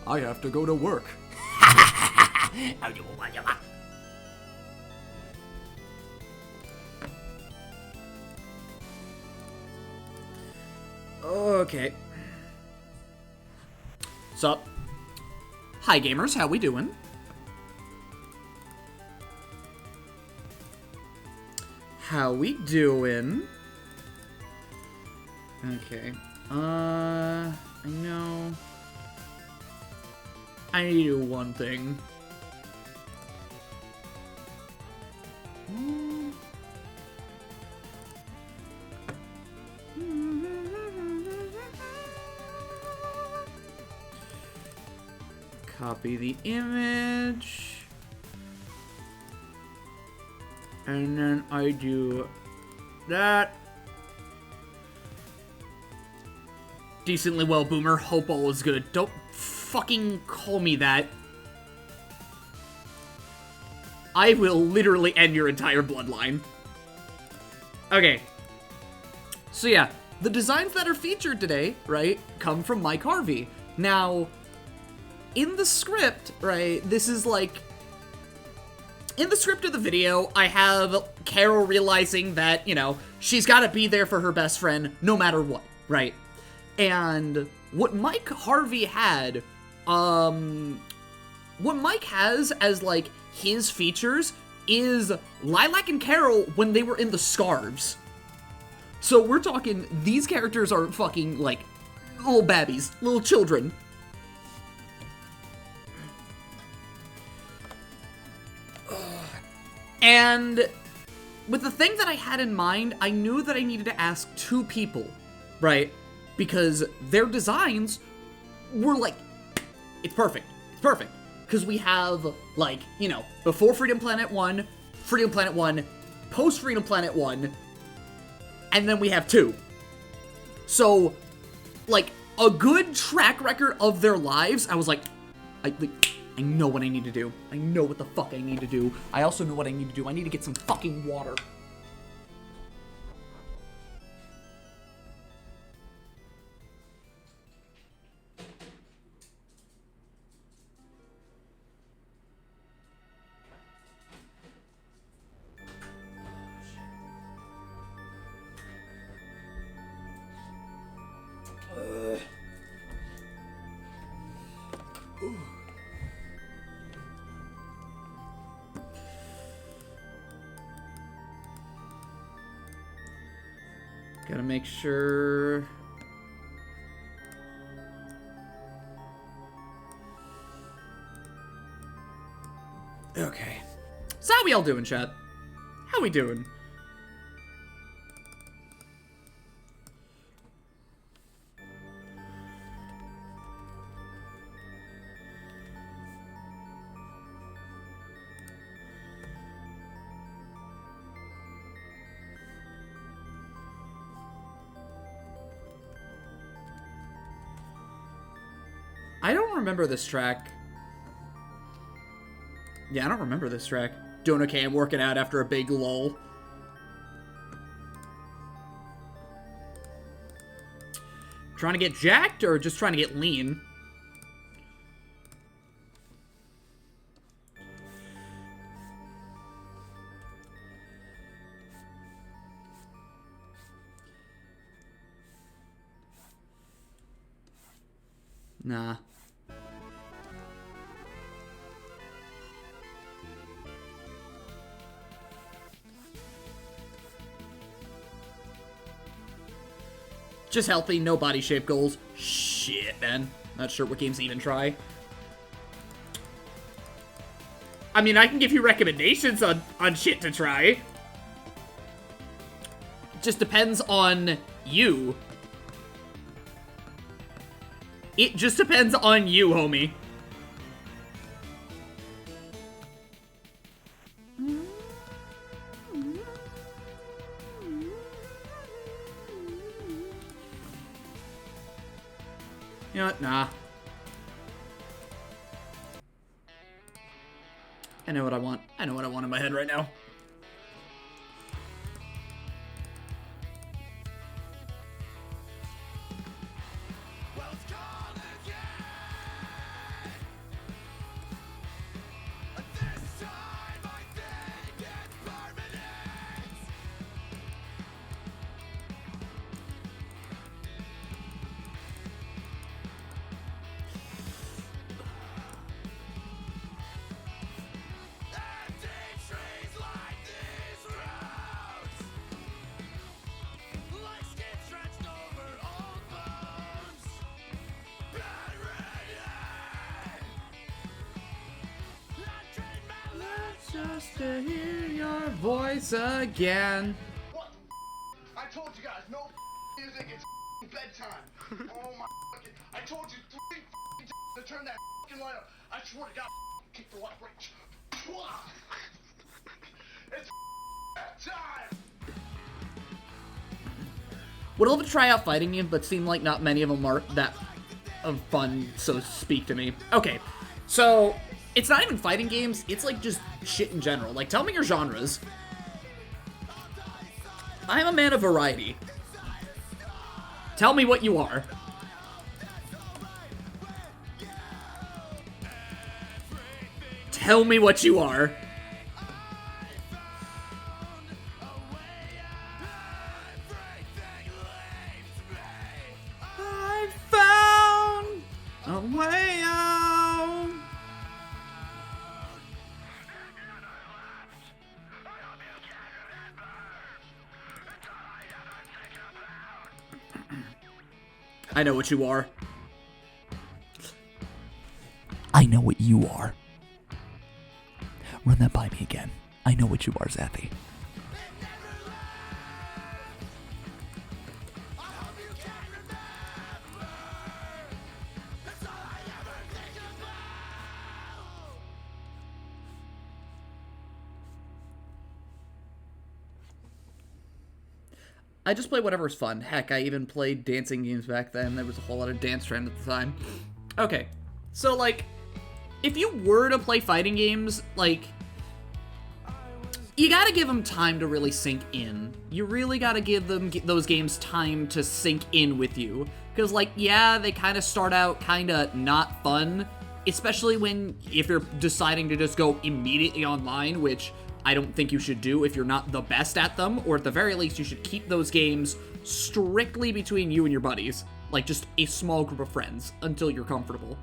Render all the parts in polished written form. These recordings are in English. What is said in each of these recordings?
I have to go to work. Okay. Sup? Hi gamers, how we doing? How we doing? Okay. I know. I need to do one thing. Copy the image. And then I do that. Decently well, Boomer. Hope all is good. Don't fucking call me that. I will literally end your entire bloodline. Okay. So yeah, the designs that are featured today, right, come from Mike Harvey. Now, in the script, right, this is like... In the script of the video, I have Carol realizing that, you know, she's got to be there for her best friend no matter what, right? And what Mike Harvey had, what Mike has as, like, his features is Lilac and Carol when they were in the scarves. So we're talking, these characters are fucking, like, little babbies, little children. And with the thing that I had in mind, I knew that I needed to ask two people, right? Because their designs were like, it's perfect. It's perfect. Because we have, like, you know, before Freedom Planet 1, post Freedom Planet 1, and then we have 2. So, like, a good track record of their lives, I was like, I know what I need to do. I know what the fuck I need to do. I also know what I need to do. I need to get some fucking water. Gotta make sure... Okay. So how we all doing, chat? How we doing? I don't remember this track. Yeah, I don't remember this track. Doing okay, I'm working out after a big lull. Trying to get jacked or just trying to get lean? Nah. Just healthy, no body shape goals. Shit, man. Not sure what games to even try. I mean, I can give you recommendations on shit to try. Just depends on you. It just depends on you, homie. You know what? Nah. I know what I want. I know what I want in my head right now. Just to hear your voice again. What? I told you guys, no music, it's bedtime. Oh my fucking, I told you 3 times to turn that light up. I swear to God, keep the light right. It's bedtime. Would love to try out fighting games, but seem like not many of them are that of fun, so speak to me. Okay, so it's not even fighting games, it's like just shit in general. Like, tell me your genres. I'm a man of variety. Tell me what you are. Tell me what you are. I found a way out. I know what you are. I know what you are. Run that by me again. I know what you are, Zathy. I just play whatever's fun. Heck, I even played dancing games back then. There was a whole lot of dance trend at the time. Okay, so, like, if you were to play fighting games, like, you gotta give them time to really sink in. You really gotta give them those games time to sink in with you. Because, like, yeah, they kind of start out kind of not fun, especially if you're deciding to just go immediately online, which I don't think you should do if you're not the best at them, or at the very least, you should keep those games strictly between you and your buddies. Like, just a small group of friends until you're comfortable.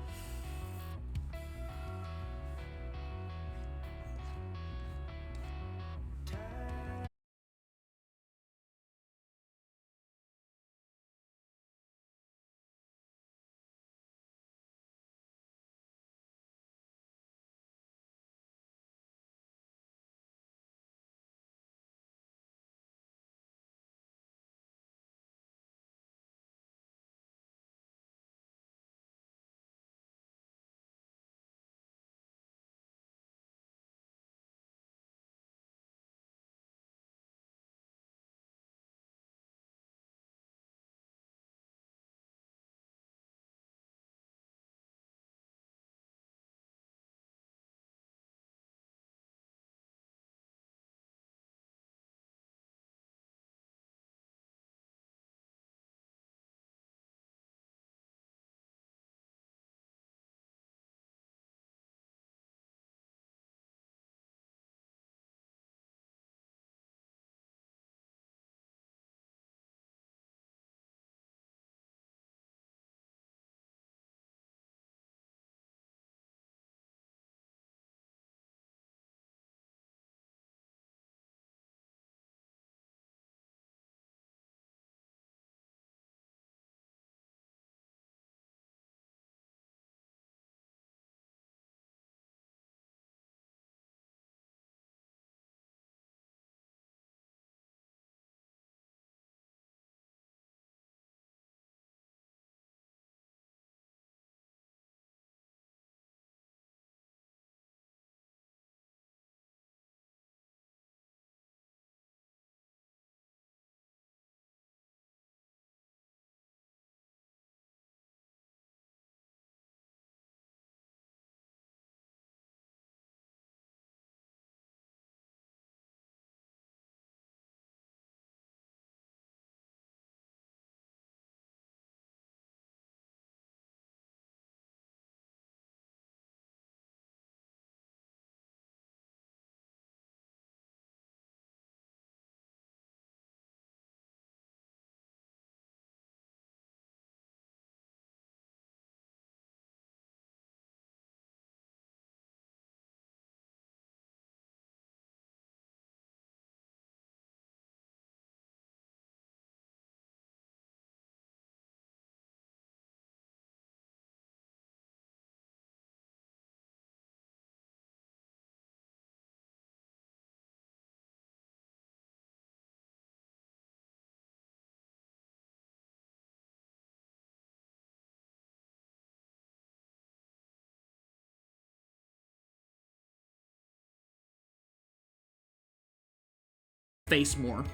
face more.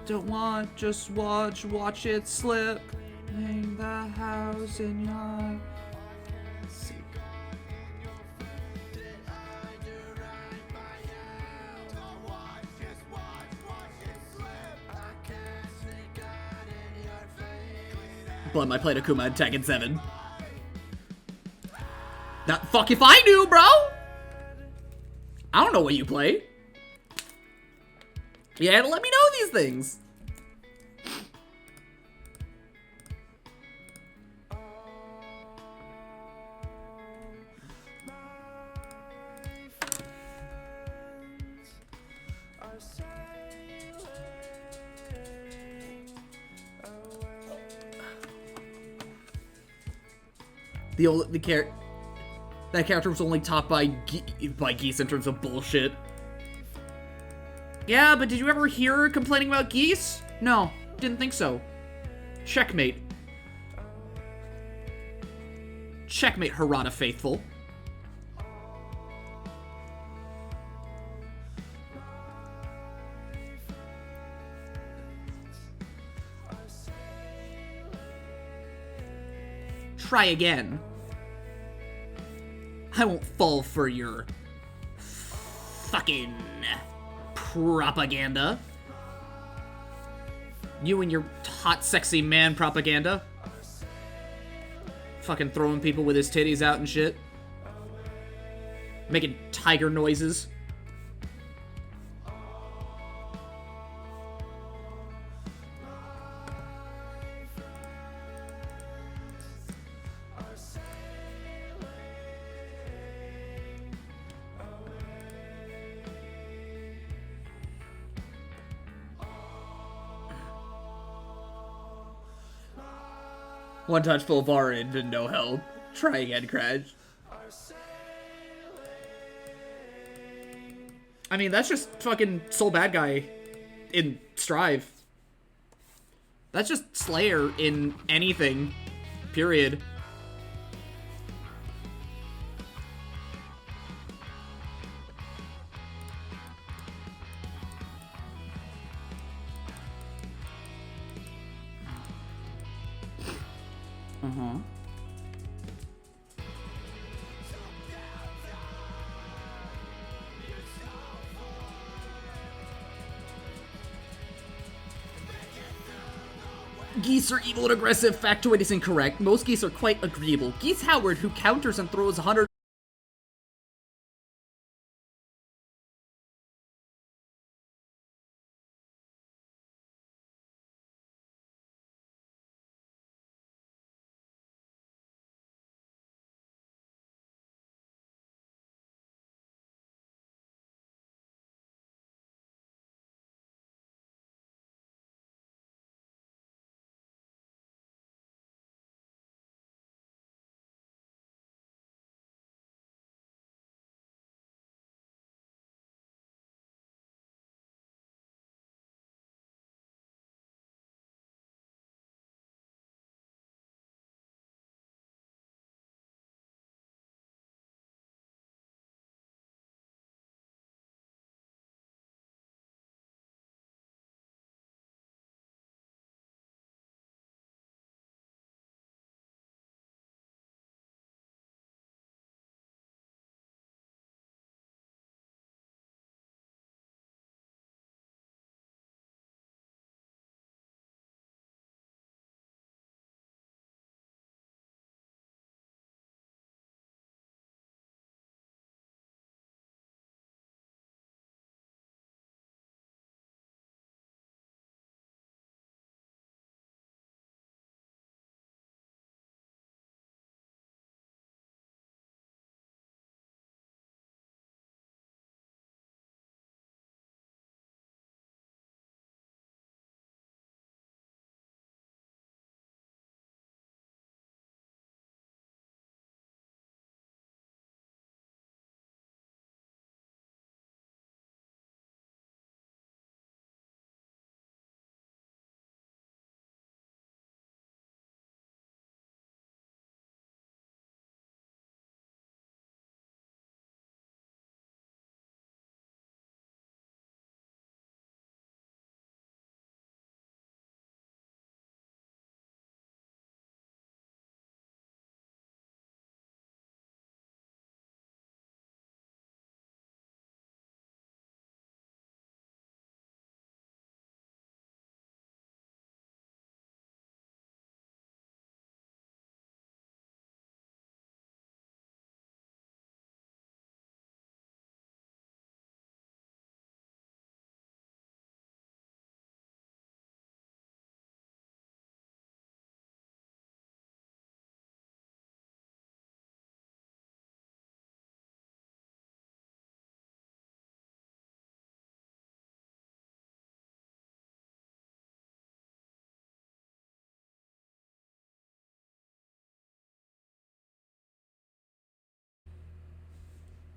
Don't want, just watch it slip. Hang the house in your... Let's see. Blem, I played Akuma in Tekken 7. That fuck if I knew, bro! I don't know what you play. You had to let me know these things. That character was only taught by Geese in terms of bullshit. Yeah, but did you ever hear her complaining about Geese? No, didn't think so. Checkmate. Checkmate, Harada faithful. Try again. I won't fall for your fucking propaganda. You and your hot, sexy man propaganda. Fucking throwing people with his titties out and shit. Making tiger noises. One touch full bar and no help. Try again, Crash. I mean, that's just fucking Soul Bad Guy in Strive. That's just Slayer in anything. Period. Geese are evil and aggressive. Factoid is incorrect. Most geese are quite agreeable. Geese Howard, who counters and throws 100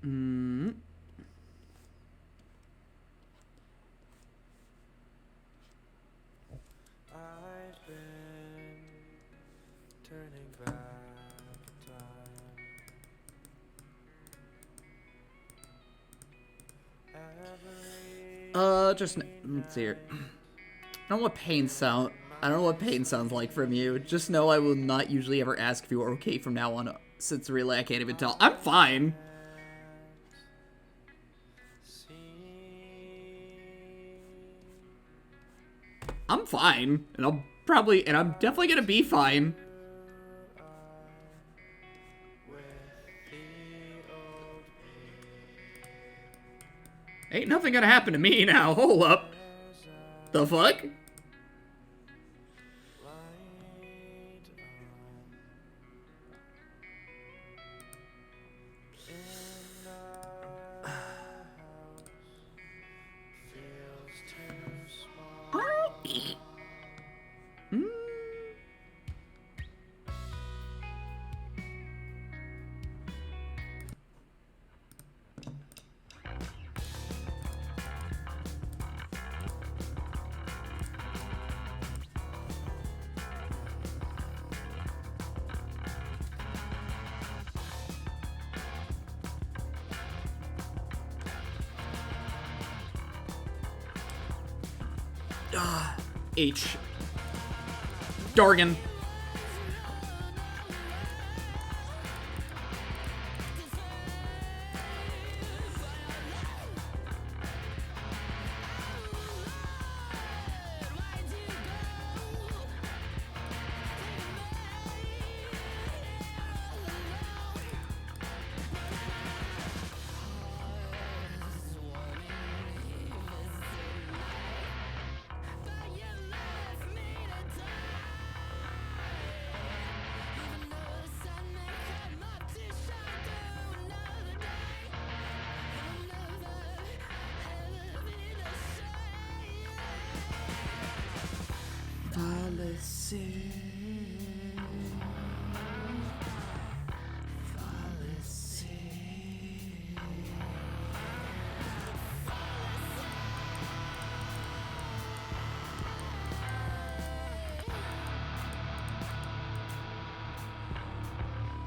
I've been turning back time. Just let's see here. I don't know what pain sound. I don't know what pain sounds like from you. Just know I will not usually ever ask if you are okay from now on, since really I can't even tell. I'm fine. I'm fine, and I'm definitely gonna be fine. Ain't nothing gonna happen to me now. Hold up. The fuck? H. Dargan.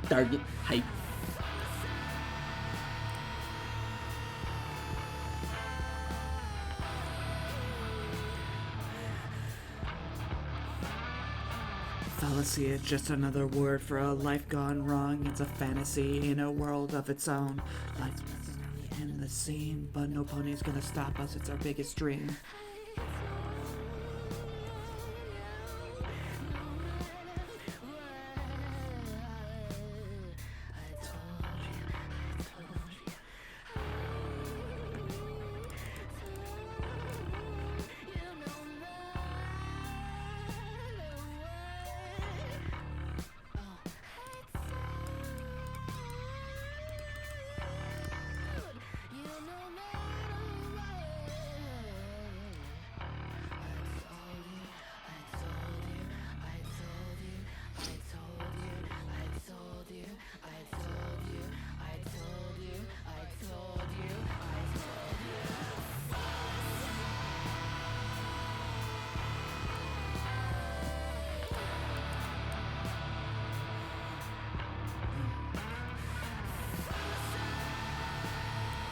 Target hype. Fallacy is just another word for a life gone wrong. It's a fantasy in a world of its own. Lights in the scene, but no pony's gonna stop us. It's our biggest dream.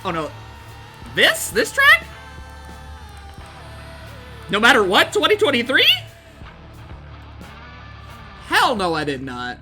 Oh no. This track? No matter what, 2023? Hell no, I did not.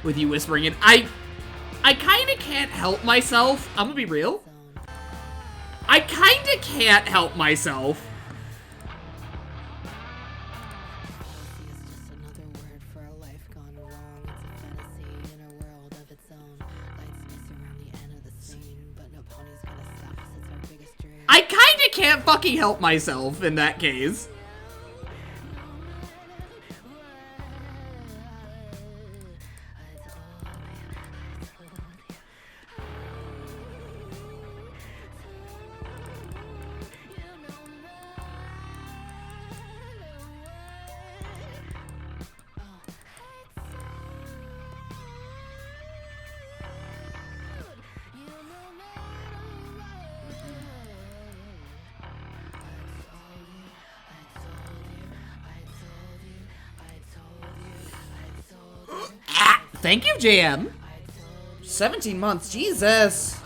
with you whispering it. I kind of can't help myself. I'm gonna be real. I kind of can't help myself. I kind of can't fucking help myself in that case. Thank you, JM. 17 months, Jesus.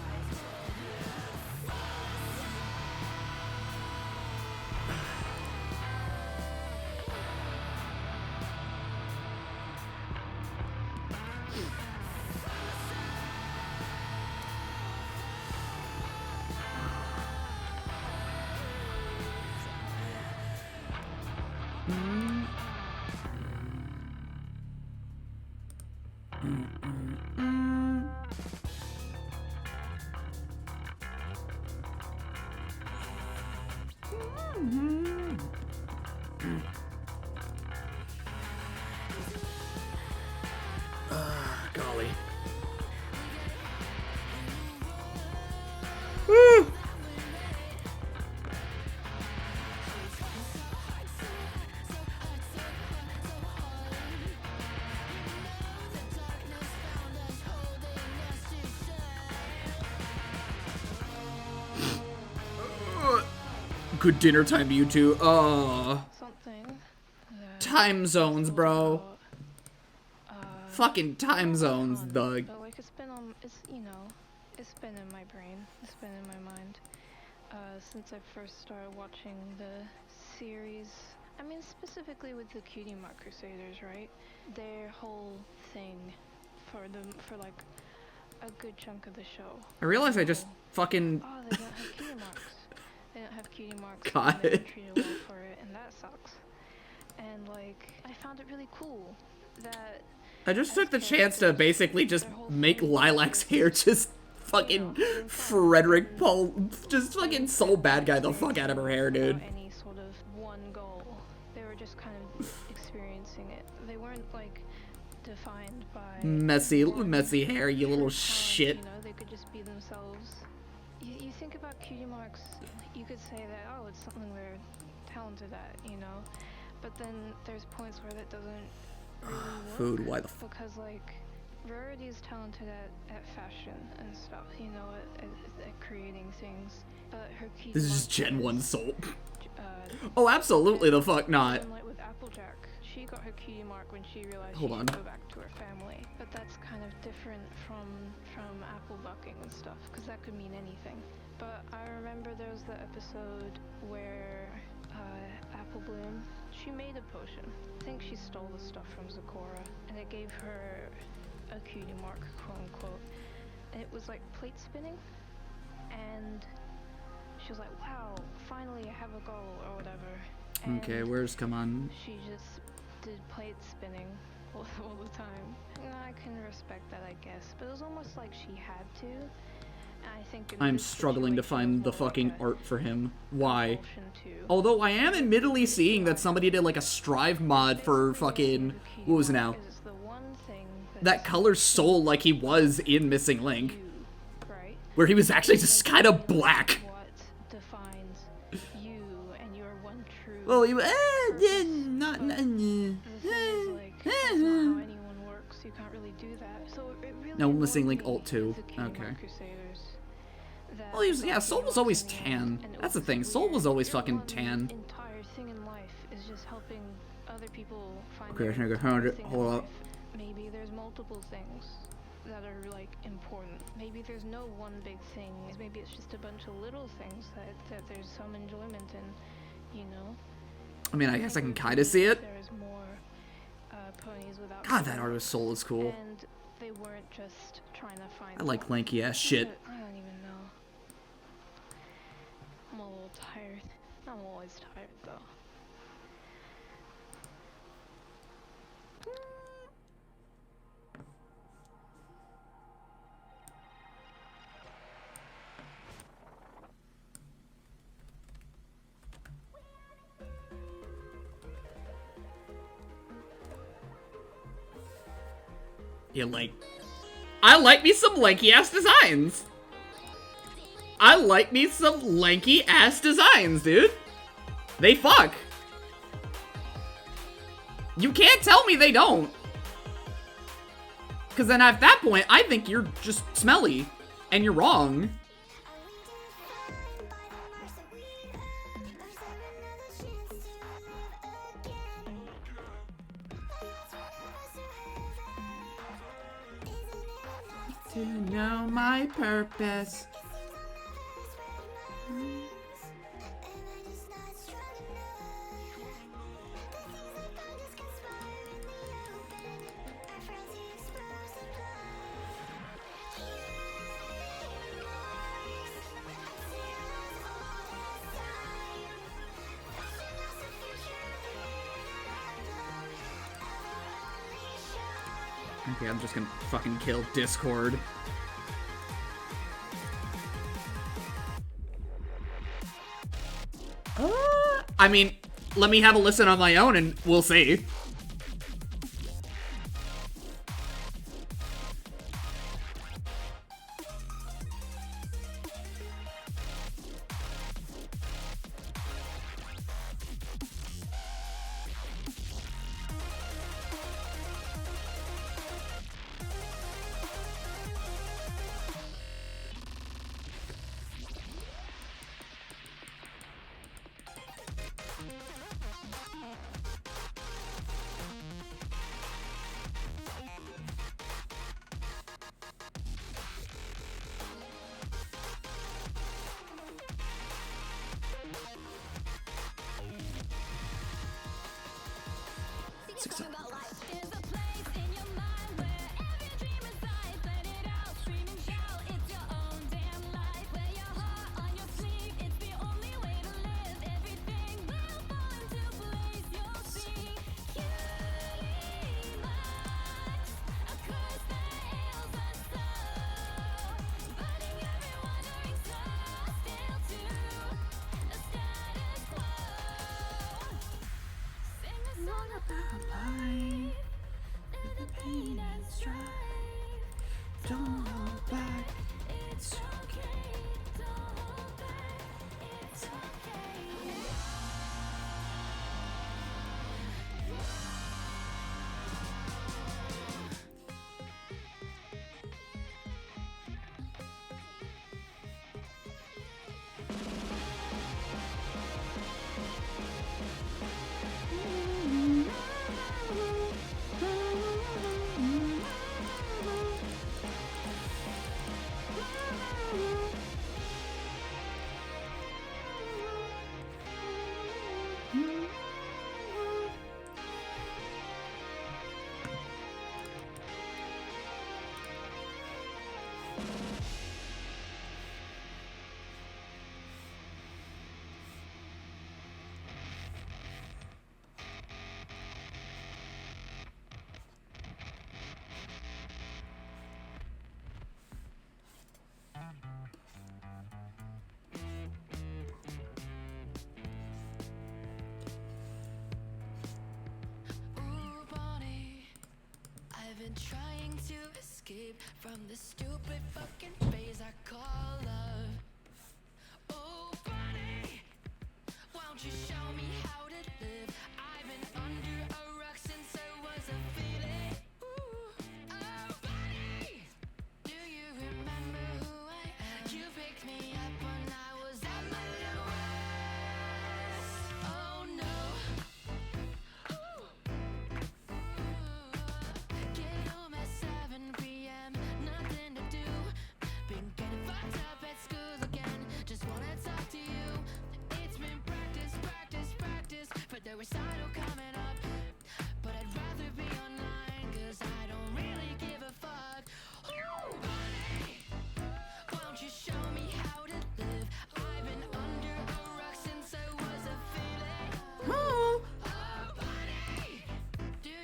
Golly. Woo! Good dinner time, you two. Something Time zones, bro. Fucking time zones, Doug. But like it's been it's been in my brain, it's been in my mind since I first started watching the series. I mean, specifically with the Cutie Mark Crusaders, right? Their whole thing for like a good chunk of the show. I realize I just fucking... Oh, they don't have cutie marks. They don't have cutie marks. God. And they weren't treated well for it, and that sucks. And like, I found it really cool that I just took the chance to basically just make Lilac's hair just fucking Frederick Paul, just fucking soul bad guy the fuck out of her hair, dude. any sort of one goal. They were just kind of experiencing it. They weren't like defined by Messy hair, you little talent, shit. You know, they could just be themselves. You think about cutie marks, you could say that, oh, it's something they're talented at, you know? But then there's points where that doesn't really work. Food, why the f- Because, like, Rarity is talented at fashion and stuff, you know, at creating things. But her cutie This is mark just Gen 1 soul. uh, Oh, absolutely the fuck not. and like with Applejack, she got her cutie mark when she realized Hold she on. could go back to her family. But that's kind of different from apple bucking and stuff, because that could mean anything. But I remember there was the episode where Apple Bloom, she made a potion. I think she stole the stuff from Zecora, and it gave her a cutie mark, quote unquote. And it was like plate spinning, and she was like, wow, finally I have a goal, or whatever. Okay, And where's, come on. she just did plate spinning all the time. And I can respect that, I guess, but it was almost like she had to. And I think in I'm this struggling to situation, find it the was more fucking like a art for him. Why? compulsion to. Although I am admittedly seeing that somebody did like a Strive mod for fucking, what was it now? Is the one thing That colors soul like he was in Missing Link, you, right? where he was actually just kind of black. What defines you and your one true. Well, he, not, The thing is, like, that's not how anyone works. You can't really do that. So it really No, Missing annoyed Link me Alt 2. with the Cutie Mark Okay. Crusaders that Well, he was, yeah, Bucky Soul was was always in the tan. end, and it That's the was thing, Soul was weird. always Your fucking one tan. entire thing in life is just helping other people find Okay, their I think I entire found it. thing in Hold up. life. Maybe there's multiple things that are like important. Maybe there's no one big thing. Maybe it's just a bunch of little things that there's some enjoyment in, you know? I mean, I guess I can kind of see it. There's more ponies without God, that color. artist's soul is cool. And they weren't just trying to find. I like them. lanky ass shit. I don't even know. I'm a little tired. I'm always tired though. You like... I like me some lanky-ass designs! I like me some lanky-ass designs, dude! They fuck! You can't tell me they don't! Because then at that point, I think you're just smelly. And you're wrong. To know my purpose. Okay, I'm just gonna fucking kill Discord. I mean, let me have a listen on my own and we'll see. been trying to escape from the stupid fucking phase I call love. Oh, buddy, won't you show me how to live? I've been under a rock since I was a feeling. Ooh, oh, buddy, do you remember who I am? You picked me up when I was at my lowest. Oh no. Get home at 7 p.m. Nothing to do. Been getting fucked up at school again. Just wanna talk to you. It's been practice, practice, practice for the recital coming up. But I'd rather be online, cause I don't really give a fuck.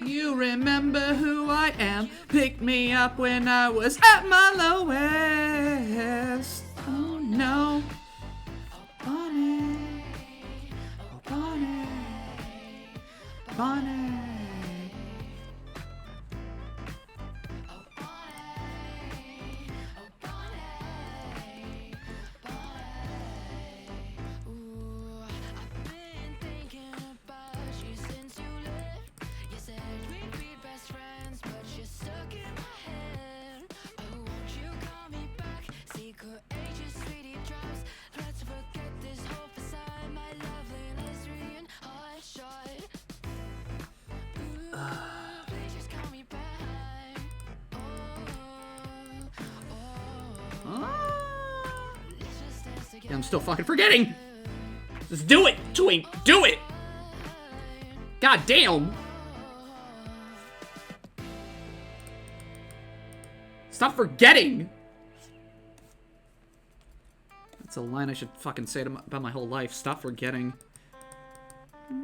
You remember who I am. Pick me up when I was at my lowest. Oh no. Bonnie. Oh, Bonnie. Bonnie. Ooh, I've been thinking about you since you left. You said we'd be best friends, but you're stuck in my head. Oh, won't you call me back? Secret ages, sweetie drops. Let's forget this whole facade. My lovely lesbian hot shot. Ooh, please just call me back. Let's just dance together. Yeah, I'm still fucking forgetting. Just do it, Twink. Do it. God damn. Stop forgetting. That's a line I should fucking say to about my whole life. Stop forgetting. Did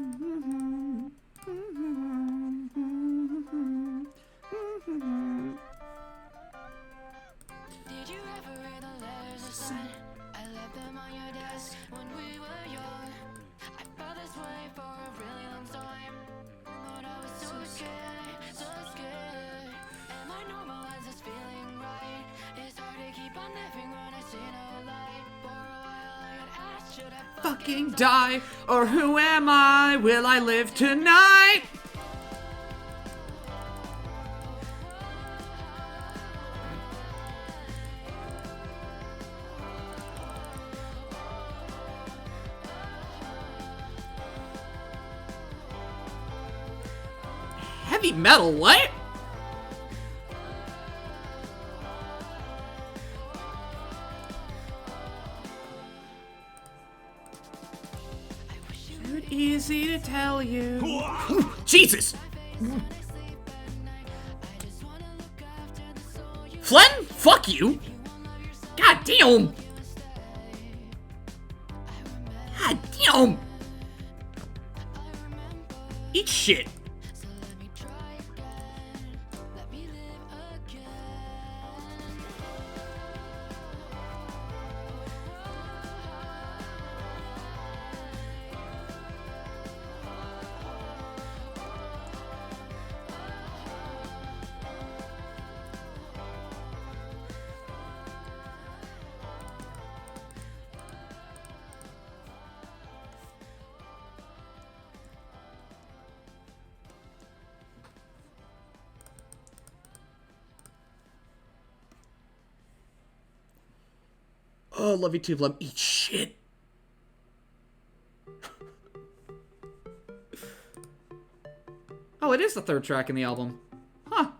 you ever read the letters I sent? I left them on your desk when we were young. I felt this way for a really long time, but I was so scared, so scared. Am I normal? Is this feeling right? It's hard to keep on living when I see no light. For a while I got asked, should I Fucking die, or who am I? Will I live tonight? Heavy metal, what? Too easy to tell you. Jesus! Flen? Fuck you! God damn! God damn! Eat shit! So let me try again. Let me live again. Oh, love you too, Blem. Eat shit. Oh, it is the third track in the album. Huh.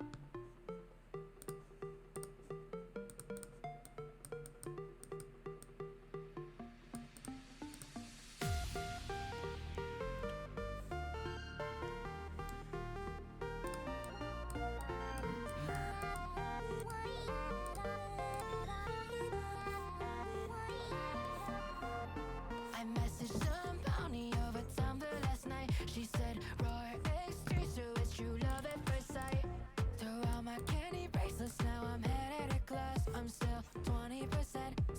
I messaged some bounty over Tumblr last night. She said, raw X3, so it's true love at first sight. Throw out my candy bracelets, now I'm headed to class. I'm still 20%,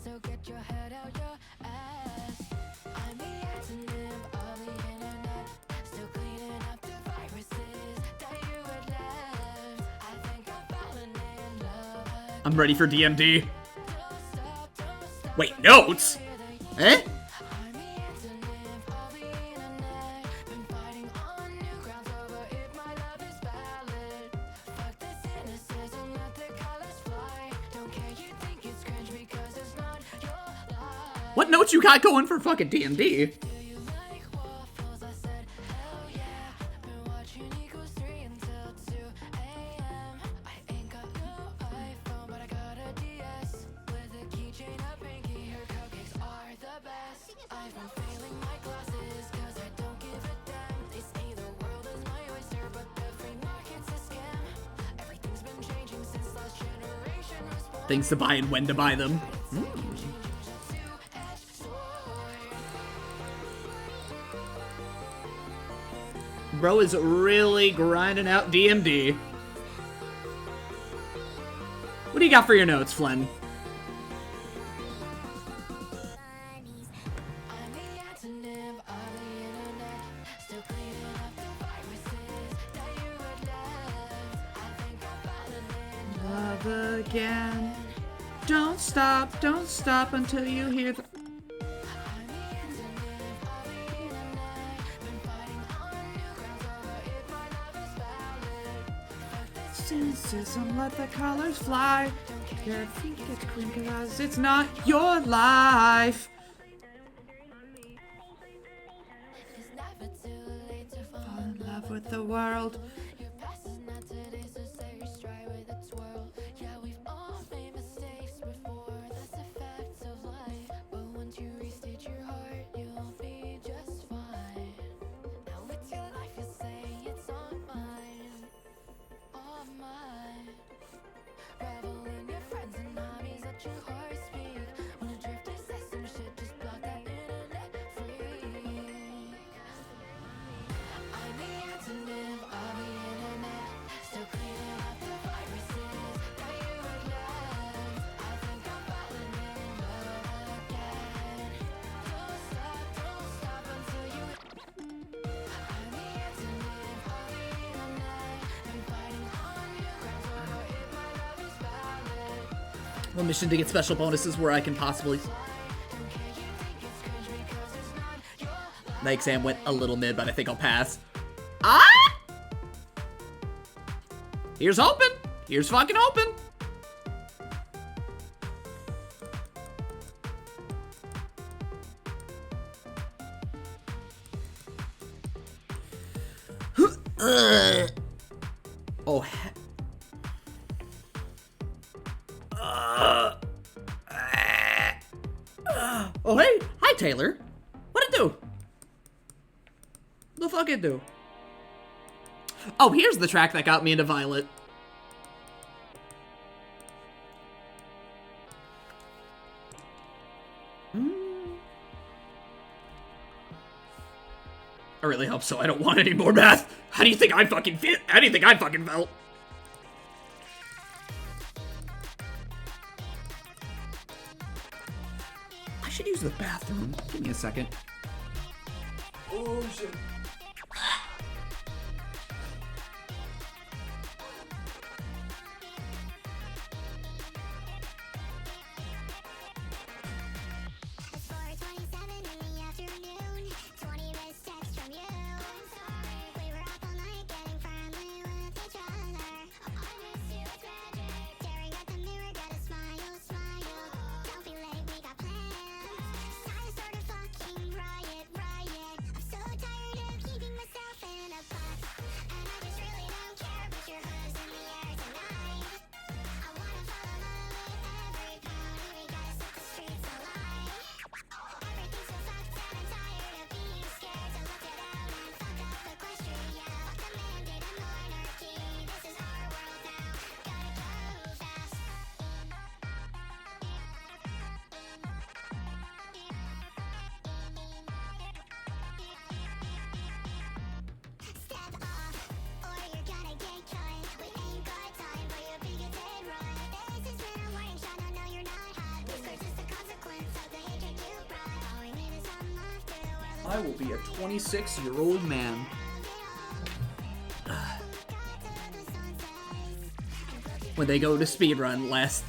so get your head out your ass. I'm the antonym of the internet, still cleaning up the viruses that you had left. I think I've fallen in love again. I'm ready for DMD. Don't stop, Wait, notes? Eh? I'm the antonym of the internet. Been fighting on new grounds over if my love is valid. Fuck this cynicism, let the colors fly. Don't care, you think it's cringe because it's not your life. What notes you got going for fucking DMD? Do you like waffles? I said, hell yeah. Been watching Equals 3 until 2 a.m. I ain't got no iPhone, but I got a DS. With a keychain, a pinky, her cupcakes are the best. I've been failing my classes, cause I don't give a damn. They say the world is my oyster, but the free market's a scam. Everything's been changing since last generation was born. Things to buy and when to buy them. Bro is really grinding out DMD. What do you got for your notes, Flynn? I'm the antonym of the internet, still cleaning up the viruses that you had left. I think I'm falling in Love again. Don't stop until you hear the... I'm the antonym of the internet, been fighting on new grounds over if my love is valid. Cynicism, let the colors fly. Your feet get clean cause it's not your life. It's never too late to fall Fall in love with the world. Your past is not today, so say you're straight with a twirl. Yeah, we've all made mistakes before, that's a fact of life. But once you restate your heart, you'll be just fine. Now it's your life, you say it's all mine. All mine. Revel in your friends and hobbies, let your heart speak. Wanna drift or say some shit, just block that internet freak. I'm the antonym of the internet, still cleaning up the viruses that you had left. I think I'm falling in love again. Don't stop until you. I'm the antonym of the internet, been fighting on new grounds over if my love is valid. One mission to get special bonuses where I can possibly... My exam went a little mid, but I think I'll pass. Ah! Here's hoping. Here's fucking hoping. Oh, oh, hey. Hi, Taylor. What'd it do? The fuck it do? Oh, here's the track that got me into Violet. I really hope so. I don't want any more math. How do you think I fucking feel? How do you think I fucking felt? I should use the bathroom. Give me a second. Oh, shit. It's 4:27 in the afternoon. 20 missed texts from you. I'm sorry. We were up all night getting friendly with each other. I miss you, it's tragic. Staring at the mirror, gotta smile, smile. Don't be late, we got plans. Time to start a fucking riot, riot. I'm so tired of keeping myself in a box. And I just really don't care, but your hood's in the air tonight. I wanna fall in love with every pony. We gotta set the streets alight. Everything's so fucked and I'm tired of being scared to look it out and fuck up Equestria. Fuck the mandate and monarchy. This is our world now. Gotta go fast. Step off, or you're gonna get cut. We ain't got time for your bigoted run. This is when I'm wearing shot. No, you're not hot. This is just a consequence of the hatred you brought. All we need is some laughter. I will be a 26-year-old man. When they go to speedrun last.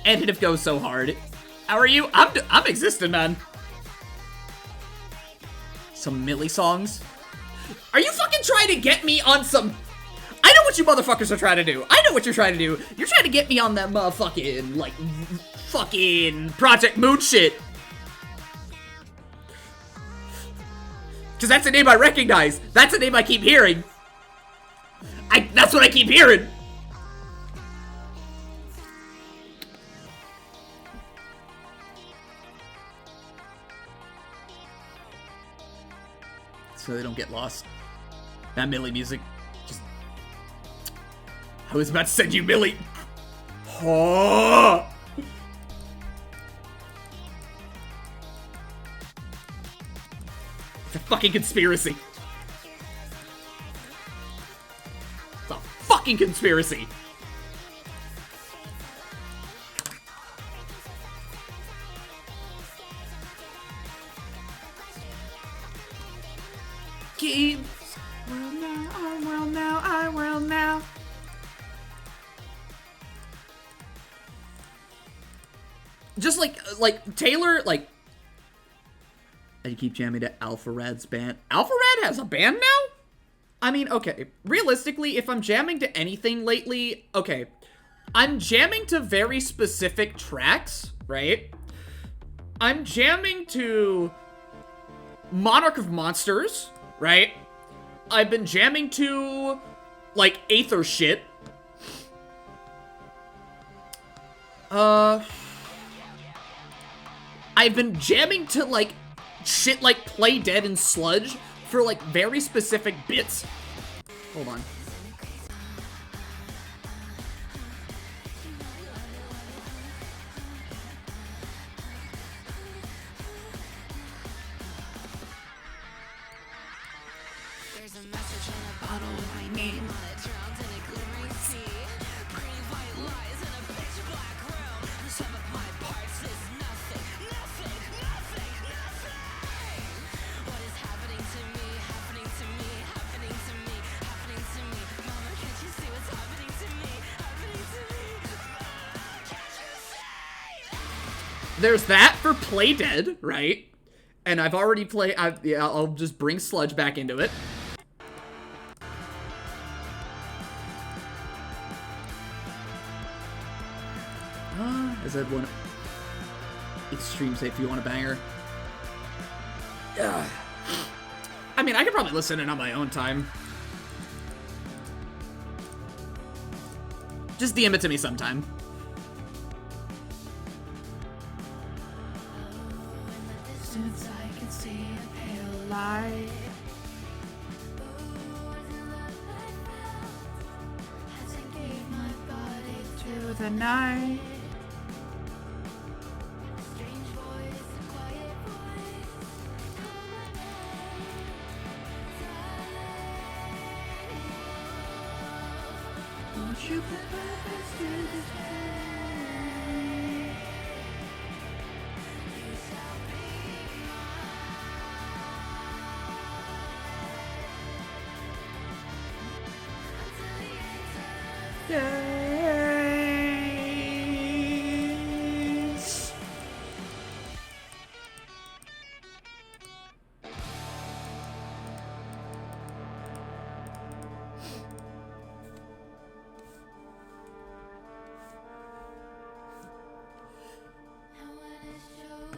And it goes so hard. How are you? I'm existing, man. Some Millie songs. Are you fucking trying to get me on some... I know what you motherfuckers are trying to do. I know what you're trying to do. You're trying to get me on that motherfucking, like, fucking Project Moon shit. Because that's a name I recognize. That's a name I keep hearing. That's what I keep hearing. So they don't get lost. That Millie music. Just... I was about to send you Millie. Oh! It's a fucking conspiracy. It's a fucking conspiracy. Keep. Well now, I will now, I will now. Just like Taylor, like. I keep jamming to Alpha Rad's band. Alpha Rad has a band now? I mean, okay. Realistically, if I'm jamming to anything lately, okay. I'm jamming to very specific tracks, right? I'm jamming to Monarch of Monsters, right? I've been jamming to, like, Aether shit. I've been jamming to, like, shit like Play Dead and Sludge for, like, very specific bits. Hold on. There's a message in a bottle with my name on it, drowned in a glimmering sea. Pretty white lies in a pitch black room. The sum of my parts is nothing, nothing, nothing, nothing. What is happening to me, happening to me, happening to me, happening to me? Mama, can't you see what's happening to me, happening to me? Mama, can't you see? There's that for Play Dead, right? And I've already played, yeah, I'll just bring Sludge back into it. Is that one? Extreme Safe, if you want a banger. I mean, I could probably listen in on my own time. Just DM it to me sometime. Since I can see a pale light. As I gave my body to the night. Strange voice, quiet voice. Won't you put purpose to this day? You shall be Yes. And when it shows,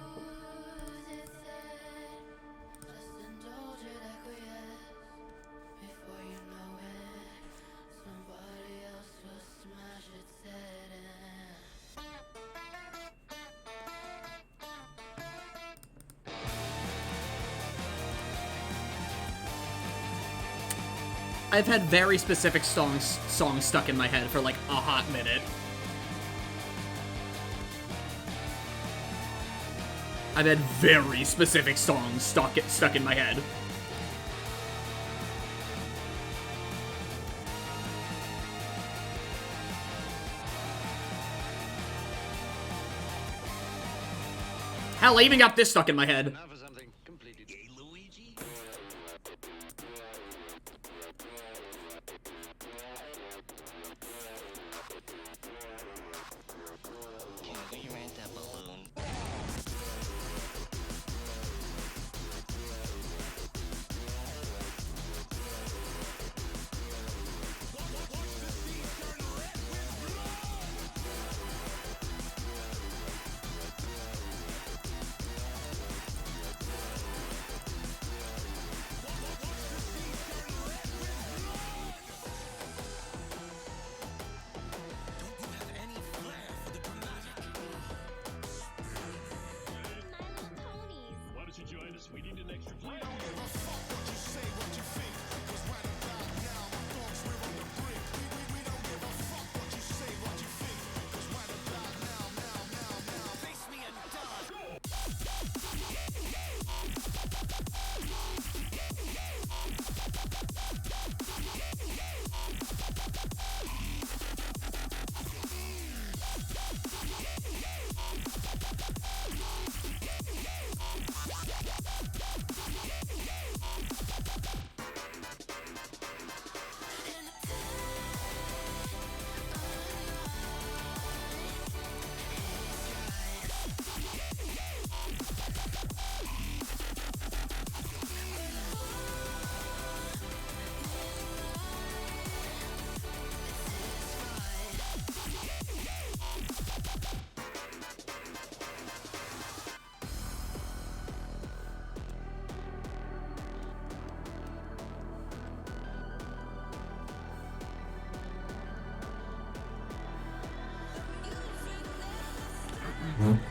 it said, just indulge it, acquiesce. Before you know it, somebody else will smash it, set in. I've had very specific songs stuck in my head for like a hot minute. I've had very specific songs stuck in my head. Hell, I even got this stuck in my head. Now for something completely gay, Luigi. Can you rent that balloon?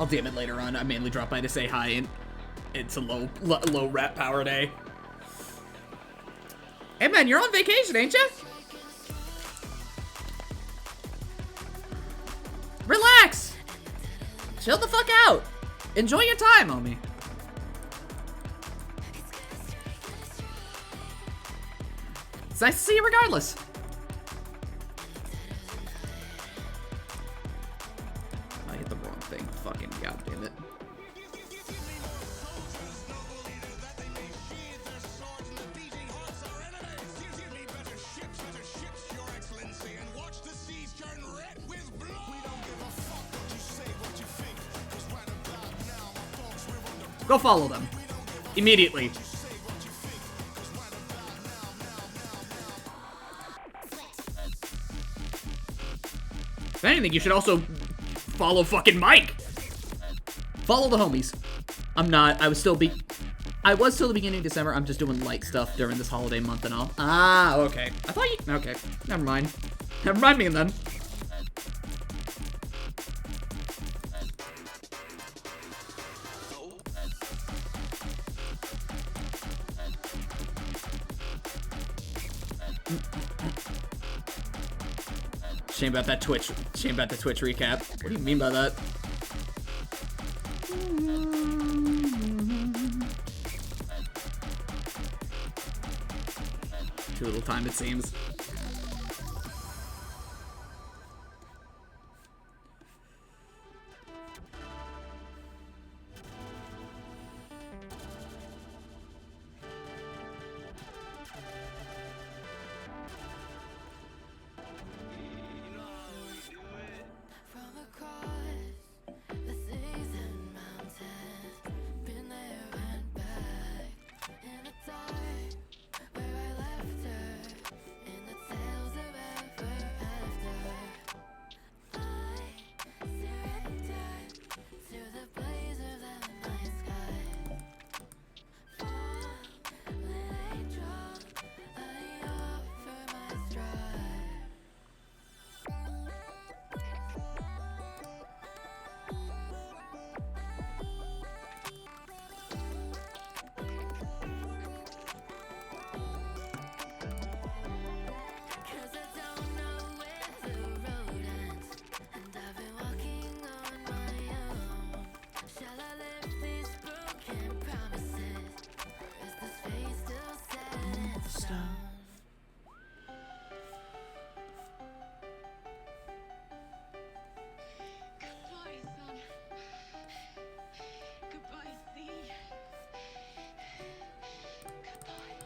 I'll DM it later on. I mainly drop by to say hi, and it's a low rat power day. Hey man, you're on vacation, ain't you? Relax! Chill the fuck out! Enjoy your time, homie. It's nice to see you regardless. I hit the wrong thing. Fucking goddamn it. Go follow them. Immediately. If anything, you should also follow fucking Mike. Follow the homies. I'm not. I was still the beginning of December. I'm just doing light stuff during this holiday month and all. Ah, okay. I thought you... Okay. Never mind. Never mind me then. Shame about that Twitch. Shame about the Twitch recap. What do you mean by that? Too little time, it seems. From across the seas and mountains, been there and back in the dark where I left her in the tales of ever after. I surrendered to the blaze of the night sky. Fallen angel, I offer my stride. Cause I don't know where the road ends, and I've been walking on my own. Shall I lift these broken promises, or is this fate still set in stone? Goodbye, son. Goodbye, sea. Goodbye.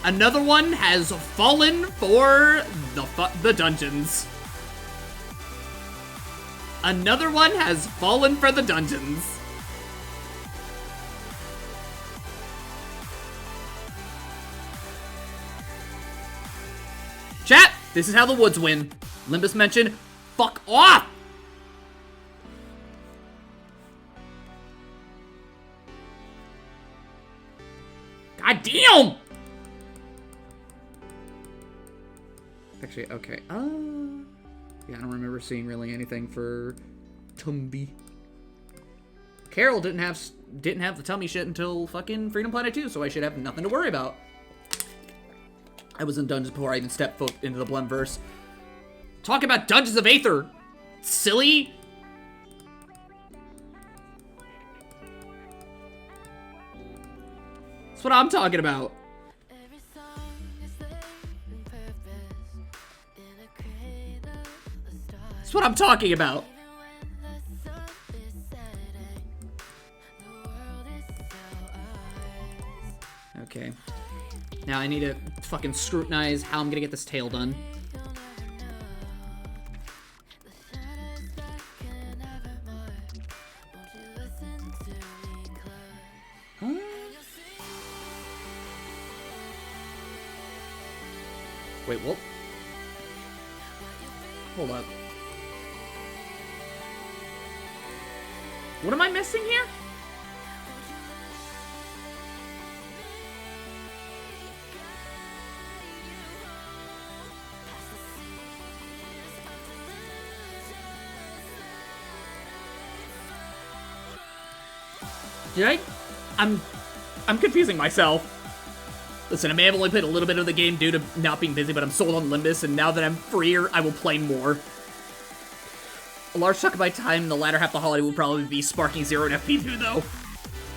Another one has fallen for the dungeons. Another one has fallen for the dungeons. Chat, this is how the woods win. Limbus mentioned, fuck off! God damn! Actually, okay. Yeah, I don't remember seeing really anything for Tumby. Carol didn't have the tummy shit until fucking Freedom Planet 2, so I should have nothing to worry about. I was in dungeons before I even stepped foot into the Blem-verse. Talk about Dungeons of Aether, silly. That's what I'm talking about. That's what I'm talking about. Okay. Now I need to fucking scrutinize how I'm gonna get this tail done. Huh? Wait, what? Hold up. What am I missing here? Did I? I'm confusing myself. Listen, I may have only played a little bit of the game due to not being busy, but I'm sold on Limbus, and now that I'm freer, I will play more. A large chunk of my time in the latter half of the holiday will probably be sparking 0 and FP2, though.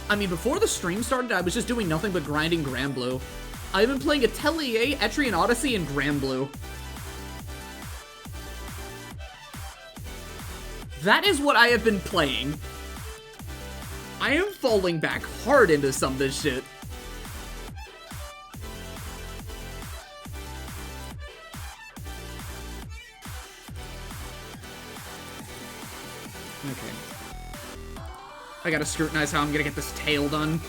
I mean, before the stream started, I was just doing nothing but grinding Grand Blue. I've been playing Atelier, Etrian Odyssey, and Grand Blue. That is what I have been playing. I am falling back hard into some of this shit. Okay. I gotta scrutinize how I'm gonna get this tail done.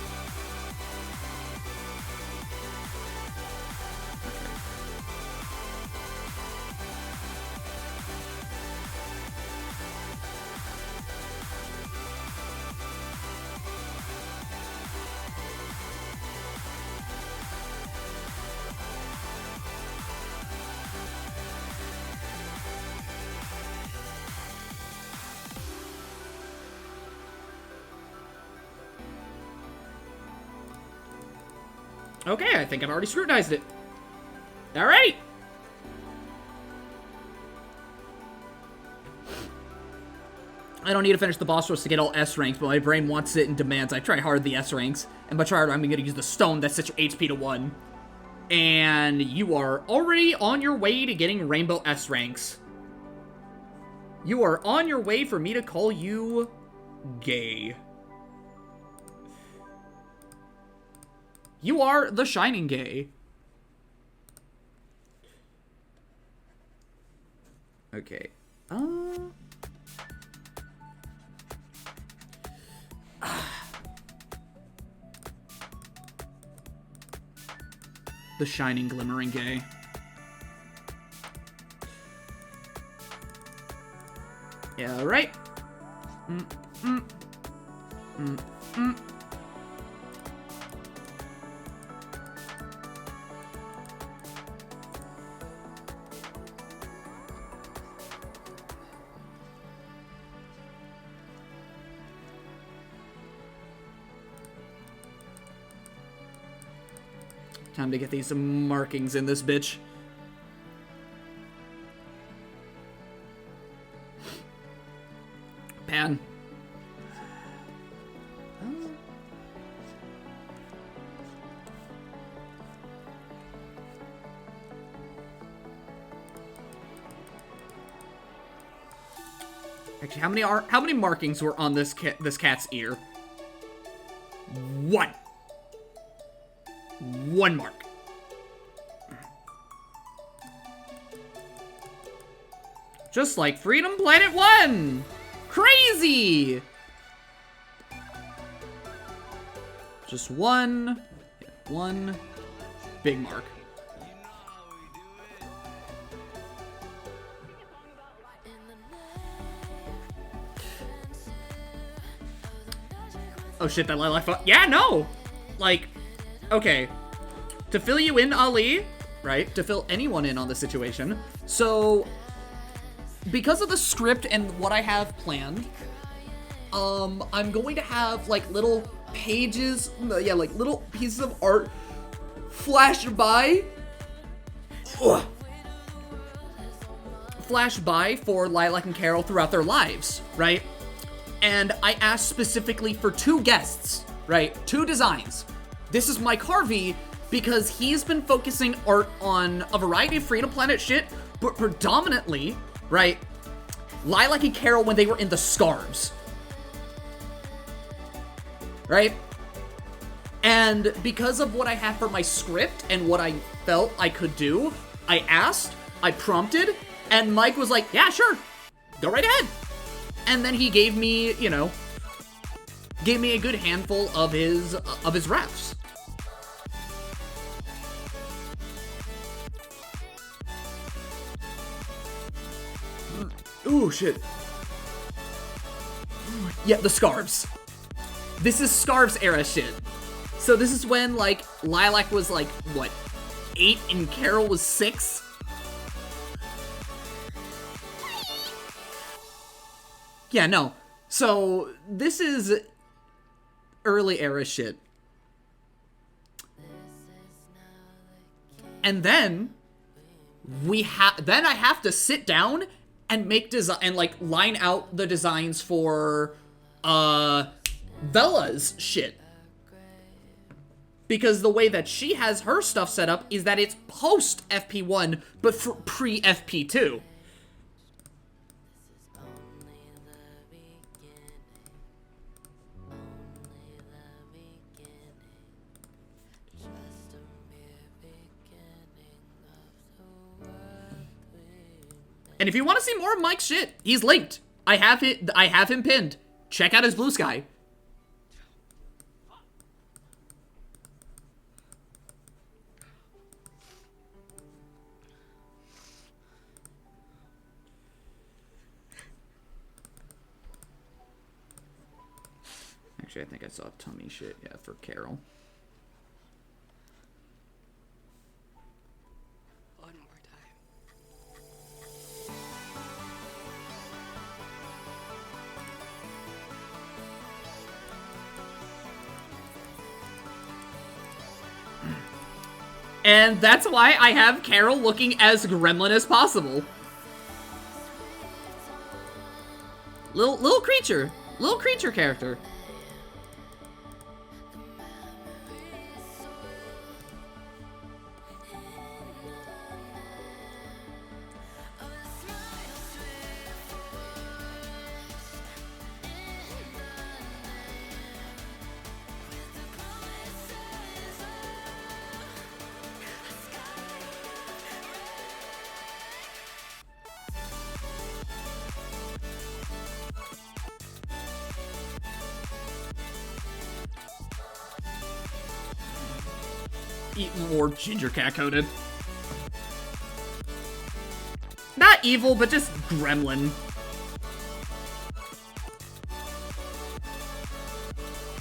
Okay, I think I've already scrutinized it. Alright! I don't need to finish the boss rush to get all S ranks, but my brain wants it and demands I try hard the S ranks. And by try hard, I'm gonna use the stone that sets your HP to 1. And you are already on your way to getting Rainbow S ranks. You are on your way for me to call you gay. You are the Shining Gay. Okay. The Shining Glimmering Gay. Yeah, right. Time to get these markings in this bitch. Pan. Actually, how many markings were on this cat's ear? One. One mark. Just like Freedom Planet 1! Crazy! Just one big mark. Oh shit, that lilac font. Yeah, no! Like, okay. To fill you in, Ali, right? To fill anyone in on the situation. So, because of the script and what I have planned, I'm going to have, like, little pages, yeah, like, little pieces of art flash by. Ugh. Flash by for Lilac and Carol throughout their lives, right? And I asked specifically for 2 guests, right? 2 designs. This is Mike Harvey, because he's been focusing art on a variety of Freedom Planet shit, but predominantly, right, Lilac and Carol when they were in the scarves. Right? And because of what I have for my script and what I felt I could do, I asked, I prompted, and Mike was like, yeah, sure, go right ahead. And then he gave me, you know, gave me a good handful of his refs. Ooh, shit. Yeah, the scarves. This is scarves era shit. So this is when, like, Lilac was, like, what, 8 and Carol was 6? Yeah, no. So, this is early era shit. And then, then I have to sit down and make design, and, like, line out the designs for, Bella's shit. Because the way that she has her stuff set up is that it's post FP1, but for pre FP2. And if you want to see more of Mike's shit, he's linked. I have him pinned. Check out his Blue Sky. Actually, I think I saw tummy shit, yeah, for Carol. One more time. And that's why I have Carol looking as gremlin as possible. Little creature character. Eat more ginger cat coated. Not evil, but just gremlin.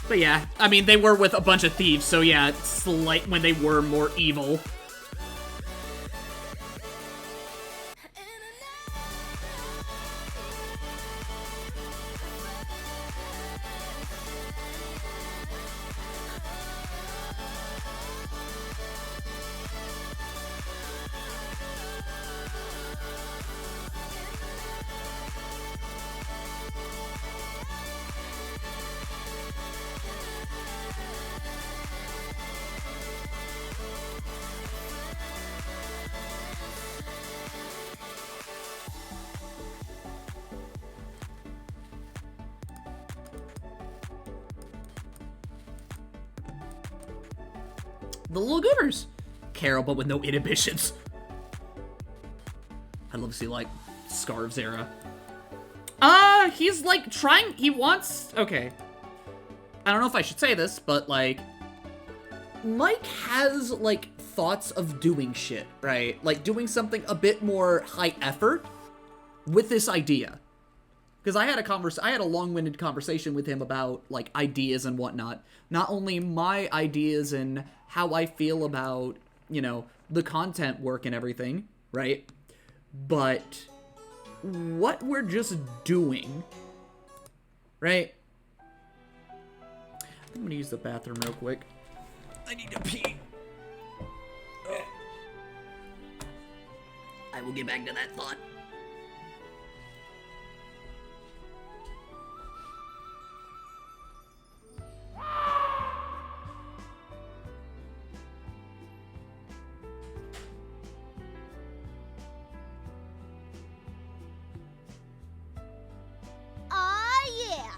But yeah, I mean, they were with a bunch of thieves, so yeah, it's like when they were more evil. The little goobers. Carol, but with no inhibitions. I'd love to see, like, Scarves era. He's like trying, he wants, okay. I don't know if I should say this, but like, Mike has like thoughts of doing shit, right? Like doing something a bit more high effort with this idea. Because I had a long-winded conversation with him about like ideas and whatnot. Not only my ideas and how I feel about, you know, the content work and everything, right? But what we're just doing, right? I'm gonna use the bathroom real quick. I need to pee. I will get back to that thought. Aw, yeah.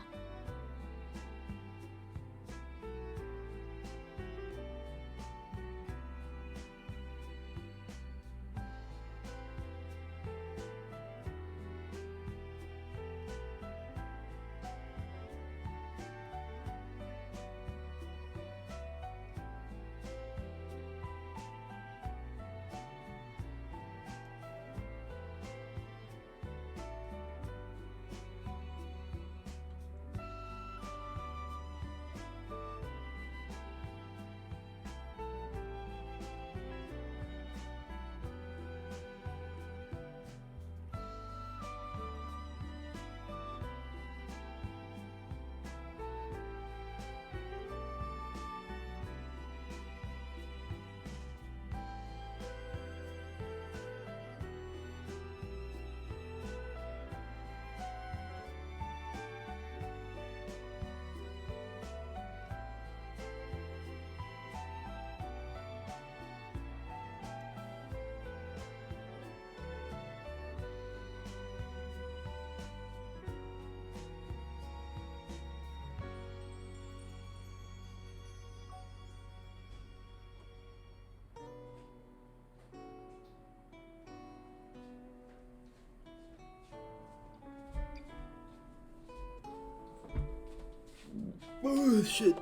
Oh, shit.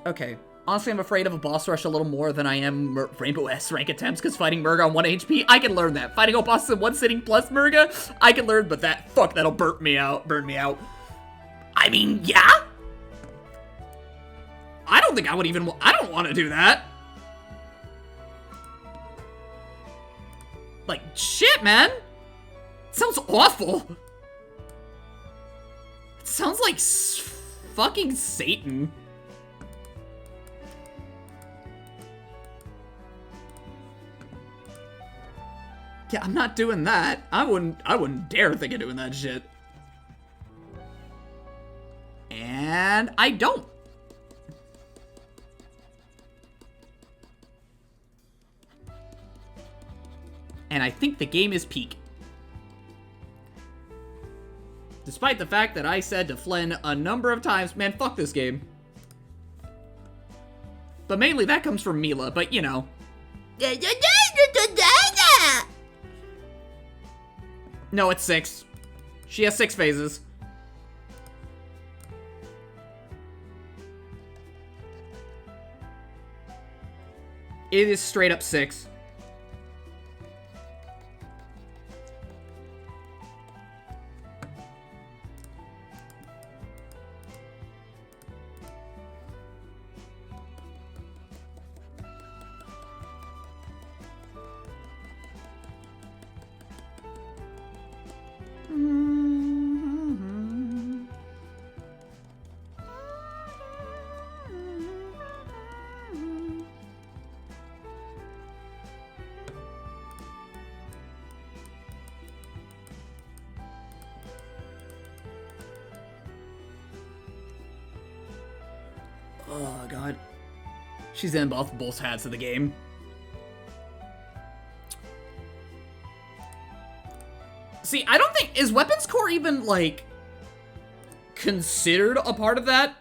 Okay. Honestly, I'm afraid of a boss rush a little more than I am Rainbow S rank attempts, because fighting Murga on 1 HP, I can learn that. Fighting a boss in one sitting plus Murga, I can learn, but that'll burn me out. I mean, yeah? I don't think I would even, I don't want to do that. Like, shit, man. It sounds awful. It sounds like fucking Satan. Yeah, I'm not doing that. I wouldn't dare think of doing that shit. And I don't. And I think the game is peak. Despite the fact that I said to Flynn a number of times, man, fuck this game. But mainly that comes from Mila, but you know. No, it's 6. She has 6 phases. It is straight up 6. Oh, God. She's in both hats of the game. See, I don't think... Is Weapons Core even, like, considered a part of that?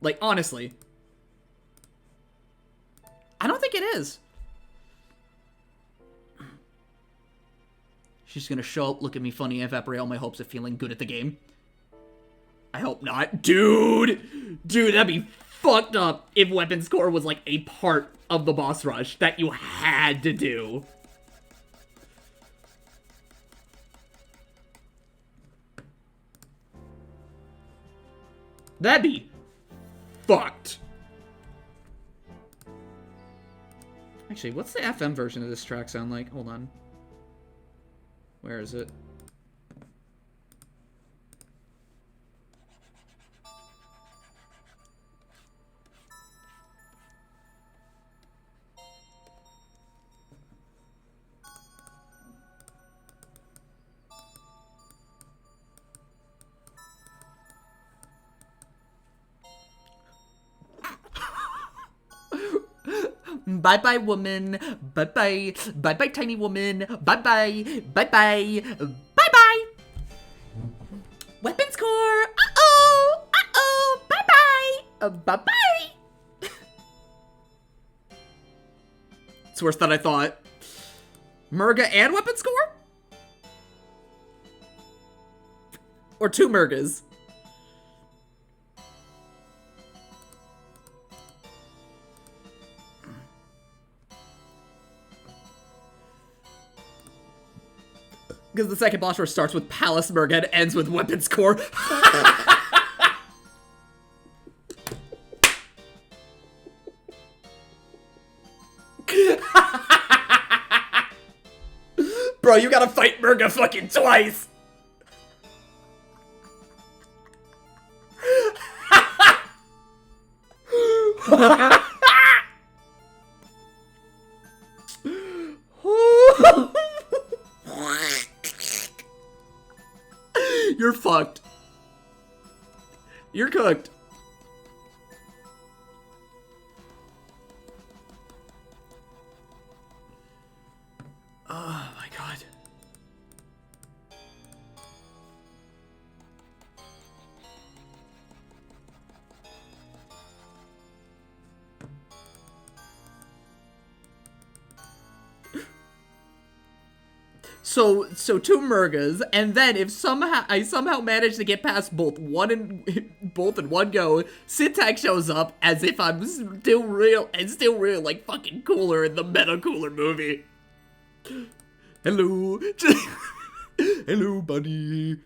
Like, honestly. I don't think it is. She's gonna show up, look at me funny, and evaporate all my hopes of feeling good at the game. I hope not. Dude! Dude, that'd be fucked up if Weapons Core was like a part of the boss rush that you had to do. That'd be fucked. Actually, what's the FM version of this track sound like? Hold on. Where is it? Bye-bye, woman. Bye-bye. Bye-bye, tiny woman. Bye-bye. Bye-bye. Bye-bye. Weapons Core. Uh-oh. Uh-oh. Bye-bye. Bye-bye. It's worse than I thought. Murga and Weapons Core? Or two Murgas? Because the second boss rush starts with Palace Murga and ends with Weapons Core. Bro, you gotta fight Murga fucking twice. You're fucked. You're cooked. Oh my god. So two Murgas, and then if I somehow manage to get past both in one go, Syntax shows up as if I'm still real like fucking cooler in the Meta Cooler movie. Hello. Hello, buddy.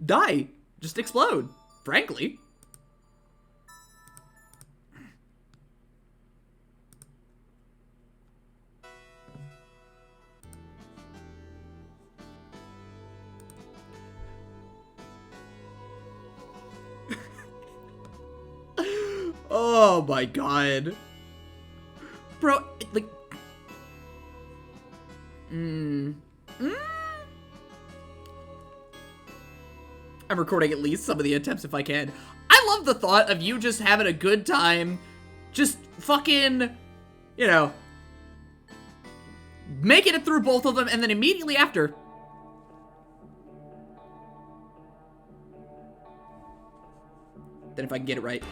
Die. Just explode. Frankly. Oh my god. Bro, like... I'm recording at least some of the attempts if I can. I love the thought of you just having a good time, just fucking, you know, making it through both of them, and then immediately after... Then if I can get it right.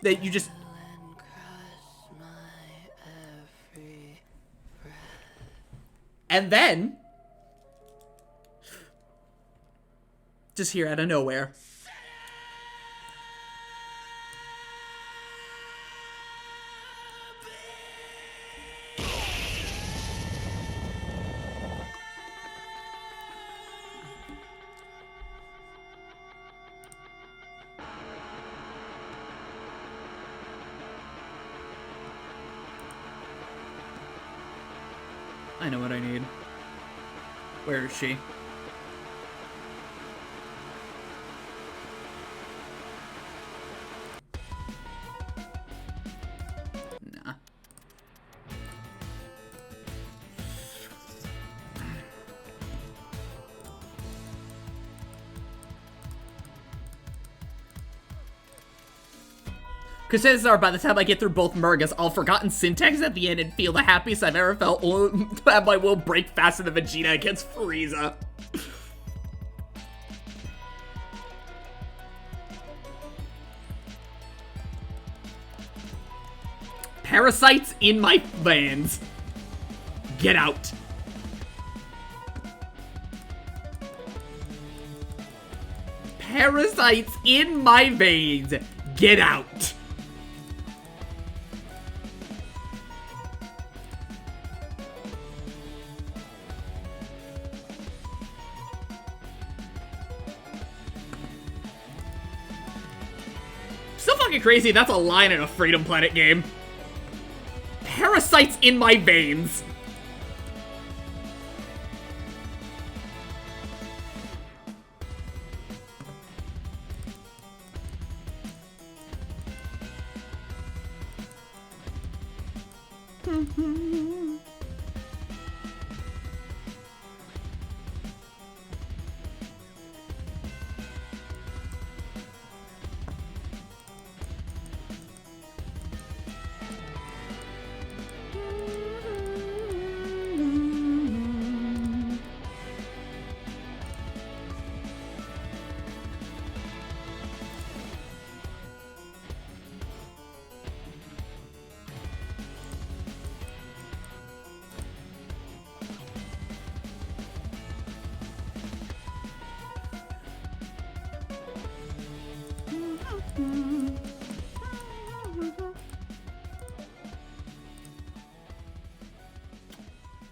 That you just... And then... Just here out of nowhere. I know what I need. Where is she? Nah. Because chances are, by the time I get through both Murgas, I'll have forgotten Syntax at the end and feel the happiest I've ever felt. Have my will break faster than Vegeta against Frieza. Parasites in my veins. Get out. Parasites in my veins. Get out. So fucking crazy, that's a line in a Freedom Planet game. Parasites in my veins.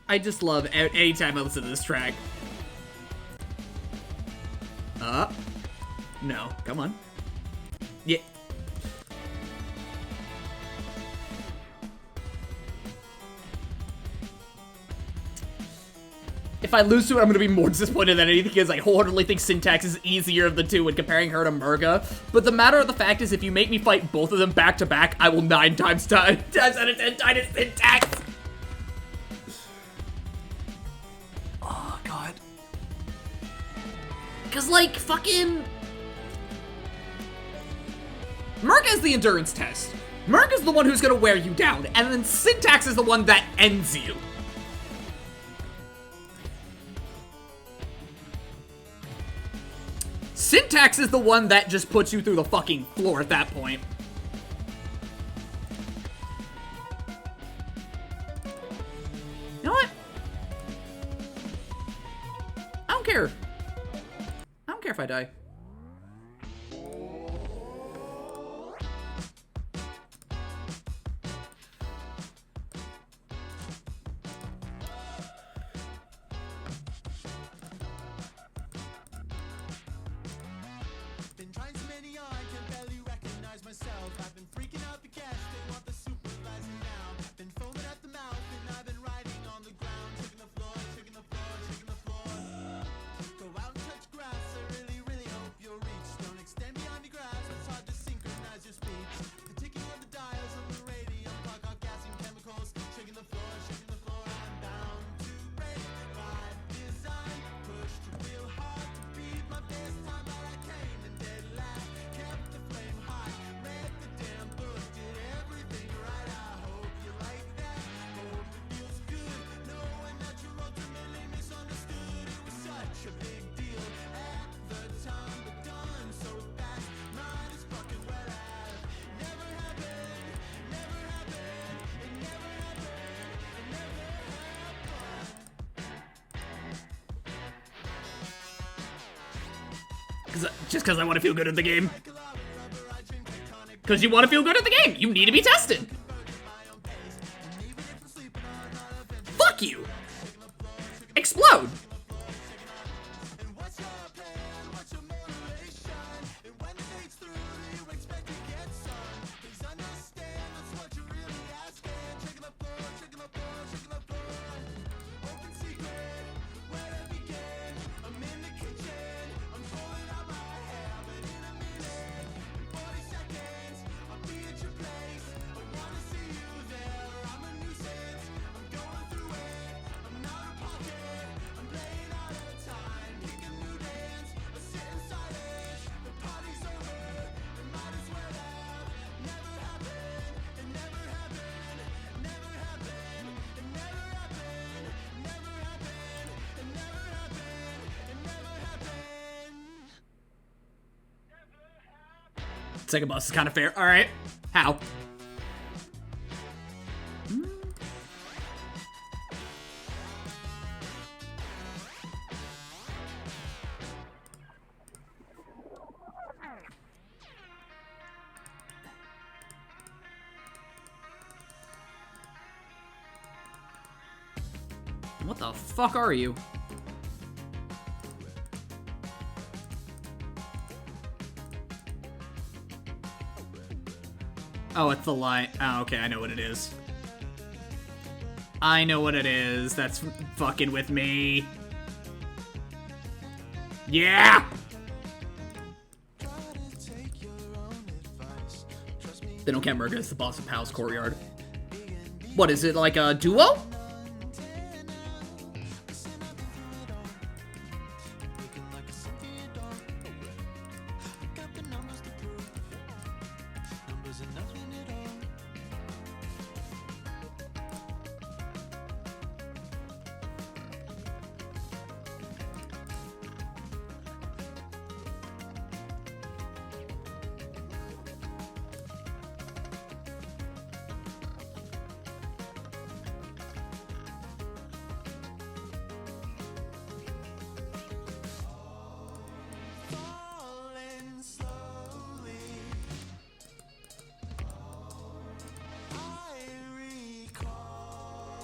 I just love anytime I listen to this track. No, come on. Yeah. If I lose to it, I'm gonna be more disappointed than anything because I wholeheartedly think Syntax is easier of the two when comparing her to Murga. But the matter of the fact is, if you make me fight both of them back to back, I will 9 times out of 10 die to Syntax. Oh, God. Cause like, fucking... Murga is the endurance test. Murga's the one who's gonna wear you down, and then Syntax is the one that ends you. Syntax is the one that just puts you through the fucking floor at that point. You know what? I don't care. I don't care if I die. Been trying so many on, can barely recognize myself. I've been freaking out the guests, they want the supervisor now. Been foaming at the mouth, and I've been riding on the ground. Shaking the floor, shaking the floor, shaking the floor. Go out and touch grass, I really, really hope you'll reach. Don't extend beyond your grasp, it's hard to synchronize your speech. The ticking of the dials on the radio, clock out gas and chemicals. Shaking the floor, I'm bound to break by design. Pushed real hard to beat my best time, but I came in dead last. Kept the flame high, read the damn book, did everything right. I hope you like that. Hope it feels good, knowing that you're ultimately misunderstood. It was such a big deal at the time, but done so fast. Mine is fucking wet ass. Never happened, never happened, it never happened, it never happened. Just because I want to feel good at the game. Because you want to feel good at the game. You need to be tested. Fuck you. Explode. And what's your plan? What's your motivation? And when the date's through, do you expect to get some? Please understand, that's what you're really asking. Checking the floor, checking the floor, checking the floor. Open secret, where to begin? I'm in the kitchen, I'm pulling out my hair, but in a minute, in 40 seconds, I'll be at your place. I wanna see you there. I'm a nuisance, I'm going through it. I'm not a pocket, I'm playing out of time. Pick a new dance, or sit inside it. The party's over, it might as well have never happened. It never happened, never happened, it never happened, never happened, it never happened, it never happened. Second boss is kind of fair. All right. How? What the fuck are you? Oh, it's the light. Oh, okay, I know what it is. I know what it is. That's fucking with me. Yeah! They don't count Murga as the boss of Pal's Courtyard. What, is it like a duo? Falling slowly. I recall.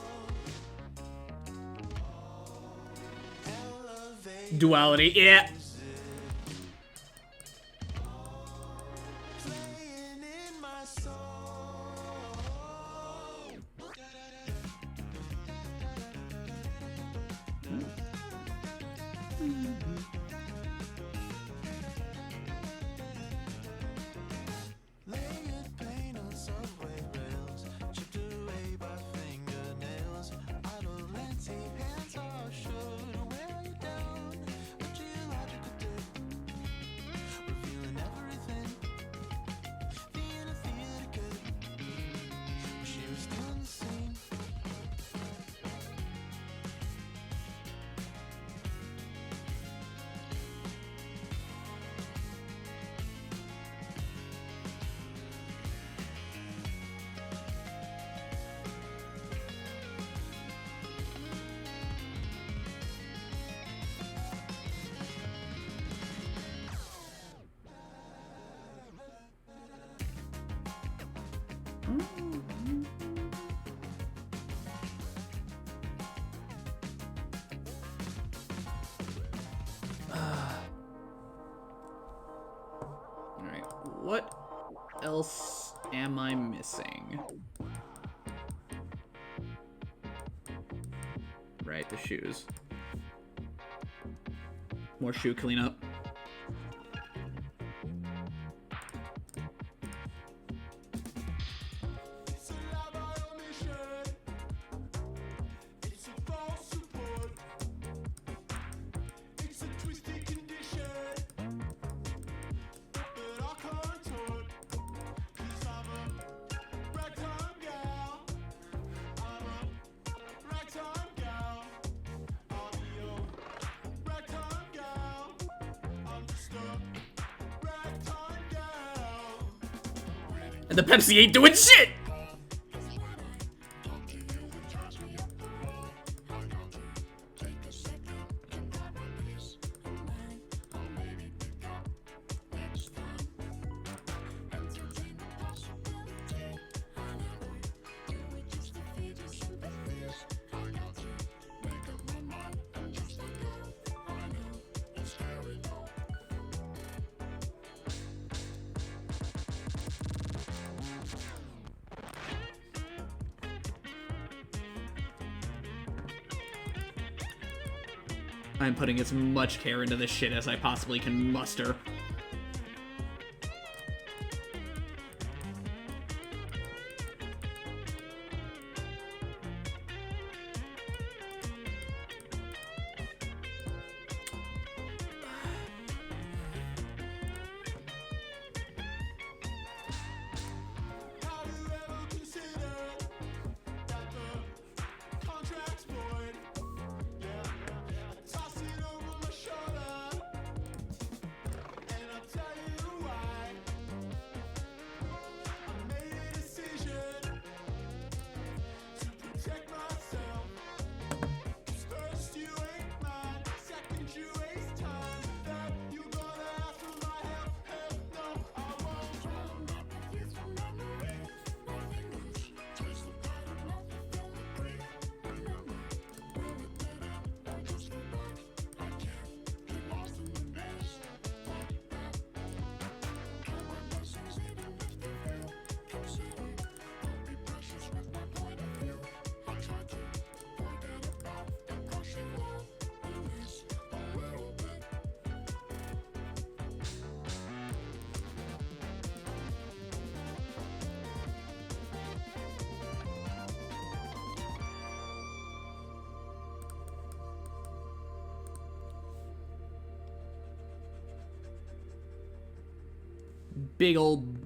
Elevate. Duality, yeah. Playing in my soul. Layered paint on subway rails, chipped away by fingernails. Idle empty hands are sure to wear you down. A geological dip, revealing everything. The inner theater good, she was still in the scene. Alright, what else am I missing? Right, the shoes. More shoe cleanup. It's a lie by omission. It's a false support. It's a twisted condition. But I contort. 'Cause I'm a ragtime gal. I'm a ragtime gal. I'll be your ragtime gal. I'm just a ragtime gal. And the Pepsi ain't doing shit! I'm putting as much care into this shit as I possibly can muster. Have you ever considered that the contract's void? Yeah, I toss it over my shoulder, big old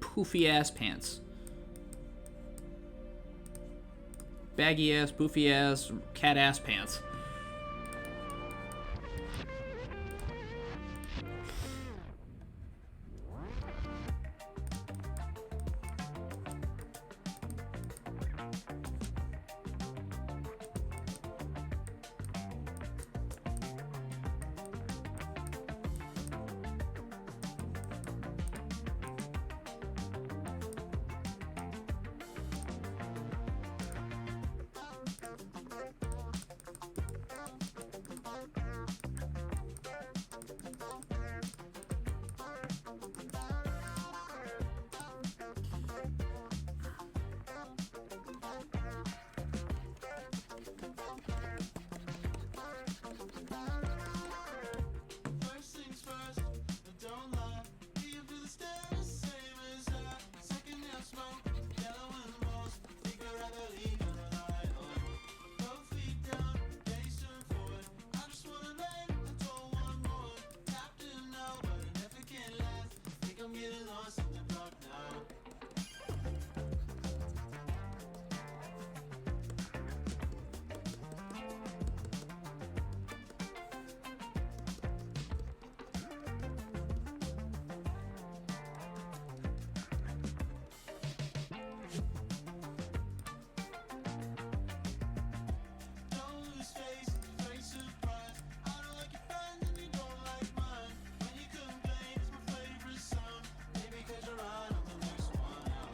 poofy ass pants. Baggy ass, poofy ass, cat ass pants. First things first, don't lie. Keep to the status, same as I. Second half smoke, yellow and most. Think I'd rather leave than rely on. Both feet down, face turned forward. I just wanna lay until one more. Tapped in now, but I never can last. Think I'm getting lost in the dark now. Don't lose face, face surprise. I don't like your friend and you don't like mine. When you complain, it's my favorite song. Maybe 'cause you're right on the next one out.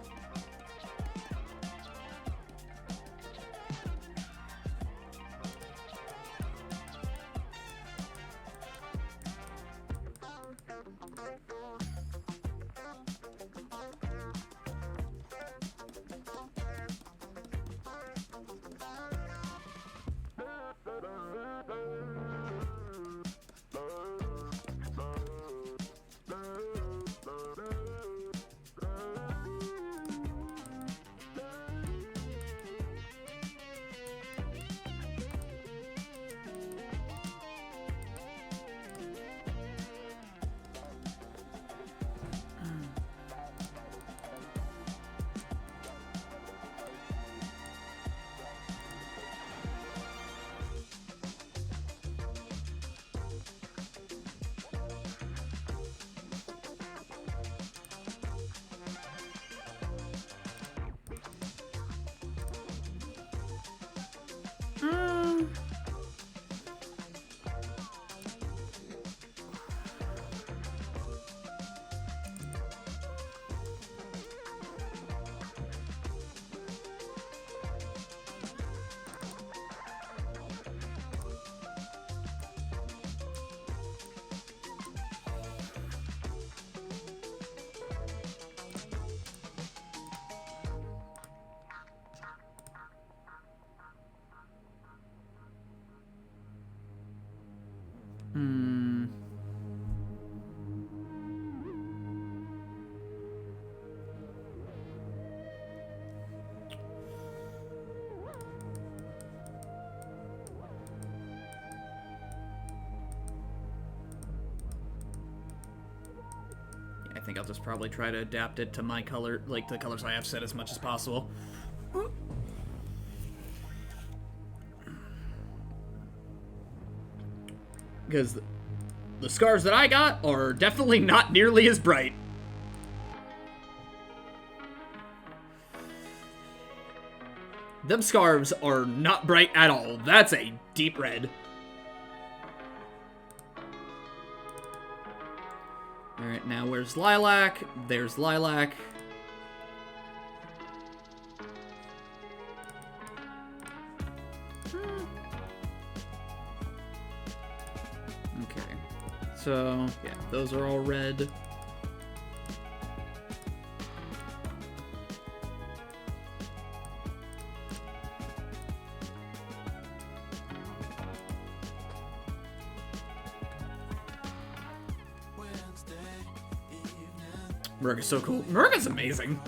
I think I'll just probably try to adapt it to my color, like the colors I have set as much as possible. Because the scarves that I got are definitely not nearly as bright. Them scarves are not bright at all. That's a deep red. Alright, now where's Lilac? There's Lilac. Okay. So, yeah, those are all red. Murga's so cool. Murga's amazing.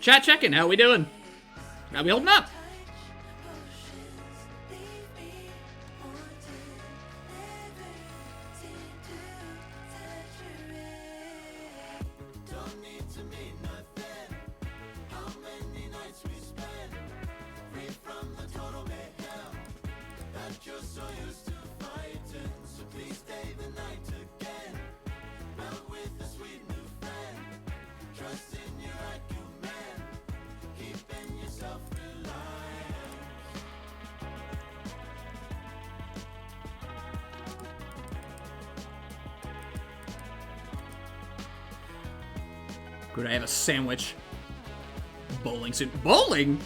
Chat checking. How we doing? How we holding up? Don't need to mean nothing. How many nights we spend free from the total mayhem that you're so used to fighting. So please stay the night again. Melt with a sweet new friend. Trust in your acumen. Keeping yourself reliant. Could I have a sandwich? Bowling suit. Bowling?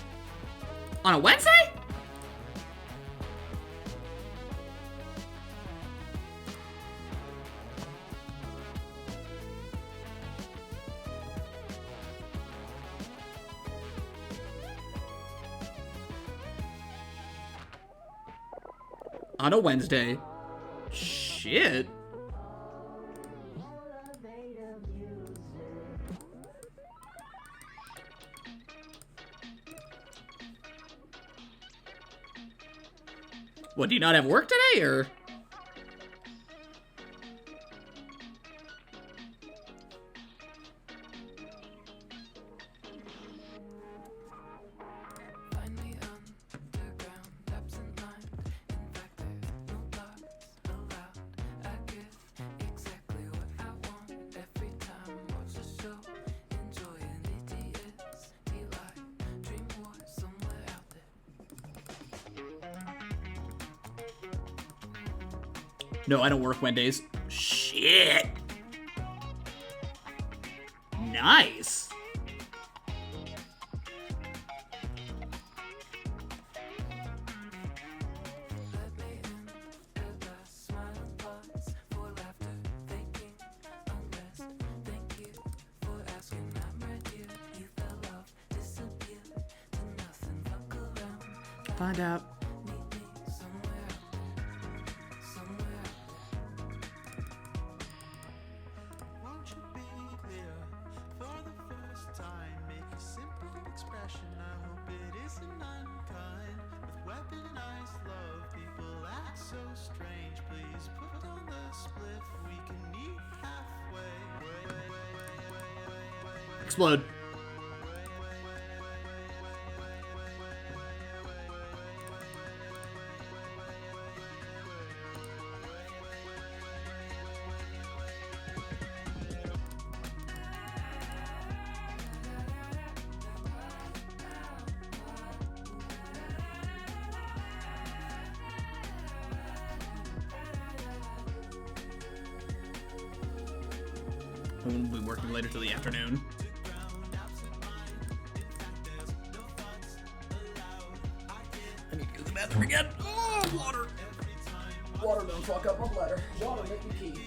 On a Wednesday? On a Wednesday? Shit. What, do you not have work today, or? Find me underground, absent mind. In fact, there's no thoughts allowed. I give exactly what I want every time. Watch the show, enjoy an idiot's delight. Dream war somewhere out there. No, I don't work Wednesdays. Shit. Nice. Let me in at last, smiling pause for laughter, thinking unrest. Thank you for asking, I'm right here. You fell off, disappeared to nothing. Fuck around, Find out. meet me somewhere out there, somewhere out there. Won't you be clear for the first time? Make a simple expression. I hope it isn't unkind. With weaponized love, people act so strange. Please put on the split. We can meet halfway. Explode. We'll be working later till the afternoon. I need to go to the bathroom again. Oh, water. Water don't fuck up my bladder. Water make me pee.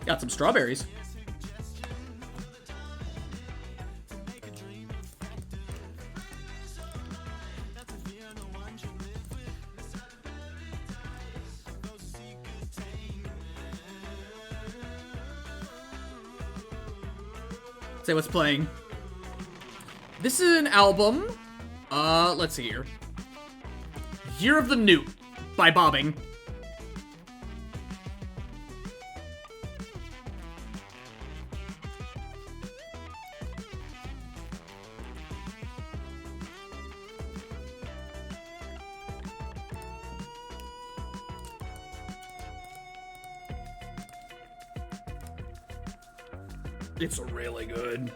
Got some strawberries. Say what's playing. This is an album. Let's see here. Year of the Newt by Bobbing. It's really good.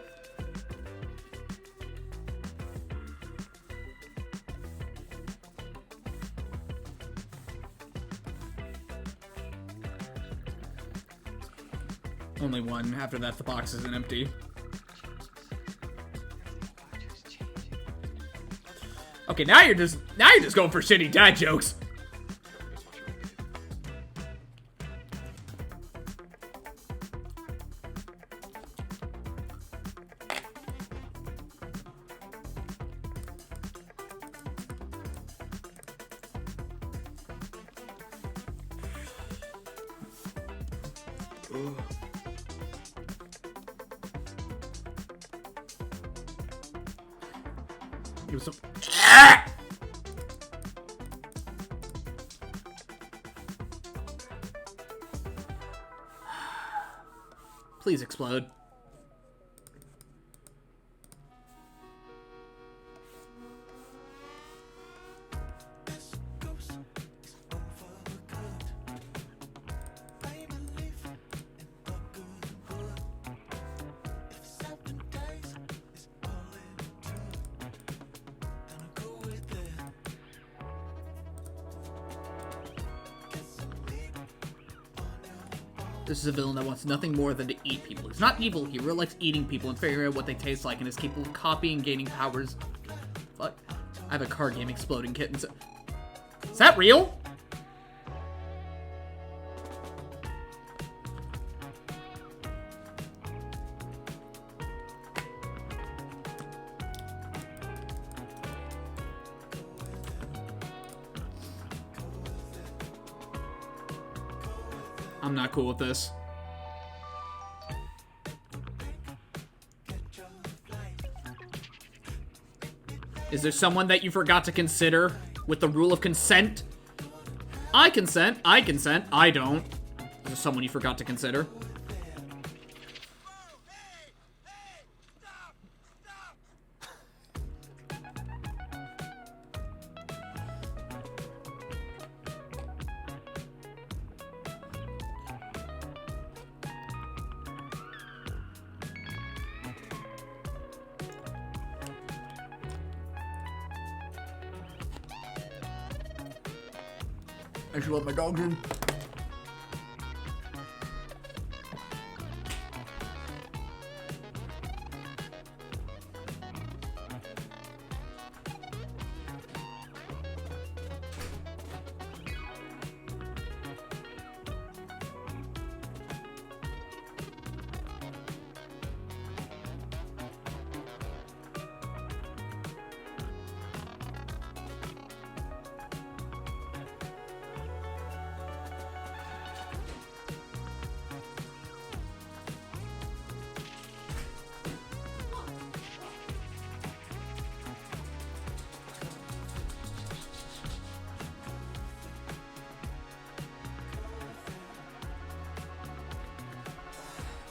Only one. After that, the box isn't empty. Okay, now you're just going for shitty dad jokes. Give us some. Please explode. This is a villain that wants nothing more than to eat people. He's not evil, he really likes eating people and figuring out what they taste like and is capable of copying and gaining powers. Fuck. I have a card game exploding kittens. Is that real? I'm not cool with this. Is there someone that you forgot to consider with the rule of consent? I consent. I consent. I don't. Is there someone you forgot to consider? I should let my dogs in.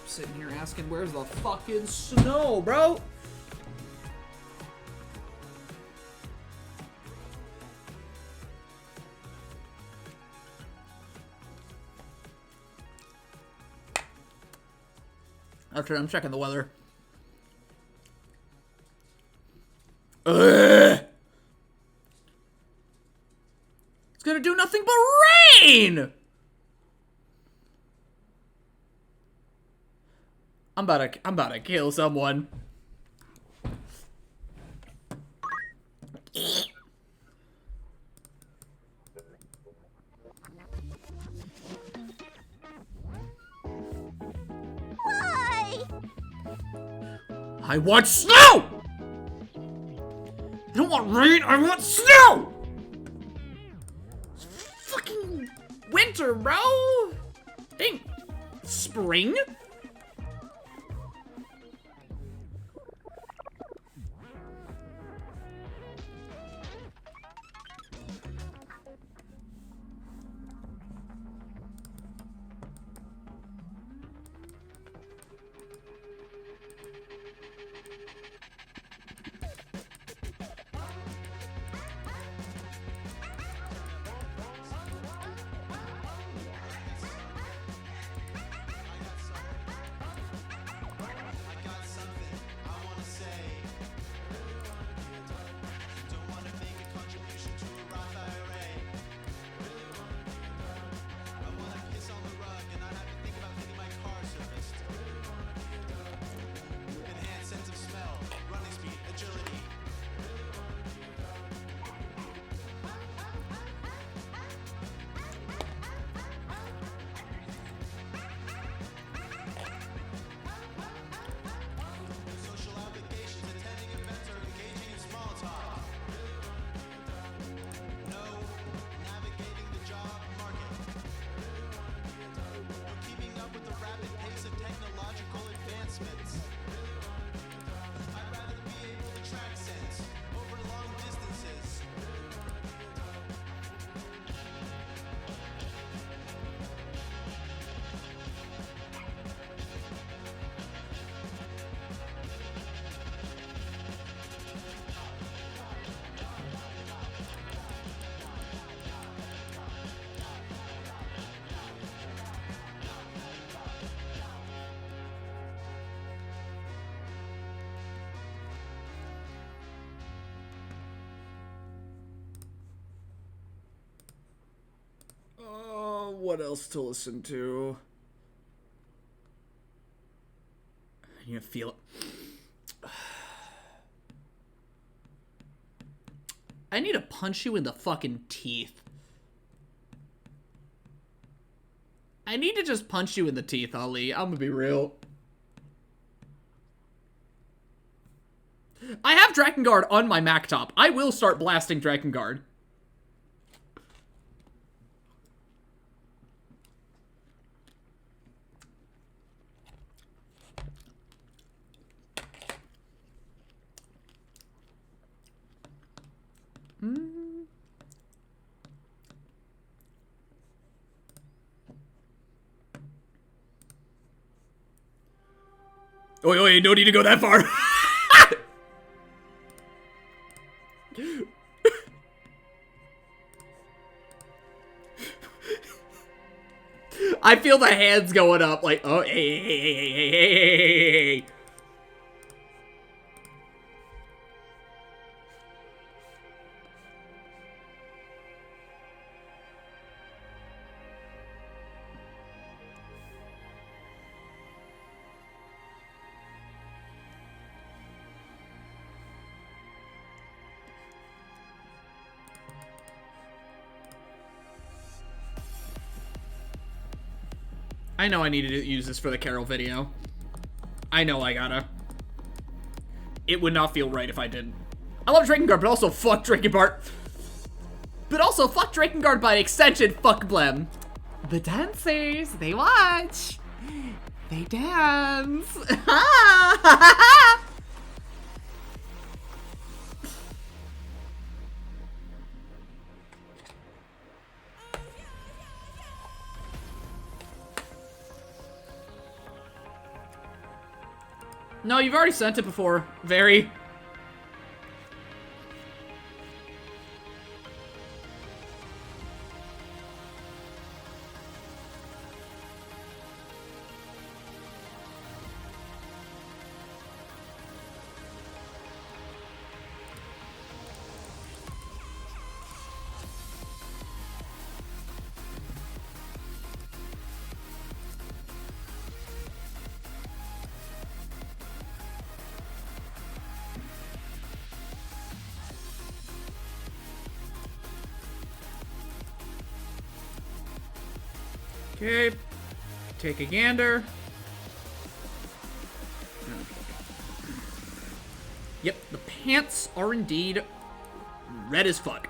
Sitting here asking, where's the fucking snow, bro? Actually, I'm checking the weather. Ugh. It's gonna do nothing but rain! I'm about to kill someone. I want snow! I don't want rain, I want snow! It's fucking winter, bro! Dang. Spring? What else to listen to? You gonna feel it. I need to punch you in the fucking teeth. I need to just punch you in the teeth, Ali. I'm gonna be real. I have Drakengard on my Mac top. I will start blasting Drakengard. Oi, no need to go that far. I feel the hands going up like, oh, hey. I know I needed to use this for the Carol video. I know I gotta. It would not feel right if I didn't. I love Drakengard, but also fuck Drakengard. But also fuck Drakengard by extension, fuck Blem. The dancers, they watch. They dance. No, you've already sent it before. Very. Okay, take a gander. Yep, the pants are indeed red as fuck.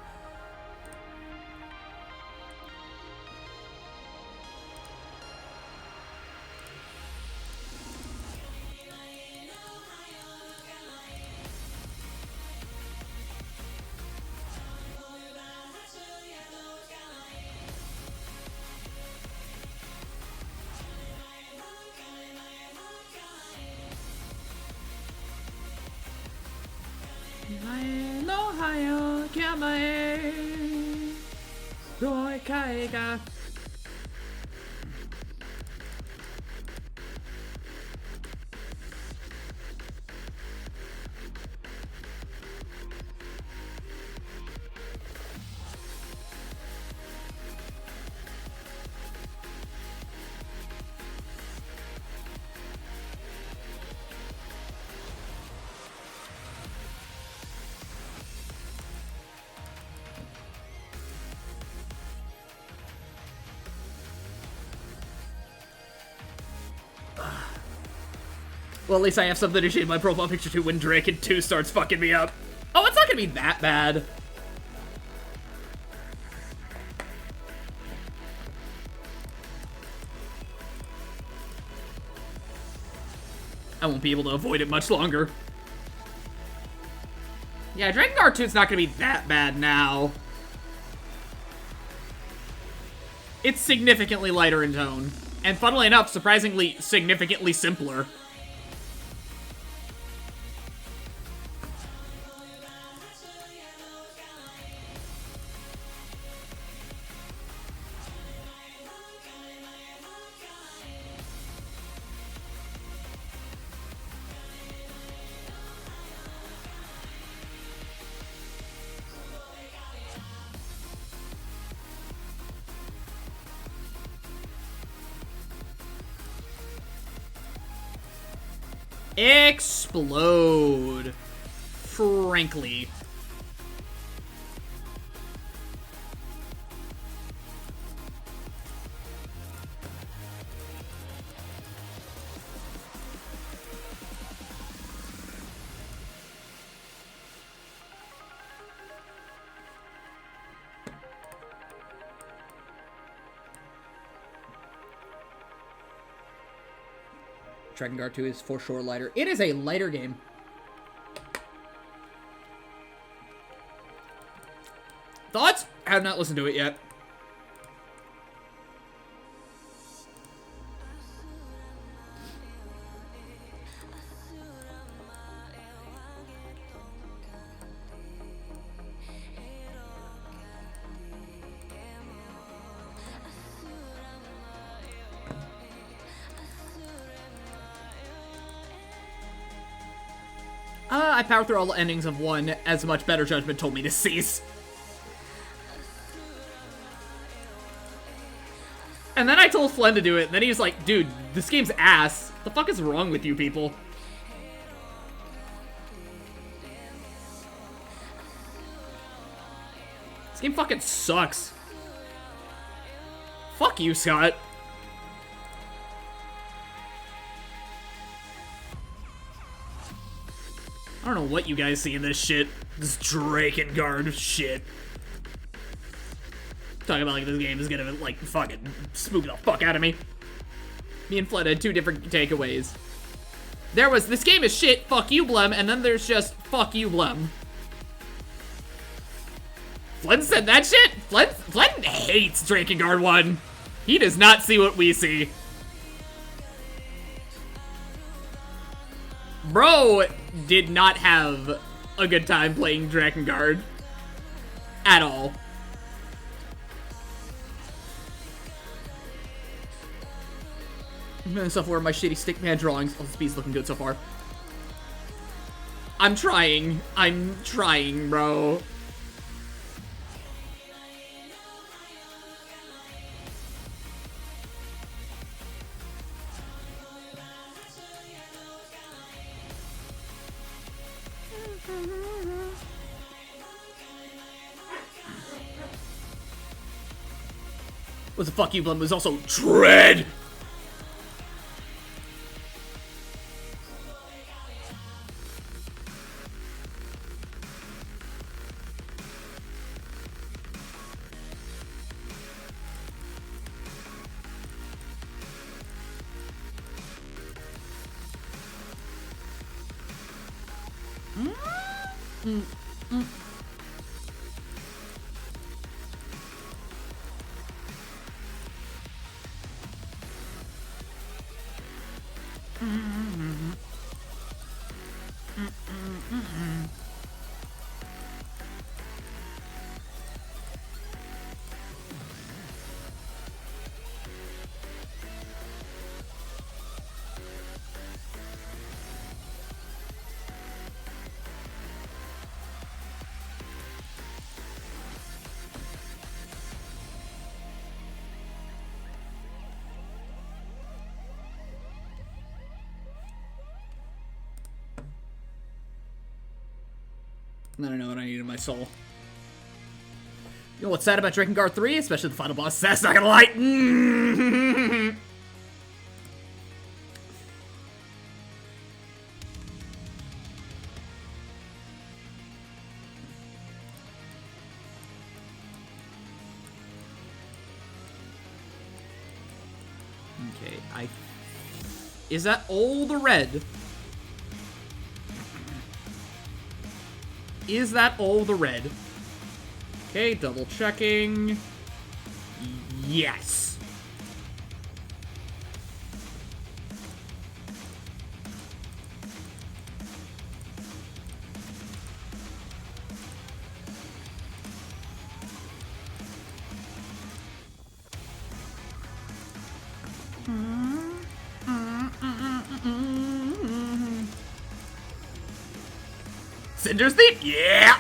Well, at least I have something to change my profile picture to when Draken 2 starts fucking me up. Oh, it's not gonna be that bad. I won't be able to avoid it much longer. Yeah, Dragon Guard 2 is not gonna be that bad now. It's significantly lighter in tone. And funnily enough, surprisingly, significantly simpler. Explode. Frankly. Dragon Guard 2 is for sure lighter. It is a lighter game. Thoughts? I have not listened to it yet. I powered through all the endings of 1 as much better judgment told me to cease. And then I told Flynn to do it, and then he was like, dude, this game's ass. The fuck is wrong with you people? This game fucking sucks. Fuck you, Scott. I don't know what you guys see in this shit. This Drakengard shit. Talking about like this game is gonna like fucking spook the fuck out of me. Me and Flood had 2 different takeaways. There was, this game is shit, fuck you, Blem, and then there's just, fuck you, Blem. Flynn said that shit? Flynn hates Drakengard 1. He does not see what we see. Bro did not have a good time playing Drakengard. At all. So far, my shitty stickman drawings. Oh, this beat's looking good so far. I'm trying, bro. Was a fuck you, Blem was also Dread. I don't know what I need in my soul. You know what's sad about Drakengard 3? Especially the final boss. That's not gonna lie. Okay, Is that all the red? Is that all the red? Okay, double checking. Yes. Cinder's Thief? Yeah!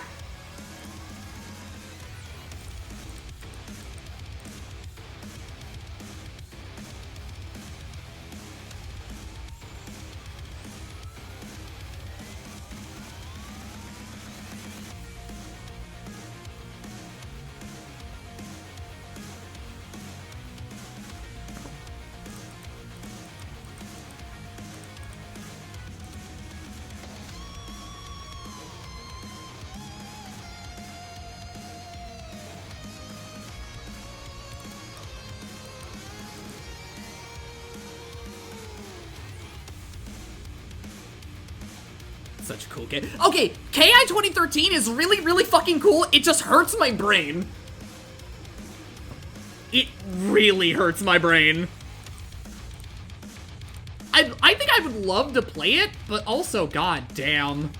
Such a cool game. Okay, KI 2013 is really, really fucking cool. It just hurts my brain. It really hurts my brain. I think I would love to play it, but also, god damn.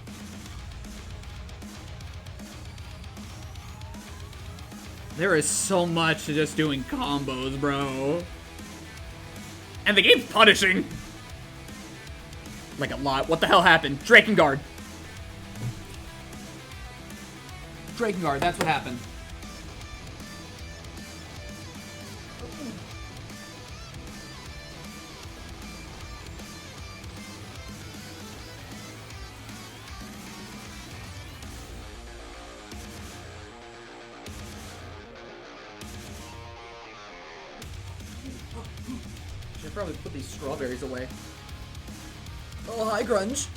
There is so much to just doing combos, bro. And the game's punishing. Like a lot. What the hell happened? Drakengard. Drakengard, that's what happened. Should probably put these strawberries away. Oh, hi, Grunge.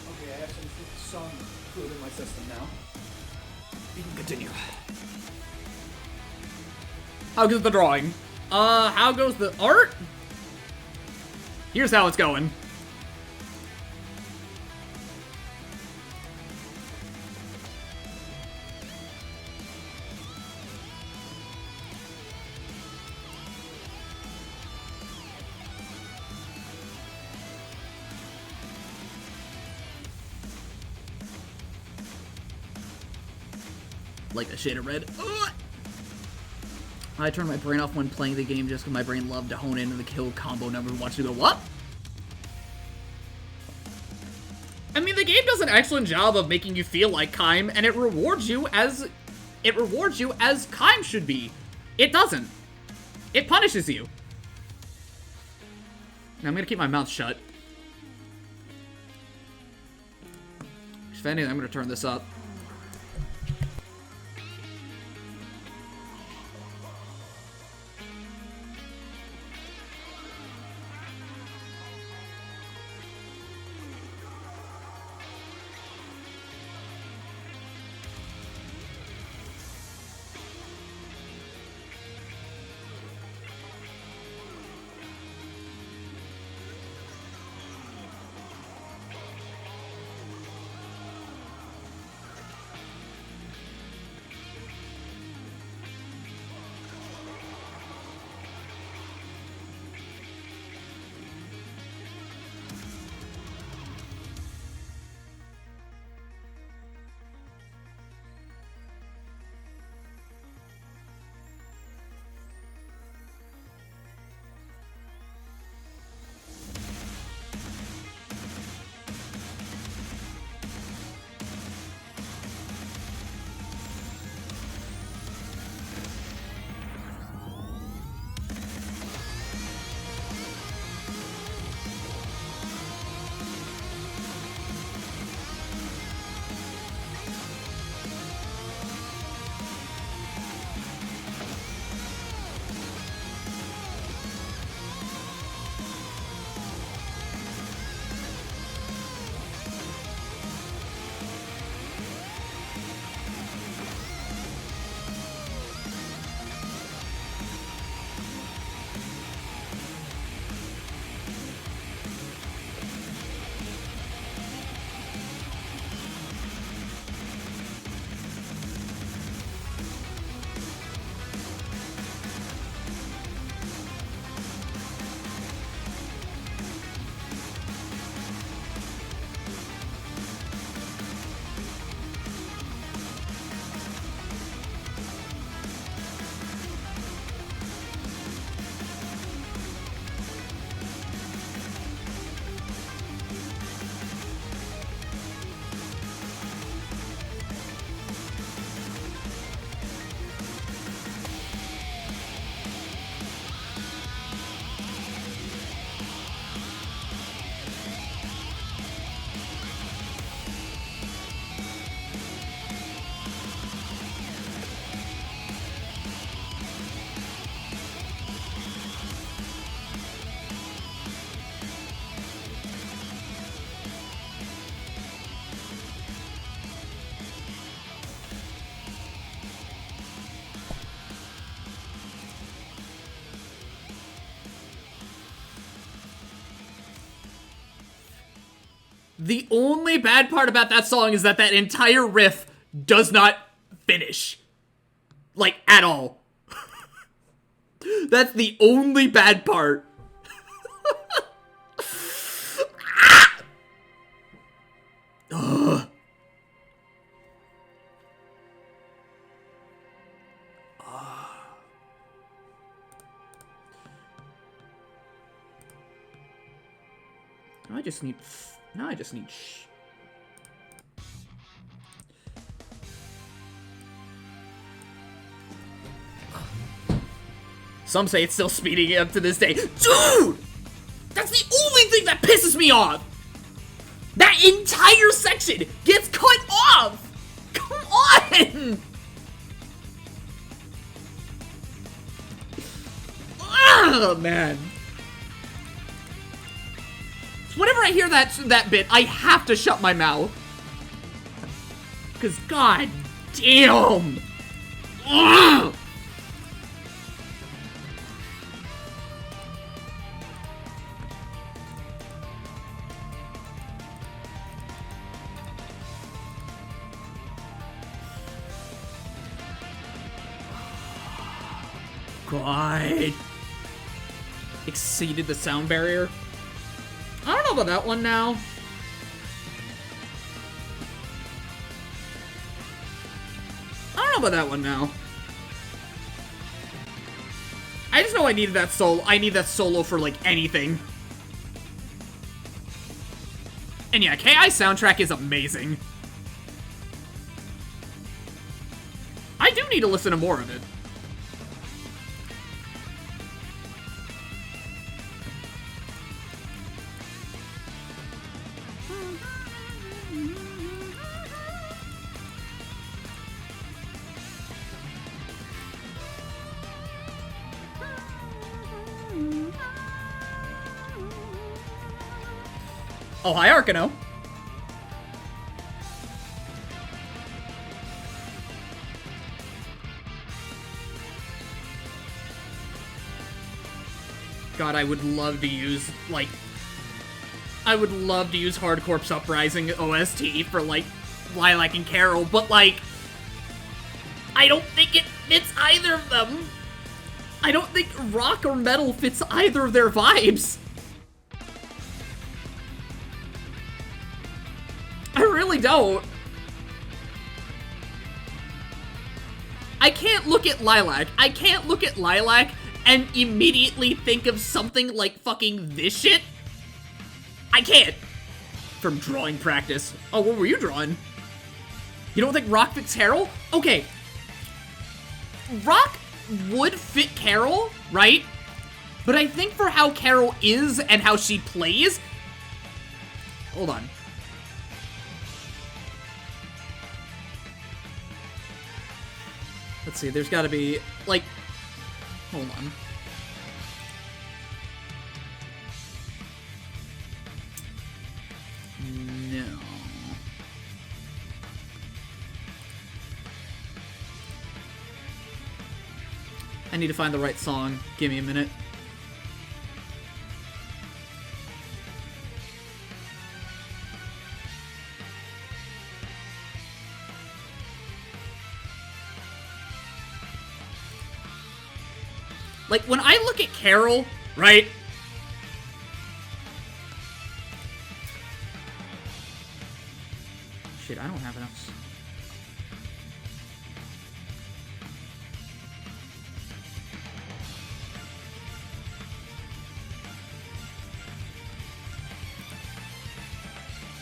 Okay, I have some food in my system now. You can continue. How goes the drawing? How goes the art? Here's how it's going. Like a shade of red. Ugh! I turn my brain off when playing the game just because my brain loved to hone in on the kill combo number and watch you go, what? I mean, the game does an excellent job of making you feel like Kaim, and it rewards you as Kaim should be. It doesn't. It punishes you. Now I'm gonna keep my mouth shut. If anything, I'm gonna turn this up. The only bad part about that song is that that entire riff does not finish. Like, at all. That's the only bad part. Ugh. Now I just need... Now I just need... Some say it's still speeding up to this day. Dude! That's the only thing that pisses me off! That entire section gets cut off! Come on! Oh, man. So whenever I hear that bit, I have to shut my mouth. Because, god damn! Ugh! God. Exceeded the sound barrier. I don't know about that one now. I don't know about that one now. I just know I needed that solo. I need that solo for, like, anything. And yeah, KI soundtrack is amazing. I do need to listen to more of it. Oh, hi, Arcano. God, I would love to use, like... I would love to use Hard Corpse Uprising OST for, like, Lilac and Carol, but, like... I don't think it fits either of them. I don't think rock or metal fits either of their vibes. I really don't. I can't look at Lilac. I can't look at Lilac and immediately think of something like fucking this shit. I can't. From drawing practice. Oh, what were you drawing? You don't think rock fits Carol? Okay. Rock would fit Carol, right? But I think for how Carol is and how she plays... Hold on. Let's see, there's gotta be, like... Hold on. No. I need to find the right song. Give me a minute. Like, when I look at Carol, right? Shit, I don't have enough.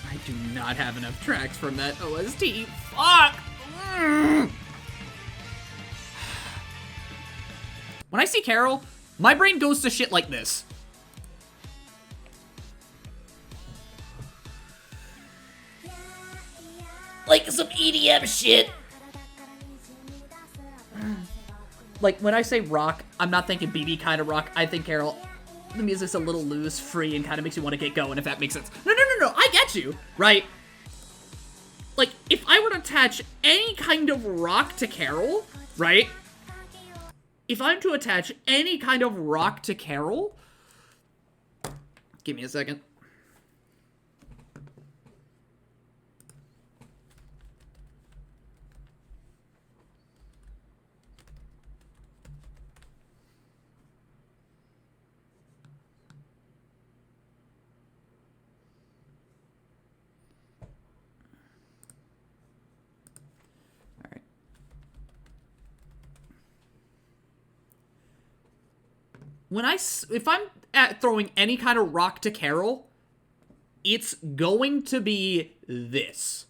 I do not have enough tracks from that OST. Fuck! When I see Carol, my brain goes to shit like this. Like some EDM shit. Like, when I say rock, I'm not thinking BB kind of rock. I think Carol, the music's a little loose, free, and kind of makes you want to get going, if that makes sense. No, I get you, right? Like, if I were to attach any kind of rock to Carol, right? If I'm to attach any kind of rock to Carol... Give me a second. if I'm throwing any kind of rock to Carol, it's going to be this.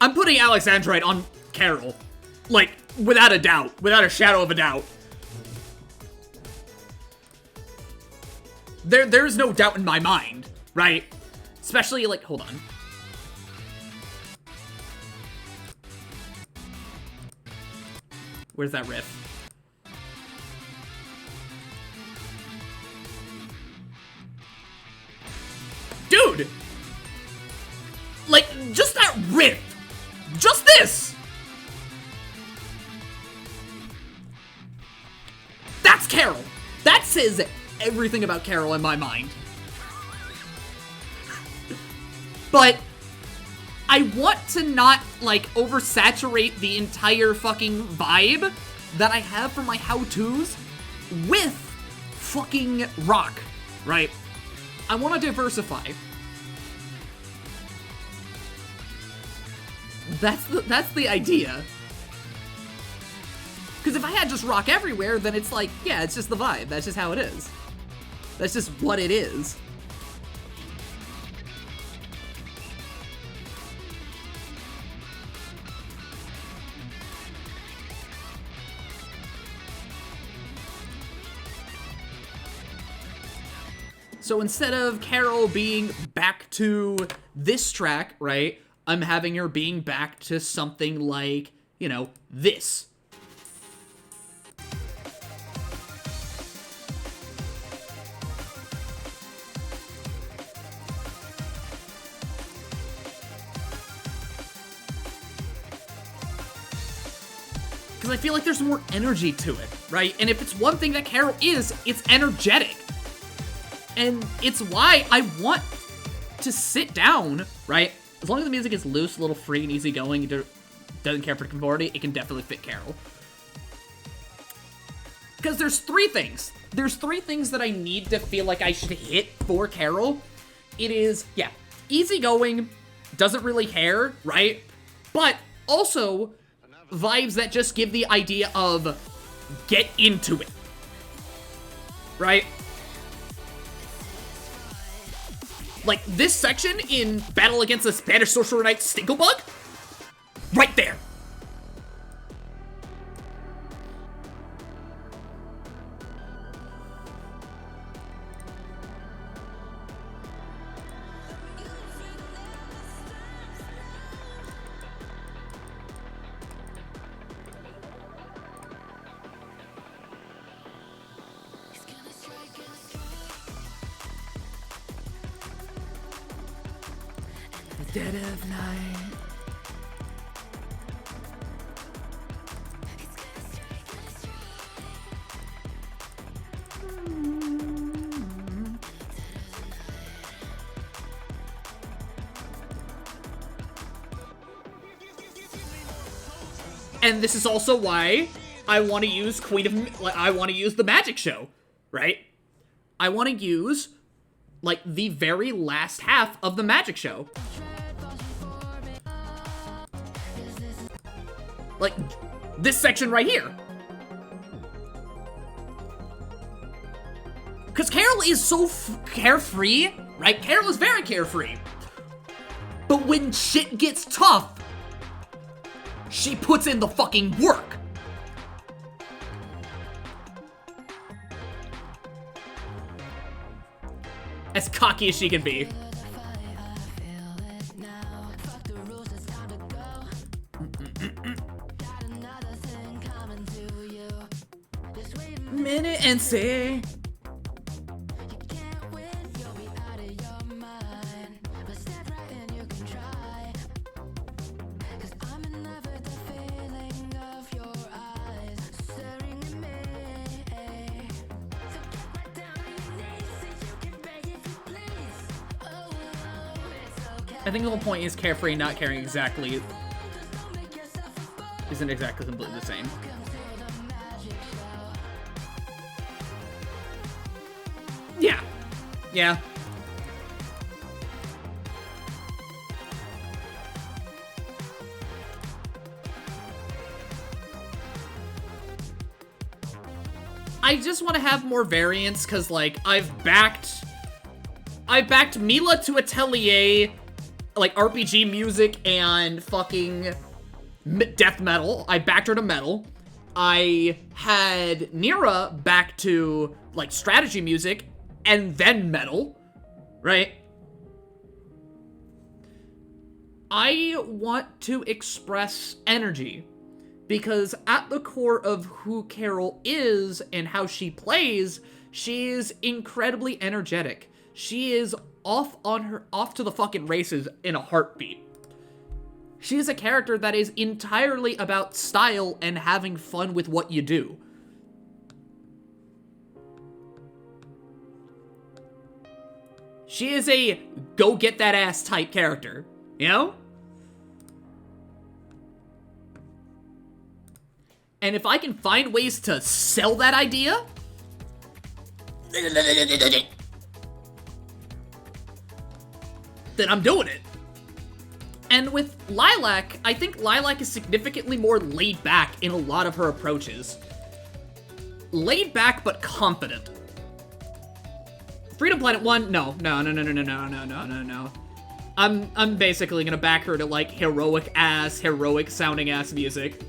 I'm putting Alexandrite on Carol. Like, without a doubt. Without a shadow of a doubt. There's no doubt in my mind, right? Especially, like, hold on. Where's that riff? Dude! Like, just that riff! Just this! That's Carol! That says everything about Carol in my mind. But I want to not, like, oversaturate the entire fucking vibe that I have for my how-tos with fucking rock, right? I want to diversify. That's the idea. Because if I had just rock everywhere, then it's like, yeah, it's just the vibe. That's just how it is. That's just what it is. So instead of Carol being back to this track, right, I'm having her being back to something like, you know, this. Because I feel like there's more energy to it, right? And if it's one thing that Carol is, it's energetic. And it's why I want to sit down, right? As long as the music is loose, a little free and easygoing, it doesn't care for conformity, it can definitely fit Carol. Because there's three things. There's three things that I need to feel like I should hit for Carol. It is, yeah, easygoing, doesn't really care, right? But also vibes that just give the idea of get into it, right? Like, this section in Battle Against the Spanish Sorcerer Knight Stinklebug? Right there! Dead of night. And this is also why I want to use I want to use the magic show, right? I want to use, like, the very last half of the magic show. Like, this section right here. Because Carol is so carefree, right? Carol is very carefree. But when shit gets tough, she puts in the fucking work. As cocky as she can be. Minute and say. I think the whole point is Carefree and not caring exactly isn't exactly completely the same. Yeah. Yeah. I just want to have more variants, because, like, I've backed Mila to Atelier, like, RPG music and fucking death metal. I backed her to metal. I had Nira back to, like, strategy music and then metal, right? I want to express energy. Because at the core of who Carol is and how she plays, she is incredibly energetic. She is off to the fucking races in a heartbeat. She is a character that is entirely about style and having fun with what you do. She is a go get that ass type character, you know? And if I can find ways to sell that idea, then I'm doing it. And with Lilac, I think Lilac is significantly more laid back in a lot of her approaches. Laid back, but confident. Freedom Planet 1, no. I'm basically gonna back her to, like, heroic sounding ass music.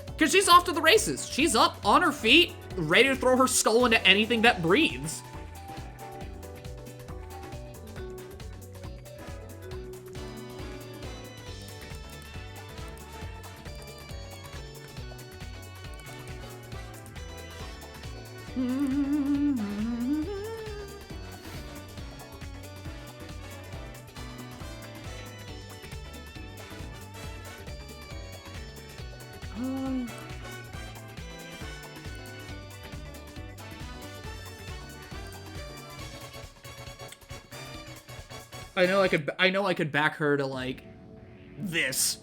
Because she's off to the races. She's up, on her feet, ready to throw her skull into anything that breathes. I know I could back her to, like, this.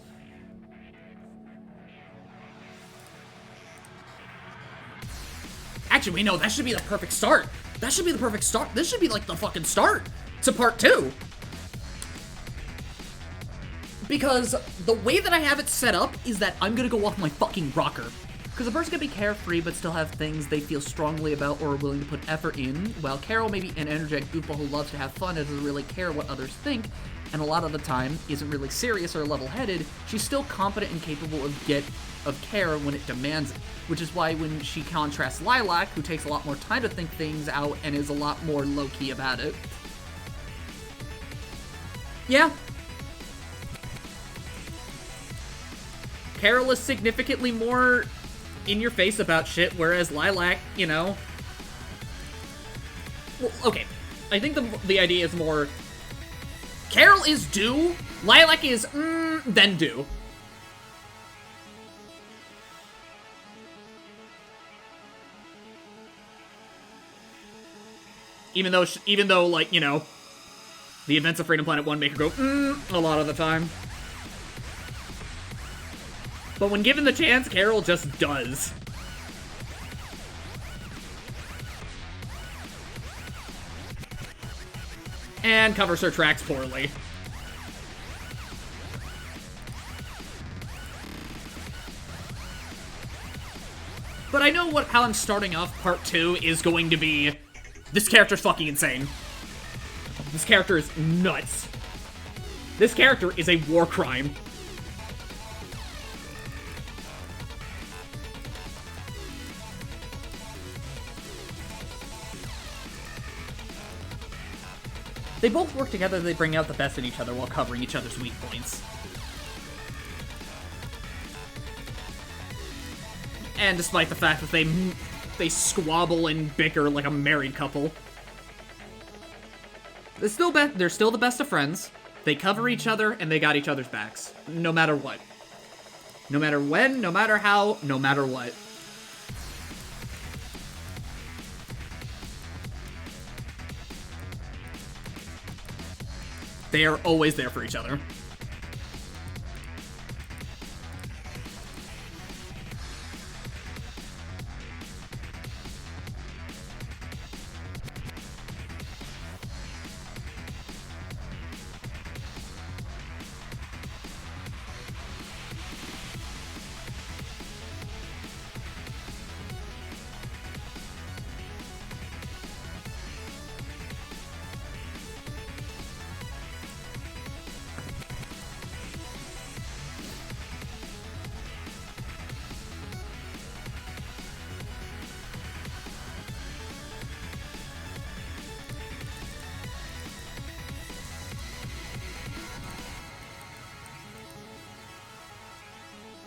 Actually, wait, no, that should be the perfect start. That should be the perfect start. This should be, like, the fucking start to part 2. Because the way that I have it set up is that I'm gonna go off my fucking rocker. Because a person can be carefree but still have things they feel strongly about or are willing to put effort in, while Carol may be an energetic goofball who loves to have fun and doesn't really care what others think, and a lot of the time isn't really serious or level-headed. She's still competent and capable of care when it demands it, which is why when she contrasts Lilac, who takes a lot more time to think things out and is a lot more low-key about it. Yeah. Carol is significantly more in your face about shit, whereas Lilac, you know... Well, okay. I think the idea is more... Carol is do, Lilac is then do. Even though, like, you know, the events of Freedom Planet 1 make her go a lot of the time. But when given the chance, Carol just does. And covers her tracks poorly. But I know how I'm starting off part 2 is going to be... This character's fucking insane. This character is nuts. This character is a war crime. They both work together, they bring out the best in each other while covering each other's weak points. And despite the fact that they squabble and bicker like a married couple. They're still the best of friends. They cover each other and they got each other's backs. No matter what. No matter when, no matter how, no matter what. They are always there for each other.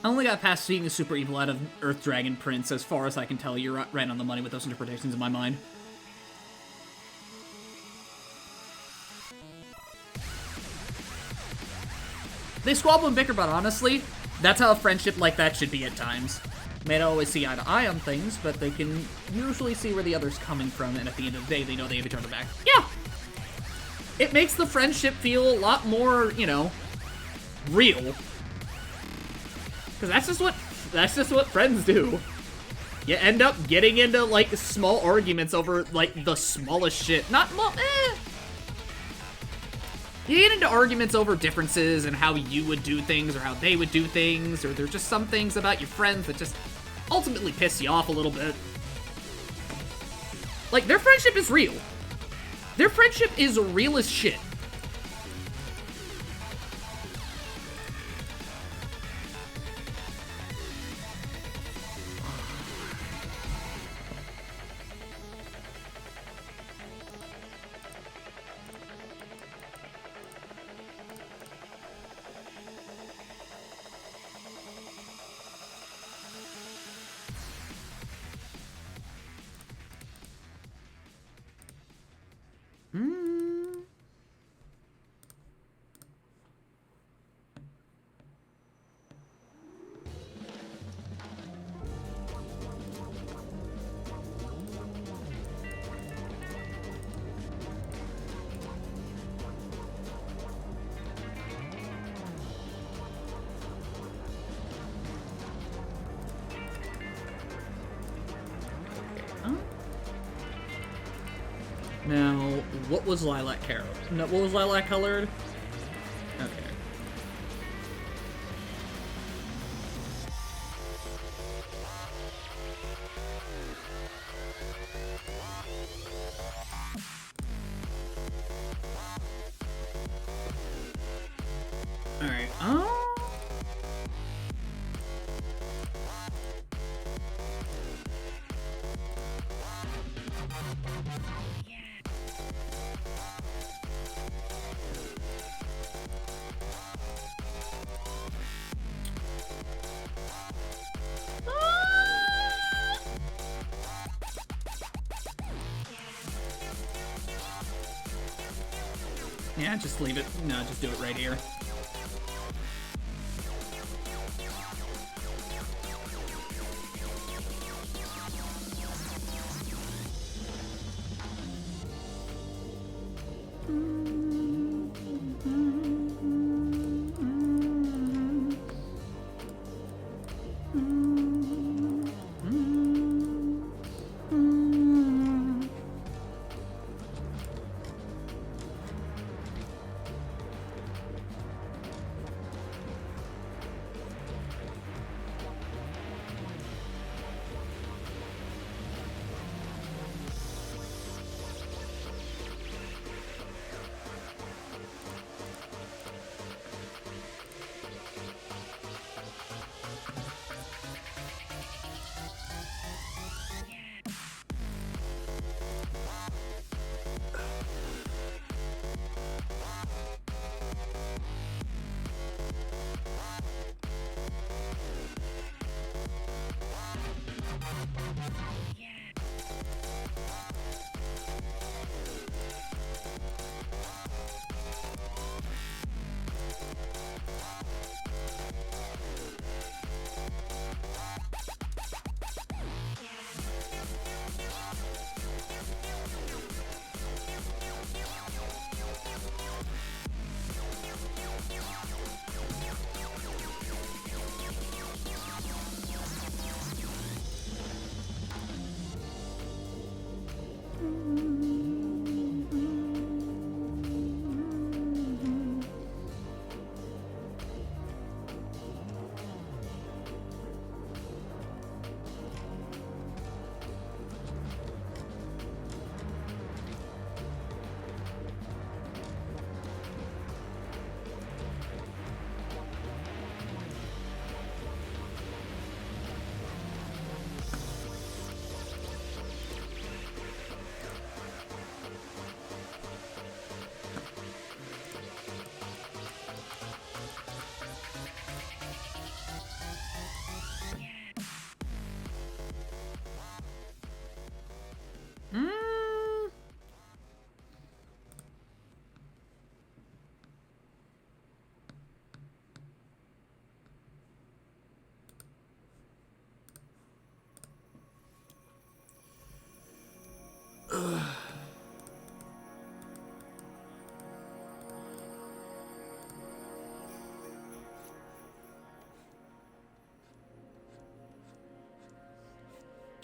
I only got past seeing the super evil out of Earth Dragon Prince. As far as I can tell, you're right on the money with those interpretations in my mind. They squabble and bicker, but honestly, that's how a friendship like that should be at times. May not always see eye to eye on things, but they can usually see where the other's coming from, and at the end of the day, they know they have each other back. Yeah! It makes the friendship feel a lot more, you know, real. Because that's just what friends do. You end up getting into, like, small arguments over, like, the smallest shit. You get into arguments over differences and how you would do things or how they would do things, or there's just some things about your friends that just ultimately piss you off a little bit. Like, their friendship is real. Their friendship is real as shit. Now, what was lilac carrot? No, what was lilac colored? Okay. Alright, yeah, just leave it. No, just do it right here.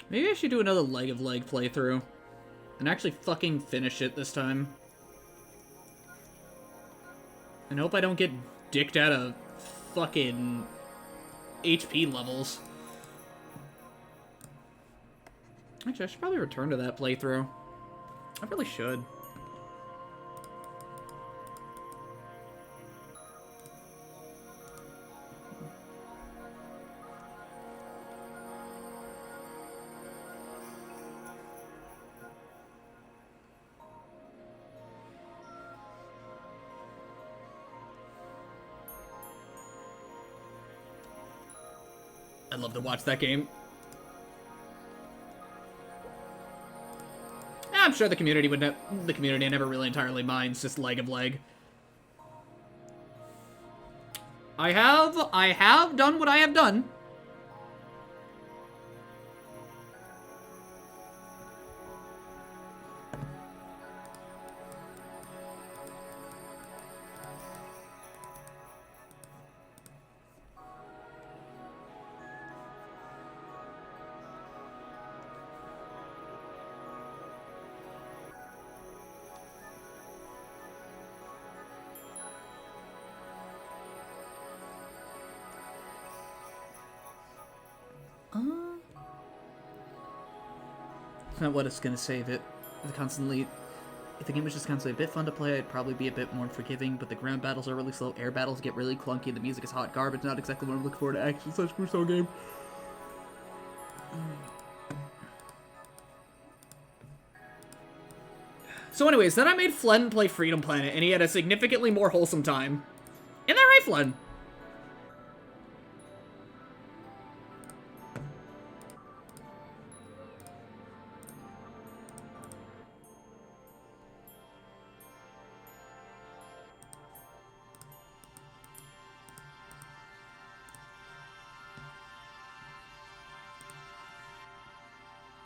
Maybe I should do another leg of leg playthrough. And actually fucking finish it this time. And hope I don't get dicked out of fucking HP levels. Actually, I should probably return to that playthrough. I really should. I'd love to watch that game. I'm sure the community would the community never really entirely minds just leg of leg. I have done what I have done. Not what it's gonna save it. If the game was just constantly a bit fun to play, I'd probably be a bit more forgiving, but the ground battles are really slow, air battles get really clunky, the music is hot garbage, not exactly what I'm looking for to action such Crusoe game. So anyways, then I made Flen play Freedom Planet, and he had a significantly more wholesome time. Isn't that right, Flen?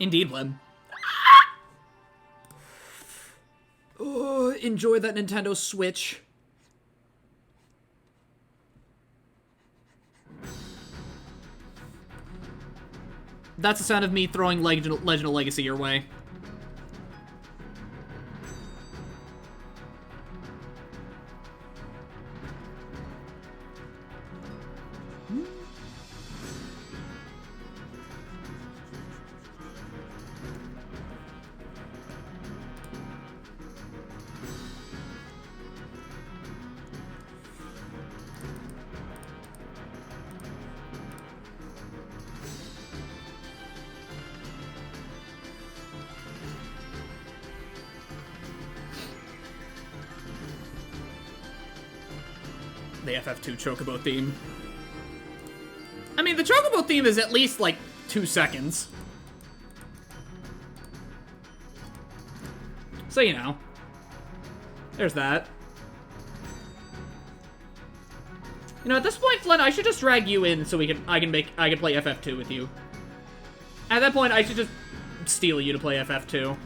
Indeed, Blem. Oh, enjoy that Nintendo Switch. That's the sound of me throwing Legend of Legacy your way. The FF2 Chocobo theme. I mean, the Chocobo theme is at least, like, 2 seconds. So, you know. There's that. You know, at this point, Flynn, I should just drag you in so I can play FF2 with you. At that point, I should just steal you to play FF2.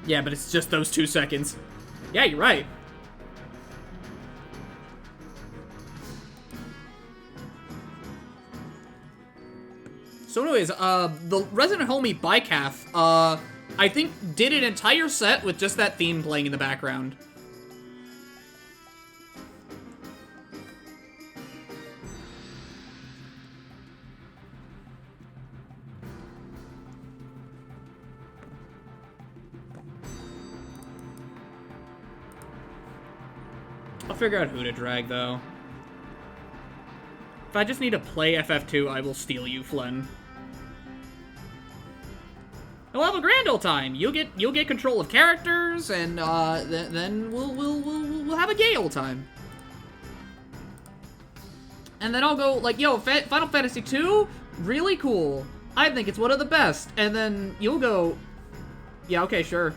Yeah, but it's just those 2 seconds. Yeah, you're right. So anyways, the Resident Homie Bycalf, I think did an entire set with just that theme playing in the background. I'll figure out who to drag, though. If I just need to play FF2, I will steal you, Flynn. We'll have a grand old time. You'll get control of characters, and then we'll have a gay old time. And then I'll go like, yo, Final Fantasy 2, really cool. I think it's one of the best. And then you'll go, yeah, okay, sure.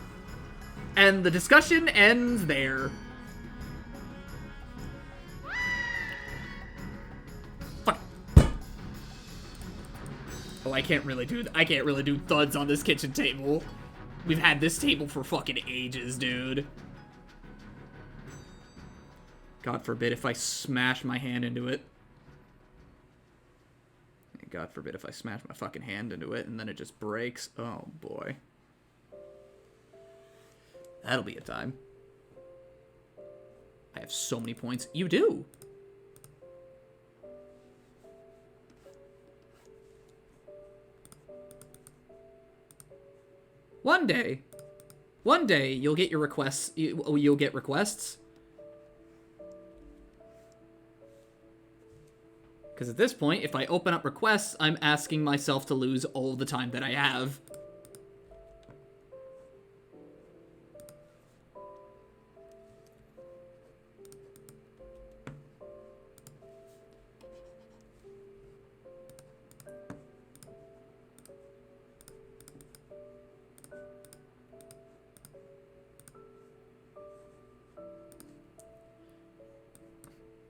And the discussion ends there. Oh, I can't really do thuds on this kitchen table. We've had this table for fucking ages, dude. God forbid if I smash my hand into it. God forbid if I smash my fucking hand into it and then it just breaks. Oh, boy. That'll be a time. I have so many points. You do! One day you'll get your requests. You'll get requests. Because at this point, if I open up requests, I'm asking myself to lose all the time that I have.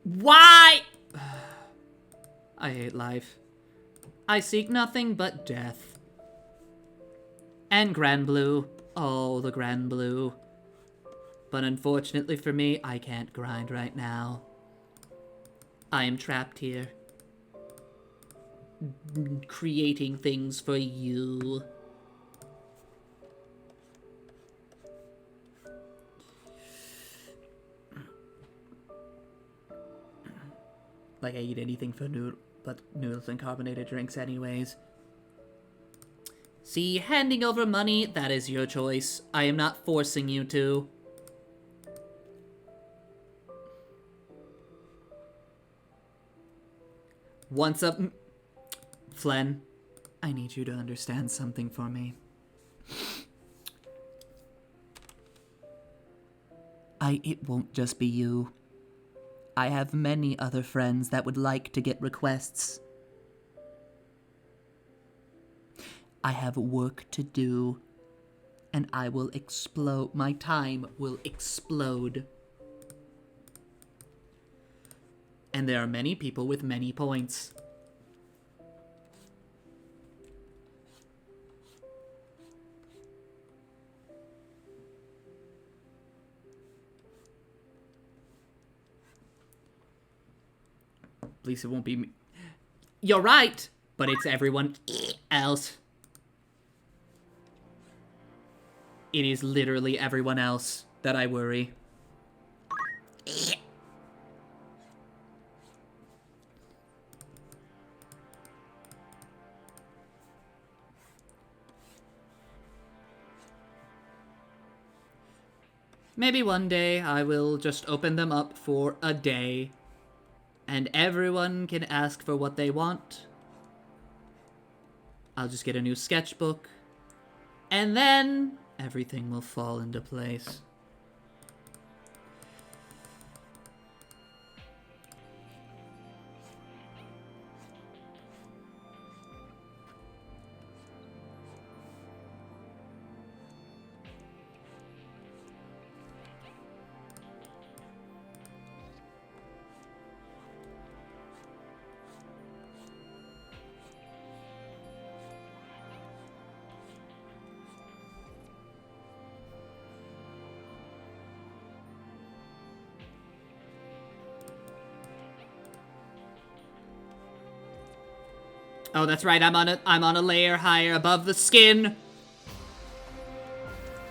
Why? I hate life. I seek nothing but death. And Grand Blue. Oh, the Grand Blue. But unfortunately for me, I can't grind right now. I am trapped here. Creating things for you. Like I eat anything for noodles and carbonated drinks anyways. See, handing over money, that is your choice. I am not forcing you to. Once up... Flen, I need you to understand something for me. It won't just be you. I have many other friends that would like to get requests. I have work to do, and I will explode. My time will explode. And there are many people with many points. At least it won't be me. You're right, but it's everyone else. It is literally everyone else that I worry. Maybe one day I will just open them up for a day, and everyone can ask for what they want. I'll just get a new sketchbook, and then everything will fall into place. Oh, that's right. I'm on a layer higher above the skin.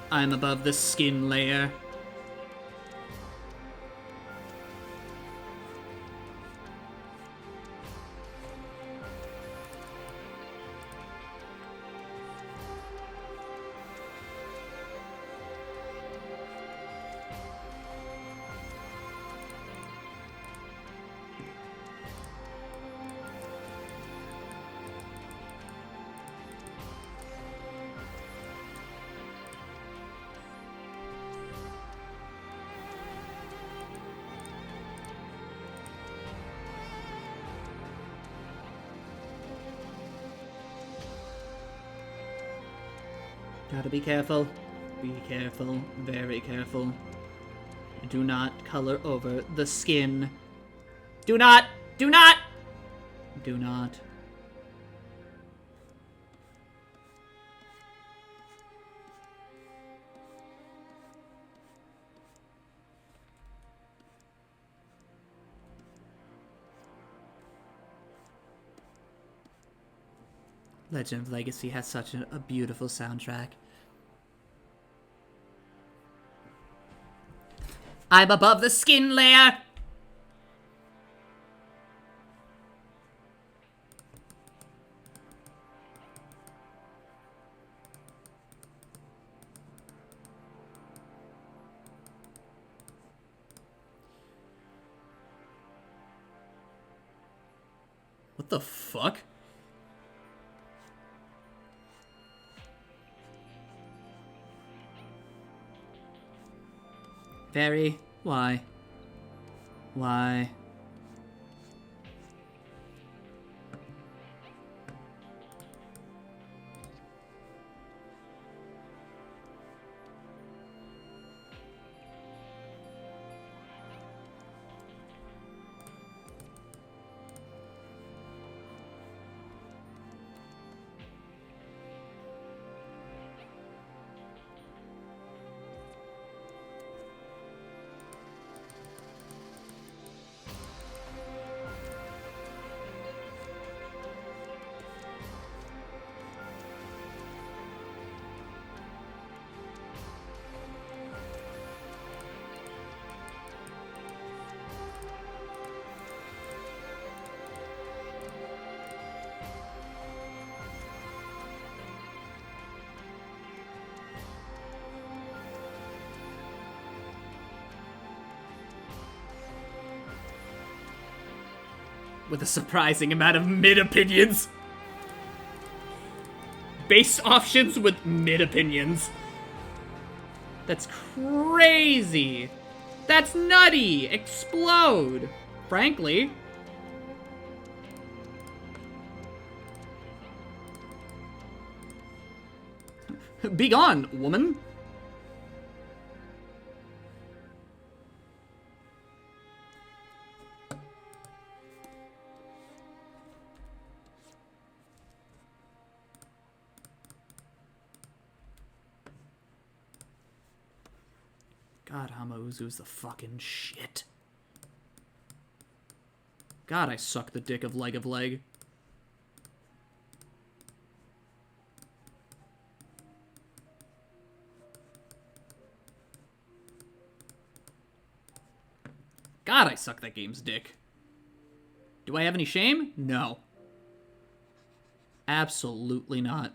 I'm above the skin layer. Gotta be careful. Be careful. Very careful. Do not color over the skin. Do not! Do not! Do not. Legend of Legacy has such a beautiful soundtrack. I'm above the skin layer! What the fuck? Barry, why? Why? With a surprising amount of mid-opinions. Base options with mid-opinions. That's crazy. That's nutty. Explode. Frankly. Be gone, woman. God, Hamauzu's the fucking shit. God, I suck the dick of Leg. God, I suck that game's dick. Do I have any shame? No. Absolutely not.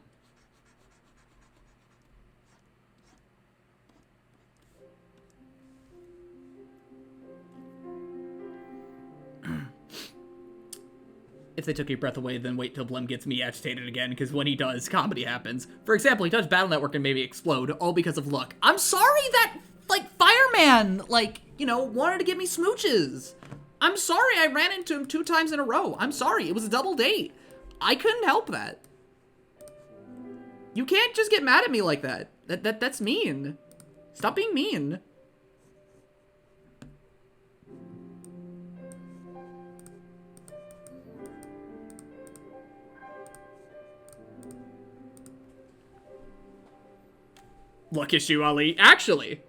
If they took your breath away, then wait till Blem gets me agitated again, because when he does, comedy happens. For example, he touched Battle Network and made me explode, all because of luck. I'm sorry that, like, Fireman, like, you know, wanted to give me smooches. I'm sorry I ran into him 2 times in a row. I'm sorry, it was a double date. I couldn't help that. You can't just get mad at me like that. That's mean. Stop being mean. Luck issue, Ali. Actually.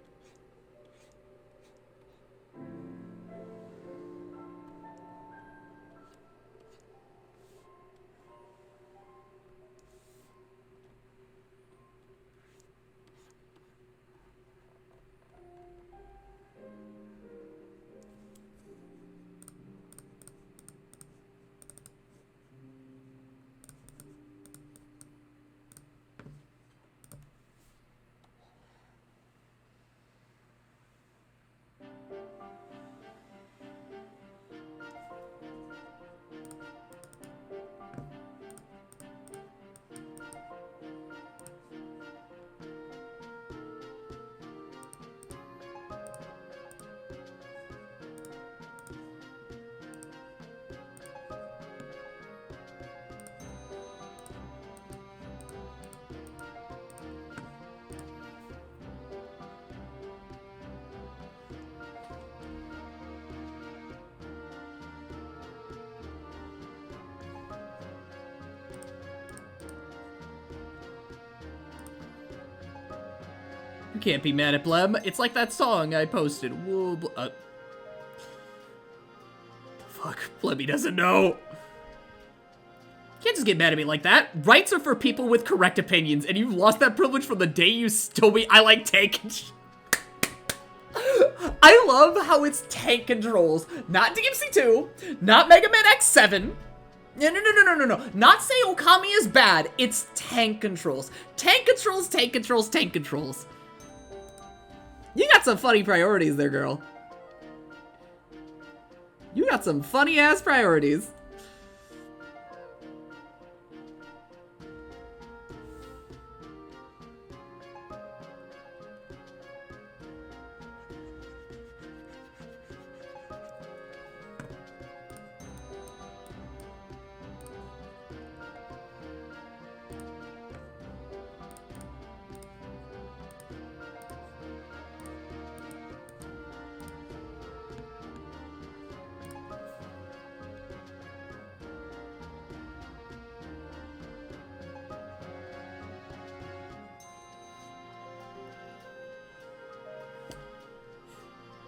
You can't be mad at Blem. It's like that song I posted. Whoa, fuck, Blemmy doesn't know. can't just get mad at me like that. Rights are for people with correct opinions, and you've lost that privilege from the day you told me I like tank. I love how it's tank controls, not DMC2, not Mega Man X7. No. Not say Okami is bad. It's tank controls. Tank controls, tank controls, tank controls. You got some funny priorities there, girl. You got some funny ass priorities.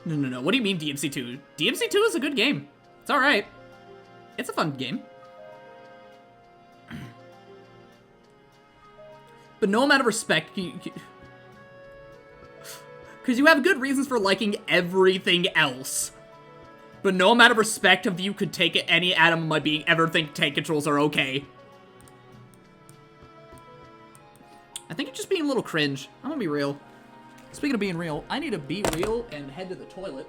No. What do you mean DMC2? DMC2 is a good game. It's alright. It's a fun game. But no amount of respect... Because you have good reasons for liking everything else. But no amount of respect of you could take any atom of my being ever think tank controls are okay. I think you're just being a little cringe. I'm gonna be real. Speaking of being real, I need to be real and head to the toilet.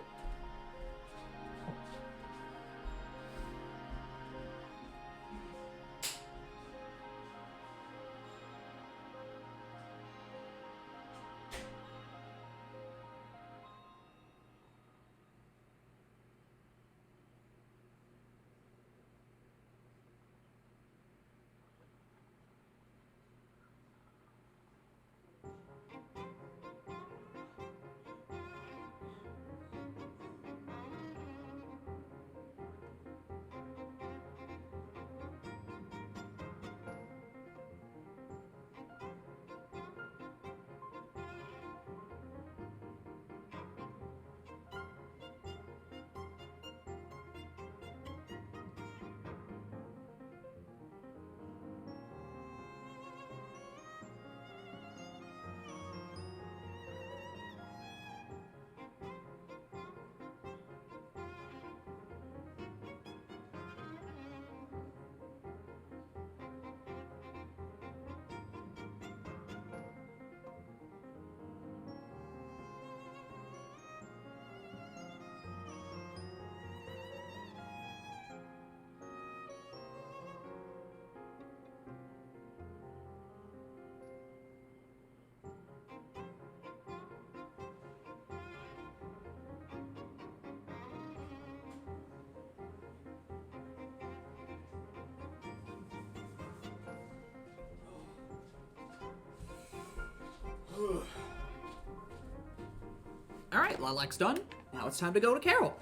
Alright, Lilac's done. Now it's time to go to Carol.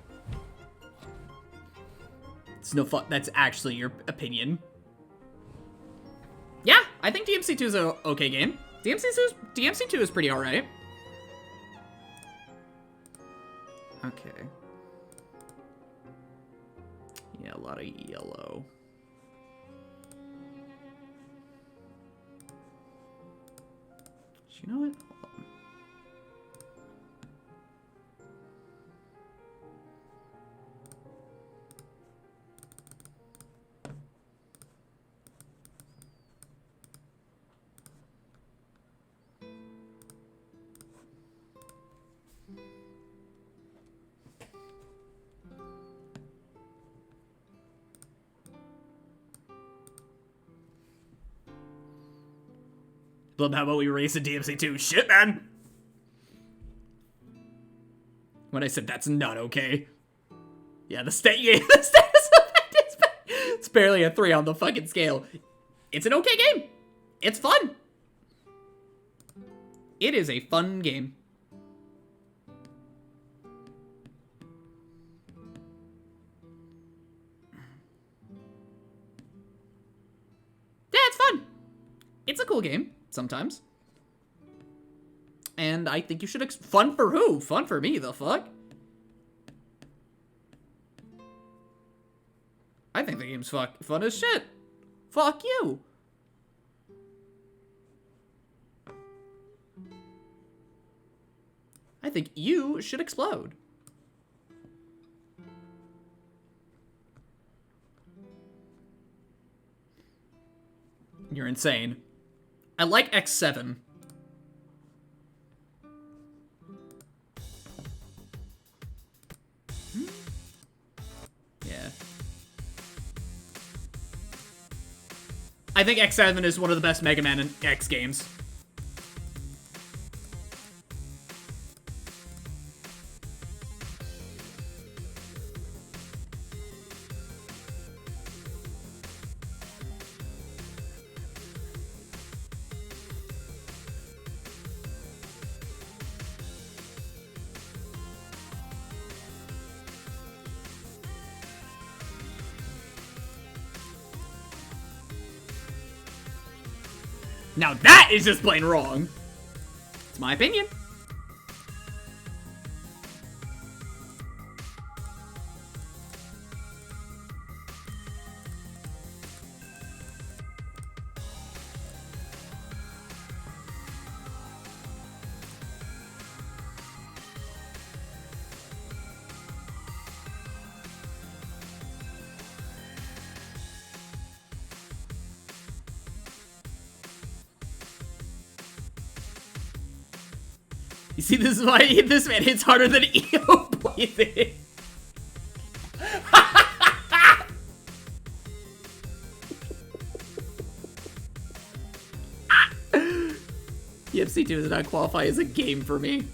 It's no fun. That's actually your opinion. Yeah, I think DMC2 is an okay game. DMC2 is pretty alright. Okay. Yeah, a lot of yellow. You know what? Hold on. Blem, how about we race a DMC2? Shit, man! When I said that's not okay. Yeah, the status effect is it's barely a 3 on the fucking scale. It's an okay game. It's fun. It is a fun game. Yeah, it's fun. It's a cool game. Sometimes. And I think you should fun for who? Fun for me, the fuck? I think the game's fun as shit. Fuck you. I think you should explode. You're insane. I like X7. Yeah. I think X7 is one of the best Mega Man and X games. Now that is just plain wrong. It's my opinion. You see, this is why this man hits harder than EO Blazing. TFC2 does not qualify as a game for me.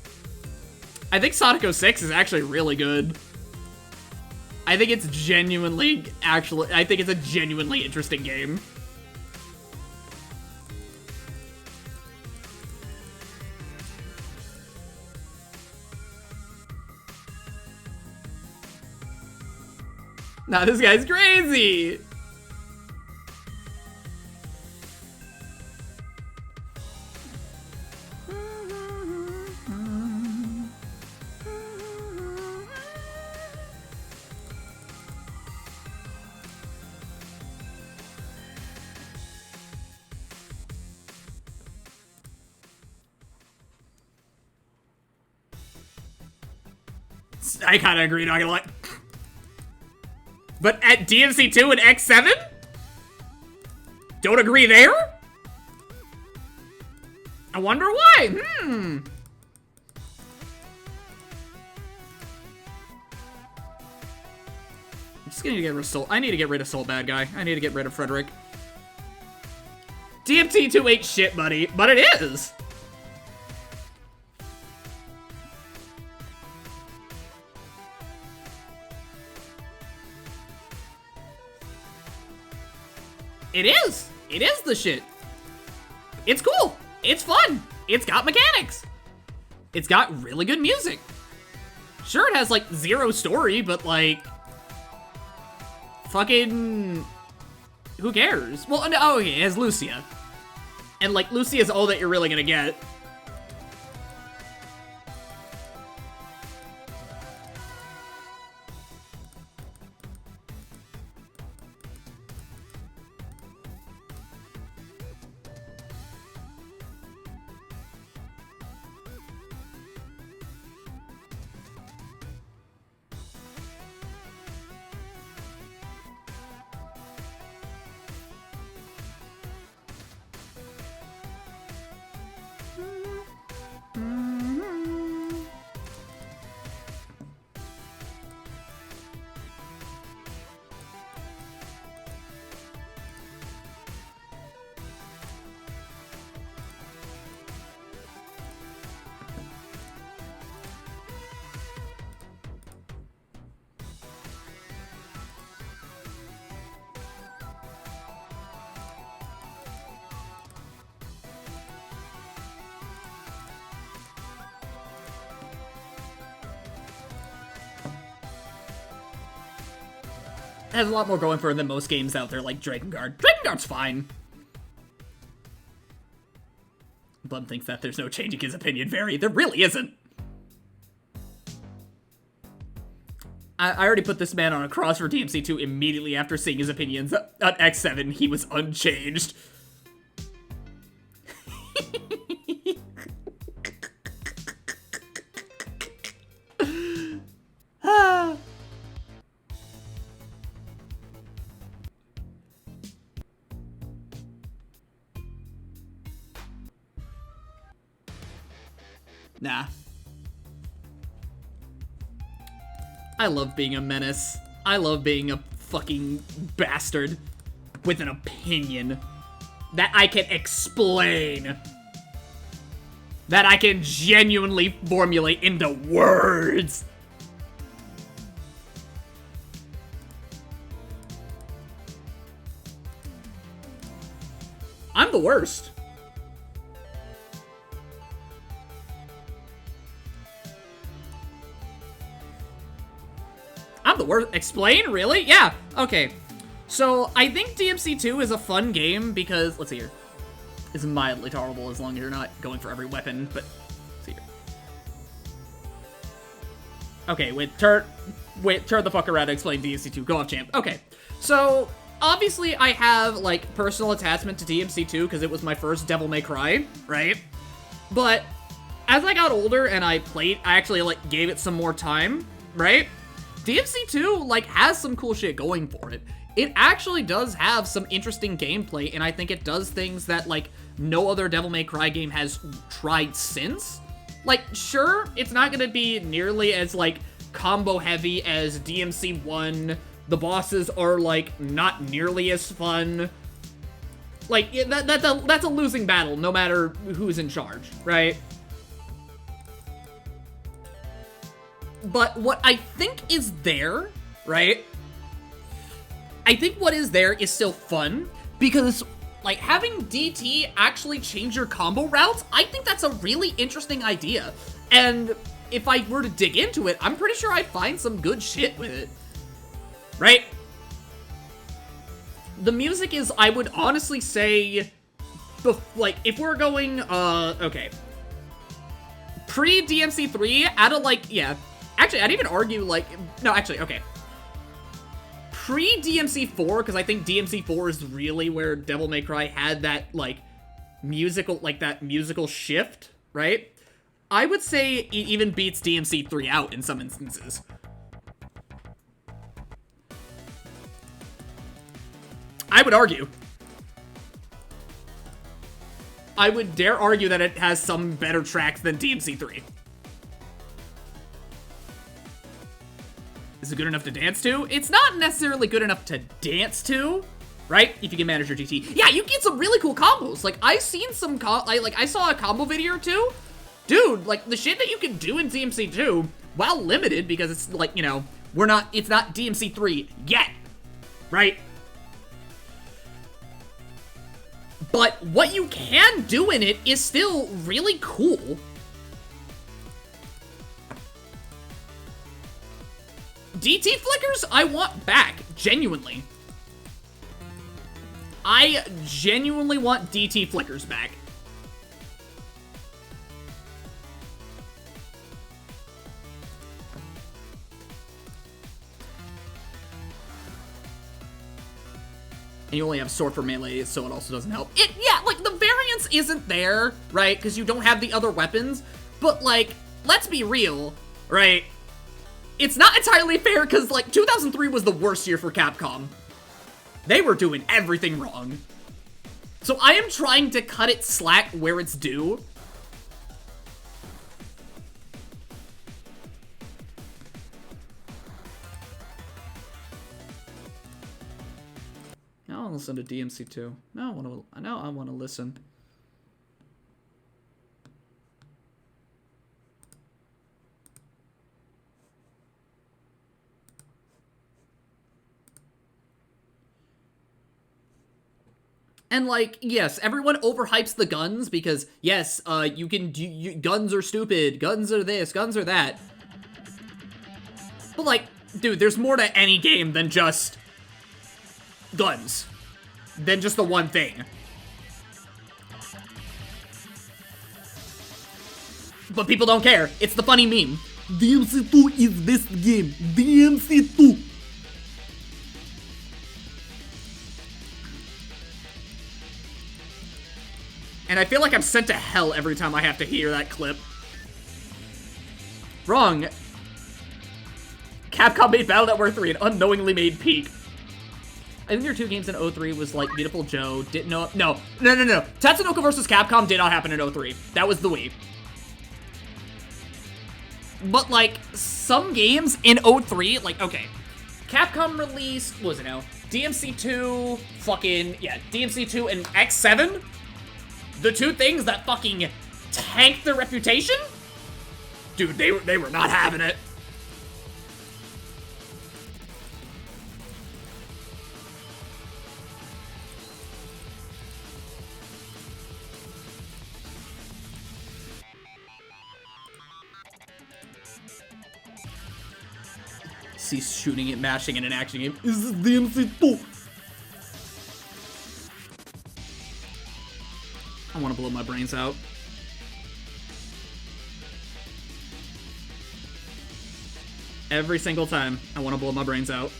I think Sonic 06 is actually really good. I think it's genuinely, I think it's a genuinely interesting game. Nah, this guy's crazy! I kinda agree, not gonna lie. But at DMC2 and X7? Don't agree there? I wonder why. I'm just gonna get rid of Soul. I need to get rid of Soul Bad Guy. I need to get rid of Frederick. DMT2 ain't shit, buddy, but it is. It is! It is the shit! It's cool! It's fun! It's got mechanics! It's got really good music! Sure, it has, like, zero story, but, like... Fucking... Who cares? Well, no, oh, okay, it has Lucia. And, like, Lucia's all that you're really gonna get. It has a lot more going for it than most games out there, like Drakengard. Drakengard's fine. Blem thinks that there's no changing his opinion. There really isn't. I already put this man on a cross for DMC2 immediately after seeing his opinions. On X7, he was unchanged. Nah. I love being a menace. I love being a fucking bastard with an opinion that I can explain. That I can genuinely formulate into words. I'm the worst. I'm the worst. Explain? Really? Yeah. Okay. So, I think DMC2 is a fun game because, let's see here. It's mildly tolerable as long as you're not going for every weapon, but, let's see here. Okay, wait, turn the fuck around and explain DMC2. Go off, champ. Okay. So, obviously I have, like, personal attachment to DMC2 because it was my first Devil May Cry, right? But, as I got older and I actually, like, gave it some more time, right? DMC2, like, has some cool shit going for it. It actually does have some interesting gameplay, and I think it does things that, like, no other Devil May Cry game has tried since. Like, sure, it's not gonna be nearly as, like, combo-heavy as DMC1. The bosses are, like, not nearly as fun. Like, that's a losing battle, no matter who's in charge, right? But what I think is there, right? I think what is there is still fun, because, like, having DT actually change your combo routes, I think that's a really interesting idea. And if I were to dig into it, I'm pretty sure I'd find some good shit with it. Right? The music is, I would honestly say, like, if we're going, okay. Pre-DMC3, out of, like, yeah. Actually, I'd even argue, like, no, actually, okay. Pre-DMC4, because I think DMC4 is really where Devil May Cry had that, like, musical shift, right? I would say it even beats DMC3 out in some instances. I would argue. I would dare argue that it has some better tracks than DMC3. Is it good enough to dance to? It's not necessarily good enough to dance to, right? If you can manage your GT. Yeah, you get some really cool combos. Like, I've seen some, I saw a combo video or two. Dude, like, the shit that you can do in DMC2, while limited, because it's, like, you know, it's not DMC3 yet, right? But what you can do in it is still really cool. DT flickers, I want back, genuinely. I genuinely want DT flickers back. And you only have sword for melee, so it also doesn't help. Yeah, like, the variance isn't there, right? Because you don't have the other weapons. But, like, let's be real, right? It's not entirely fair because, like, 2003 was the worst year for Capcom. They were doing everything wrong. So I am trying to cut it slack where it's due. Now I want to listen to DMC2. Now I want to listen. And, like, yes, everyone overhypes the guns because, yes, you can do, guns are stupid, guns are this, guns are that. But, like, dude, there's more to any game than just guns. Than just the one thing. But people don't care. It's the funny meme. DMC2 is best game. DMC2. And I feel like I'm sent to hell every time I have to hear that clip. Wrong. Capcom made Battle Network 3 and unknowingly made Peak. I think there were 2 games in 03 was like Beautiful Joe, didn't know. No. Tatsunoko vs. Capcom did not happen in 03. That was the Wii. But like some games in 03, like okay. Capcom released, what was it now? DMC2, DMC2 and X7? The 2 things that fucking tanked their reputation? Dude, they were not having it. Cease shooting and mashing in an action game. Is this DMC2? I want to blow my brains out. Every single time, I want to blow my brains out.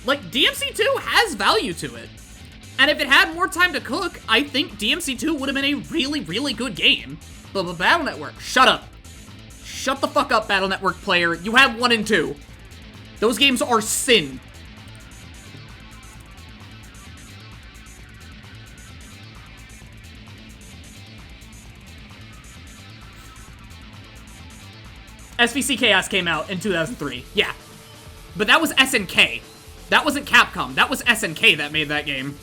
Like, DMC2 has value to it. And if it had more time to cook, I think DMC2 would have been a really, really good game. But Battle Network, shut up. Shut the fuck up, Battle Network player. You have 1 and 2. Those games are sin. SVC Chaos came out in 2003. Yeah. But that was SNK. That wasn't Capcom. That was SNK that made that game.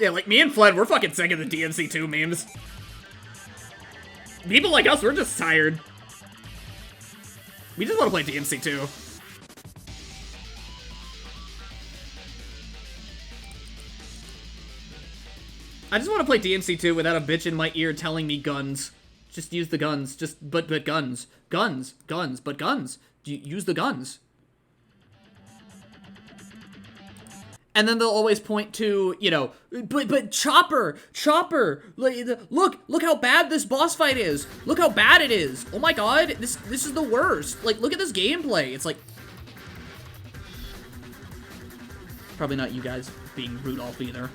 Yeah, like me and Fled, we're fucking sick of the DMC2 memes. People like us, we're just tired. We just want to play DMC2. I just want to play DMC2 without a bitch in my ear telling me guns. Just use the guns. But guns. Guns. But guns. Use the guns. And then they'll always point to, you know, but Chopper, like, look how bad this boss fight is. Look how bad it is. Oh my god, this is the worst. Like, look at this gameplay. It's like, probably not you guys being Rudolph either.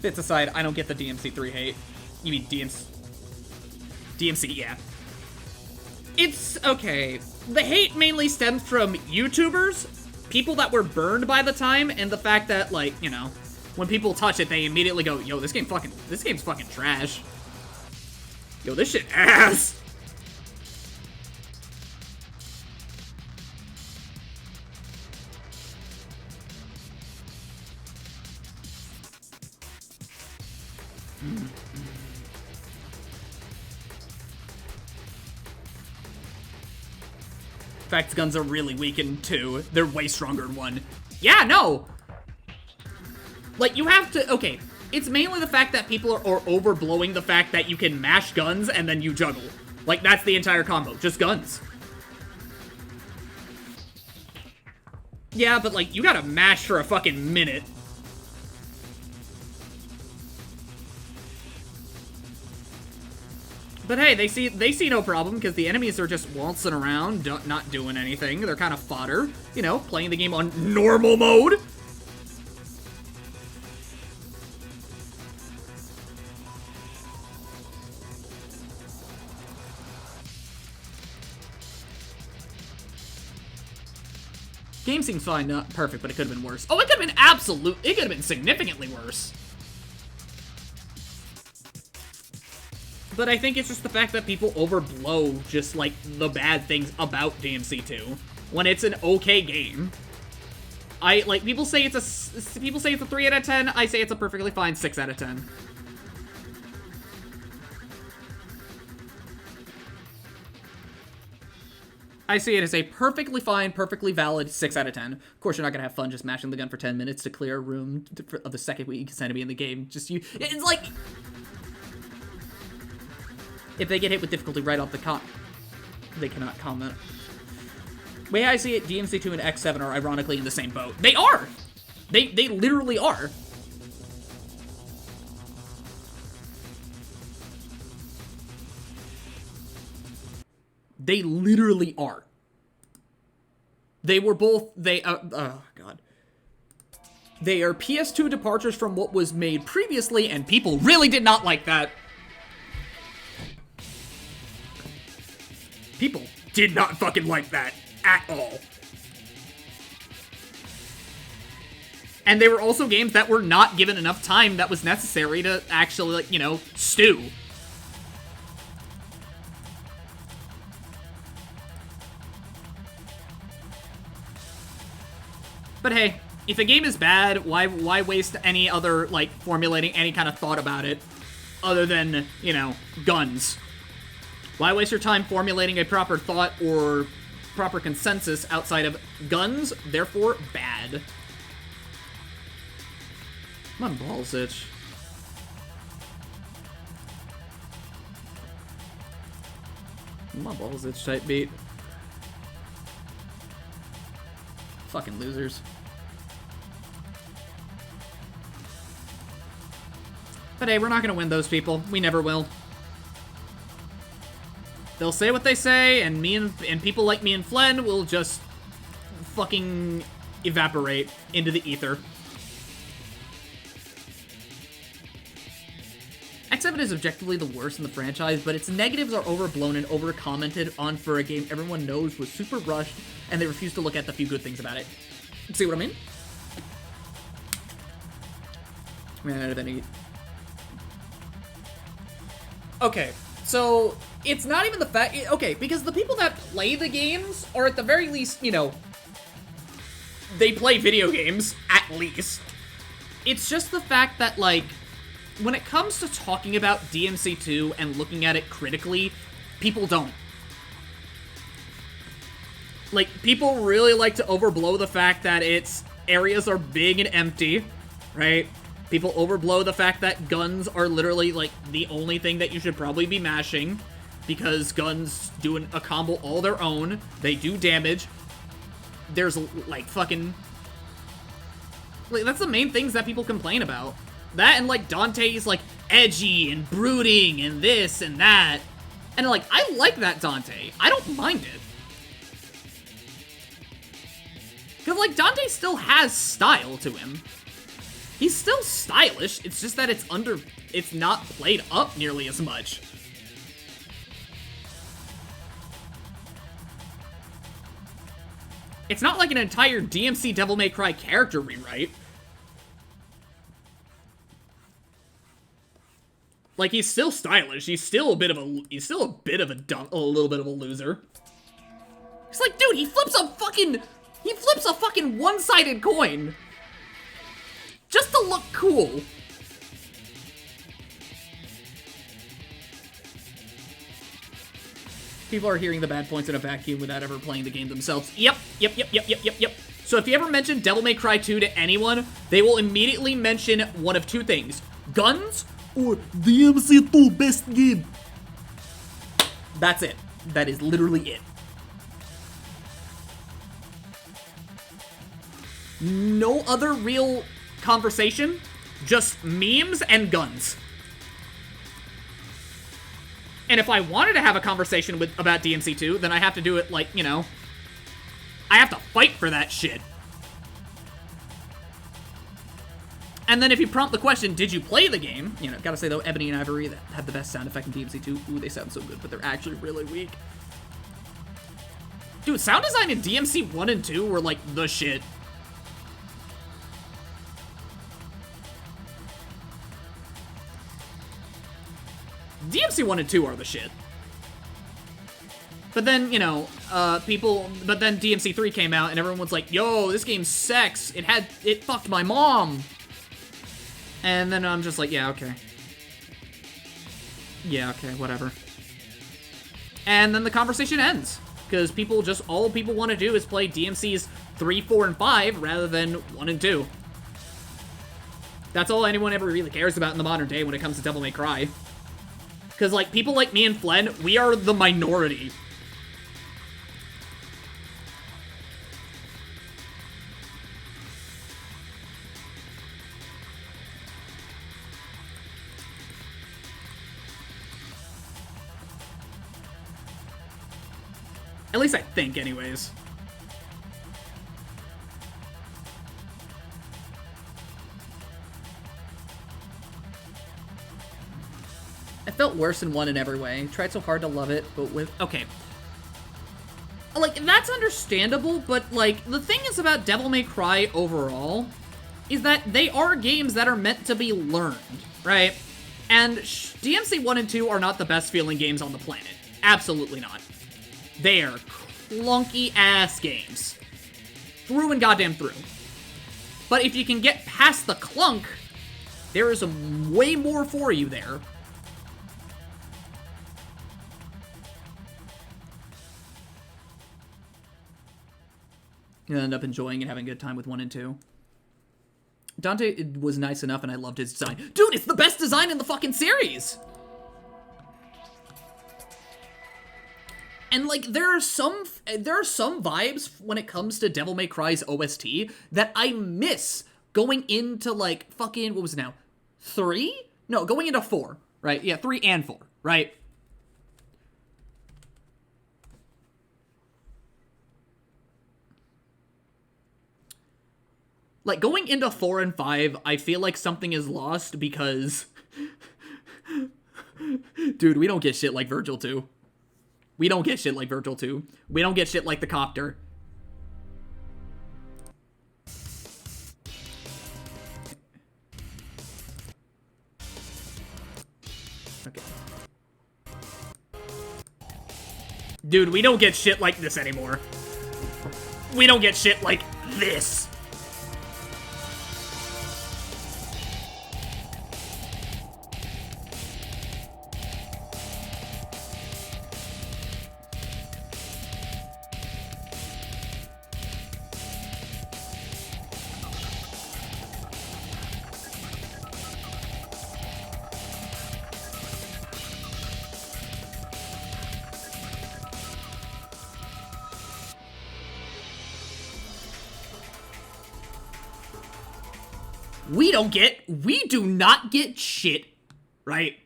Bits aside, I don't get the DMC3 hate. You mean DMC, yeah. It's, okay. The hate mainly stems from YouTubers, people that were burned by the time, and the fact that, like, you know, when people touch it, they immediately go, yo, this game's fucking trash. Yo, this shit ass. In fact, guns are really weak in 2. They're way stronger in 1. Yeah, no! Like, you have to... Okay, it's mainly the fact that people are overblowing the fact that you can mash guns and then you juggle. Like, that's the entire combo. Just guns. Yeah, but, like, you gotta mash for a fucking minute. But hey, they see no problem, because the enemies are just waltzing around, not doing anything. They're kind of fodder, you know, playing the game on normal mode. Game seems fine, not perfect, but it could have been worse. Oh, it could have been it could have been significantly worse. But I think it's just the fact that people overblow just, like, the bad things about DMC2 when it's an okay game. People say it's a 3 out of 10, I say it's a perfectly fine 6 out of 10. I see it as a perfectly fine, perfectly valid 6 out of 10. Of course, you're not gonna have fun just mashing the gun for 10 minutes to clear a room of the second weakest enemy in the game. It's like... If they get hit with difficulty right off the they cannot comment. Way I see it, DMC2 and X7 are ironically in the same boat. They are! They literally are. They literally are. They were both, oh god. They are PS2 departures from what was made previously, and people really did not like that. People did not fucking like that at all. And they were also games that were not given enough time that was necessary to actually, like, you know, stew. But hey, if a game is bad, why waste any other, like, formulating any kind of thought about it other than, you know, guns? Why waste your time formulating a proper thought or proper consensus outside of guns, therefore bad? My balls itch. My balls itch type beat. Fucking losers. But hey, we're not gonna win those people. We never will. They'll say what they say, and people like me and Flen will just fucking evaporate into the ether. X7 is objectively the worst in the franchise, but its negatives are overblown and over-commented on for a game everyone knows was super rushed, and they refuse to look at the few good things about it. See what I mean? Ran out of any... Okay, so it's not even the fact... Okay, because the people that play the games are at the very least, you know, they play video games, at least. It's just the fact that, like, when it comes to talking about DMC2 and looking at it critically, people don't. Like, people really like to overblow the fact that its areas are big and empty, right? People overblow the fact that guns are literally, like, the only thing that you should probably be mashing, because guns do a combo all their own. They do damage. There's, like, fucking... Like, that's the main things that people complain about. That and, like, Dante's, like, edgy and brooding and this and that. And, like, I like that Dante. I don't mind it. Because, like, Dante still has style to him. He's still stylish, it's just that it's not played up nearly as much. It's not like an entire DMC Devil May Cry character rewrite. Like, he's still stylish, he's still a little bit of a loser. It's like, dude, he flips a fucking one-sided coin. Just to look cool. People are hearing the bad points in a vacuum without ever playing the game themselves. Yep. So if you ever mention Devil May Cry 2 to anyone, they will immediately mention one of two things. Guns or DMC2 best game. That's it. That is literally it. No other real conversation, just memes and guns. And if I wanted to have a conversation about DMC2, then I have to do it, like, you know, I have to fight for that shit. And then if you prompt the question, did you play the game? You know, gotta say though, Ebony and Ivory that have the best sound effect in DMC2. Ooh, they sound so good, but they're actually really weak. Dude, sound design in DMC 1 and 2 were, like, the shit. DMC 1 and 2 are the shit. But then, you know, but then DMC 3 came out and everyone was like, yo, this game's sex. It fucked my mom. And then I'm just like, yeah, okay. Yeah, okay, whatever. And then the conversation ends. because all people want to do is play DMCs 3, 4, and 5 rather than 1 and 2. That's all anyone ever really cares about in the modern day when it comes to Devil May Cry. Because, like, people like me and Flen, we are the minority. At least I think, anyways. I felt worse in 1 in every way. Tried so hard to love it, but with... Okay. Like, that's understandable, but, like, the thing is about Devil May Cry overall is that they are games that are meant to be learned, right? And DMC 1 and 2 are not the best feeling games on the planet. Absolutely not. They are clunky-ass games. Through and goddamn through. But if you can get past the clunk, there is way more for you there. You'll end up enjoying and having a good time with 1 and 2. Dante was nice enough and I loved his design. Dude, it's the best design in the fucking series! And, like, there are some vibes when it comes to Devil May Cry's OST that I miss going into, like, fucking, what was it now? 3? No, going into 4, right? Yeah, 3 and 4, right? Like, going into 4 and 5, I feel like something is lost because... Dude, we don't get shit like Virgil 2. We don't get shit like Virgil 2. We don't get shit like the Copter. Okay. Dude, we don't get shit like this anymore. We don't get shit like this. We do not get shit, right?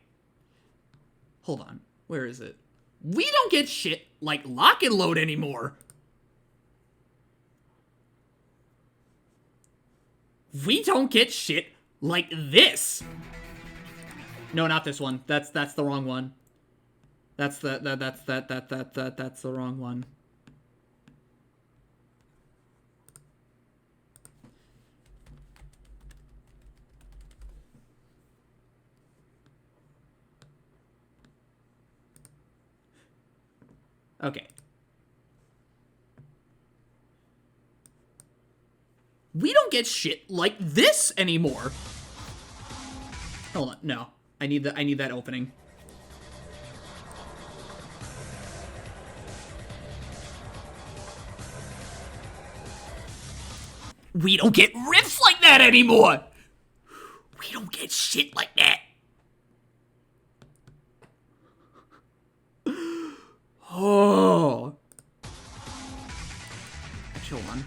Hold on, where is it? We don't get shit like Lock and Load anymore. We don't get shit like this. No, not this one. That's the wrong one. That's the wrong one. Okay. We don't get shit like this anymore. Hold on, no. I need that opening. We don't get riffs like that anymore. We don't get shit like that. Oh. Hold on.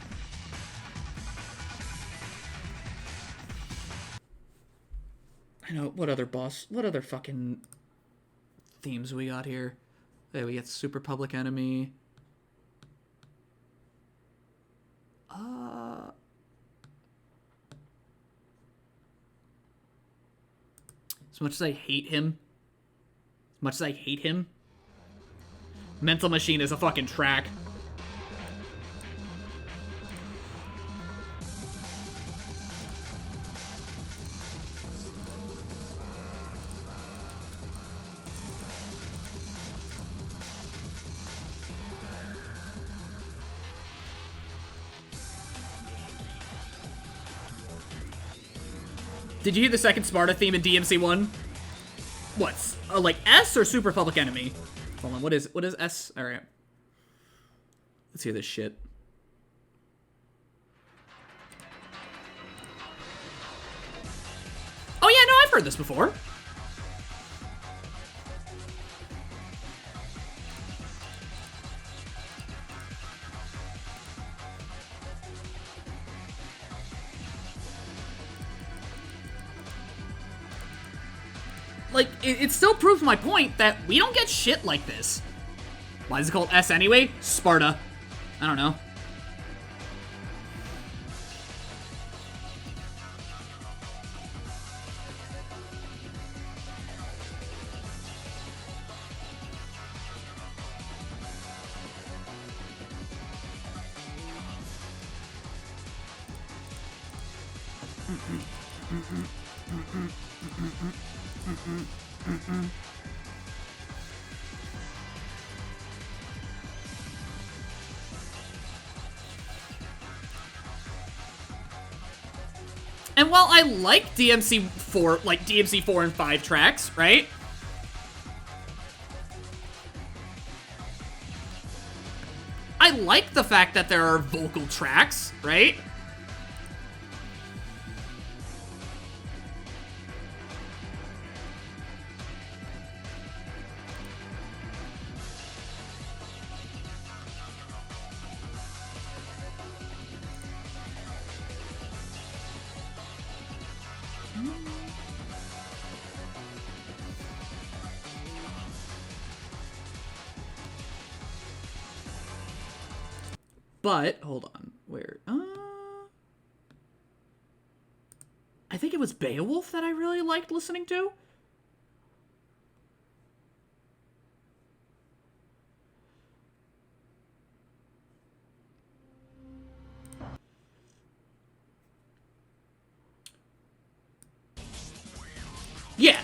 I know, what other fucking themes we got here? Hey, we got Super Public Enemy. As much as I hate him, Mental Machine is a fucking track. Did you hear the second Sparta theme in DMC1? What's like S or Super Public Enemy? Hold on, what is S? All right. Let's hear this shit. Oh yeah, no, I've heard this before. Like, it still proves my point that we don't get shit like this. Why is it called S anyway? Sparta. I don't know. And while I like DMC 4, like DMC 4 and 5 tracks, right? I like the fact that there are vocal tracks, right? But, hold on, where, I think it was Beowulf that I really liked listening to. Yeah.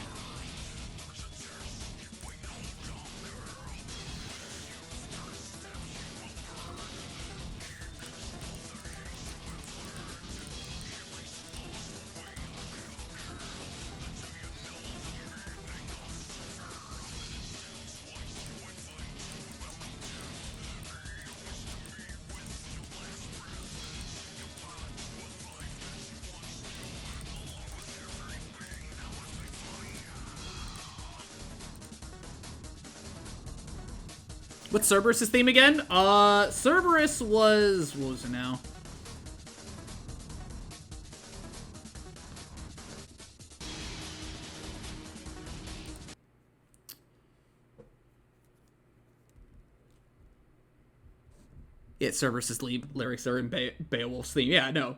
What's Cerberus' theme again? Cerberus was... what was it now? Yeah, Cerberus' lyrics are in Beowulf's theme. Yeah, no.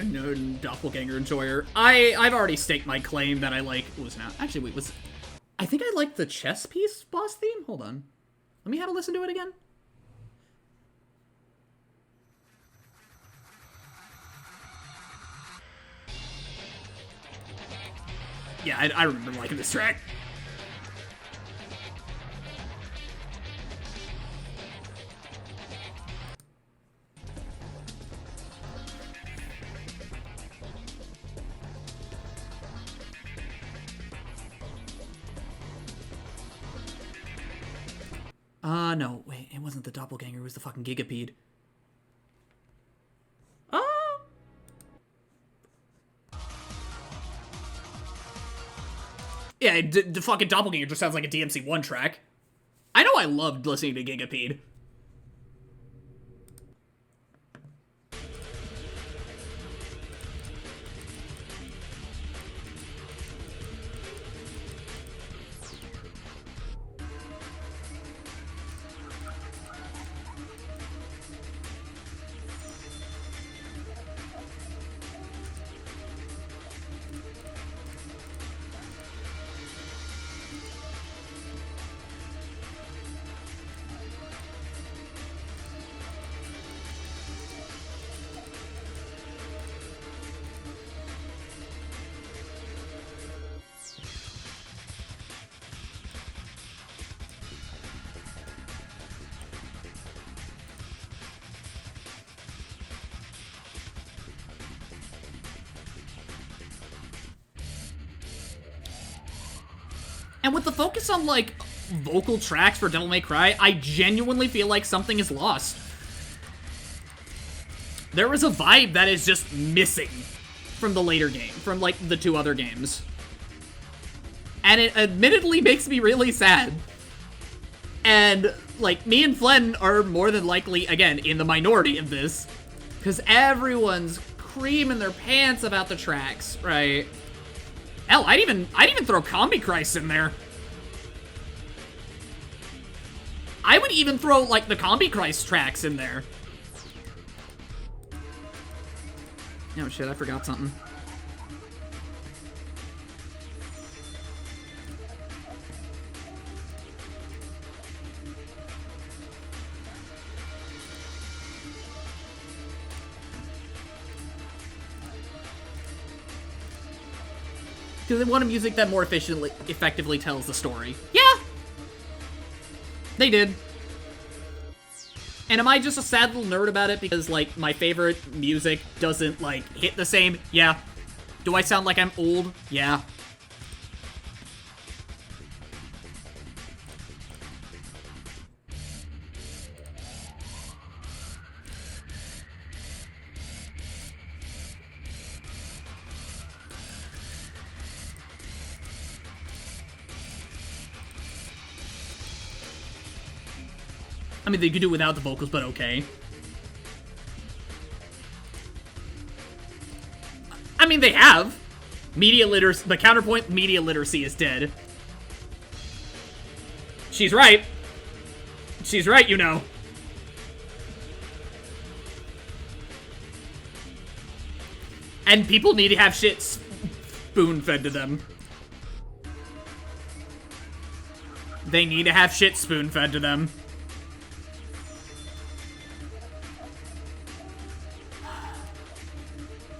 No, Doppelganger Enjoyer. I've already staked my claim that I like... what was it now? Actually, wait, was... I think I like the chess piece boss theme? Hold on. Let me have a listen to it again. Yeah, I remember liking this track. No, wait, it wasn't the Doppelganger, it was the fucking Gigapede. Yeah, the fucking Doppelganger just sounds like a DMC1 track. I know I loved listening to Gigapede. And with the focus on, like, vocal tracks for Devil May Cry, I genuinely feel like something is lost. There is a vibe that is just missing from the later game, from, like, the 2 other games. And it admittedly makes me really sad. And, like, me and Flen are more than likely, again, in the minority of this. Because everyone's creaming their pants about the tracks, right? Hell, I'd even throw Combi Christ in there. I would even throw, like, the Combi Christ tracks in there. Oh shit, I forgot something. Because they wanted music that more effectively tells the story. Yeah! They did. And am I just a sad little nerd about it because, like, my favorite music doesn't, like, hit the same? Yeah. Do I sound like I'm old? Yeah. I mean, they could do without the vocals, but okay. I mean, they have. Media literacy, the counterpoint, media literacy is dead. She's right. She's right, you know. And people need to have shit spoon-fed to them. They need to have shit spoon-fed to them.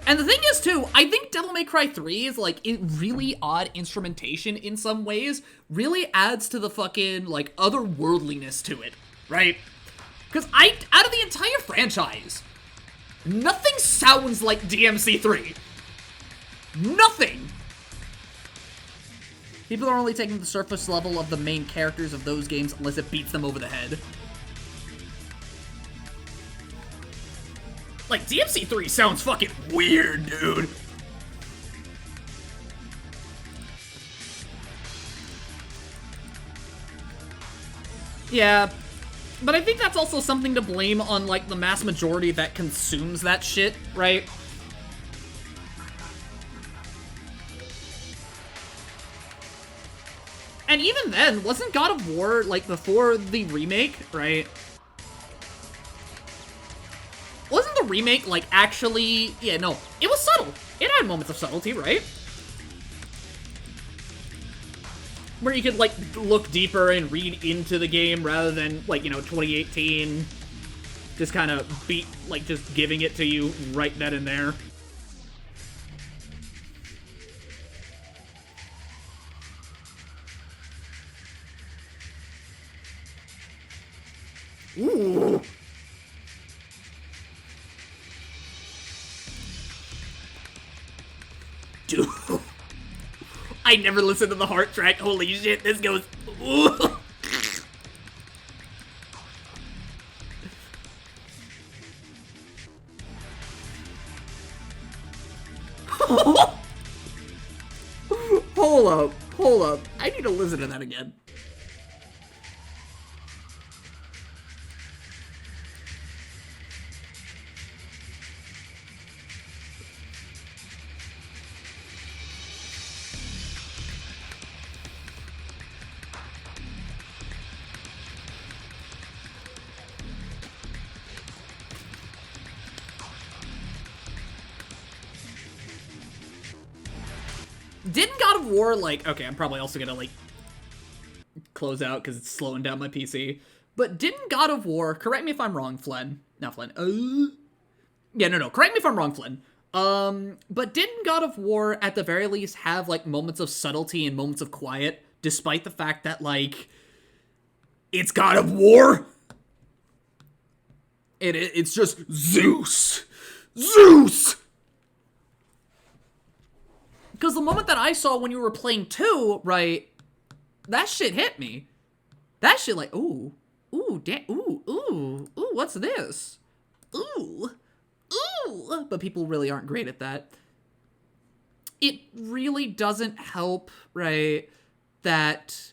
And the thing is, too, I think Devil May Cry 3 is, like, really odd instrumentation in some ways. Really adds to the fucking, like, otherworldliness to it, right? Because out of the entire franchise, nothing sounds like DMC3. Nothing! People are only taking the surface level of the main characters of those games unless it beats them over the head. Like, DMC3 sounds fucking weird, dude. Yeah, but I think that's also something to blame on, like, the mass majority that consumes that shit, right? And even then, wasn't God of War, like, before the remake, right? Wasn't the remake, like, actually... Yeah, no. It was subtle. It had moments of subtlety, right? Where you could, like, look deeper and read into the game rather than, like, you know, 2018. Just kind of just giving it to you right then and there. Ooh. Dude. I never listened to the heart track. Holy shit, this goes... Ooh. Hold up. I need to listen to that again. Didn't God of War, like... Okay, I'm probably also gonna, like, close out because it's slowing down my PC. But didn't God of War... Correct me if I'm wrong, Flen. Not Flen. Yeah, no. Correct me if I'm wrong, Flen. But didn't God of War, at the very least, have, like, moments of subtlety and moments of quiet, despite the fact that, like... It's God of War? It's just Zeus! Zeus! Because the moment that I saw when you were playing 2, right, that shit hit me. That shit like, ooh, what's this? Ooh. But people really aren't great at that. It really doesn't help, right, that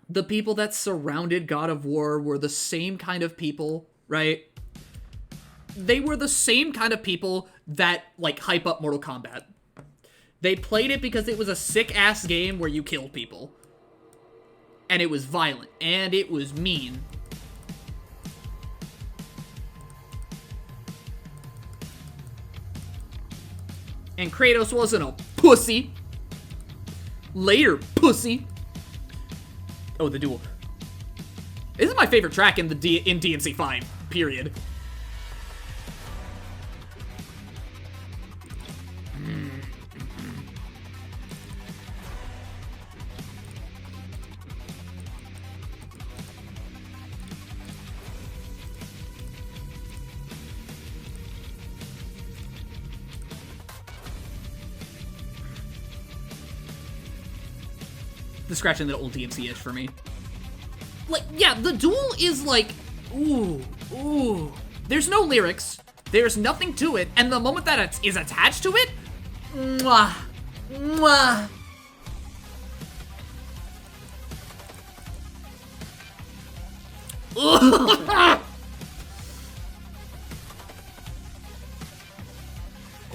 the people that surrounded God of War were the same kind of people, right? They were the same kind of people that, like, hype up Mortal Kombat. They played it because it was a sick-ass game where you killed people. And it was violent. And it was mean. And Kratos wasn't a pussy. Later, pussy. Oh, the duel. This is my favorite track in DMC 5, period. The scratching that old DMC itch for me. Like, yeah, the duel is like, ooh. There's no lyrics. There's nothing to it. And the moment that it is attached to it, mwah, mwah.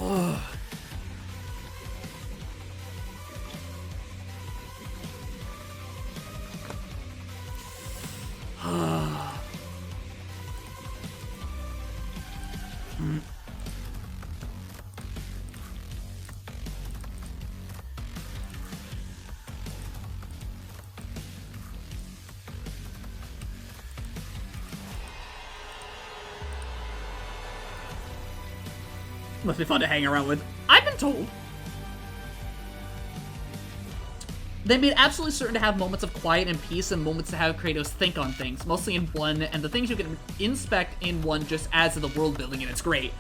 Oh. Must be fun to hang around with. I've been told. They made absolutely certain to have moments of quiet and peace and moments to have Kratos think on things, mostly in one, and the things you can inspect in one just adds to the world building, and it's great.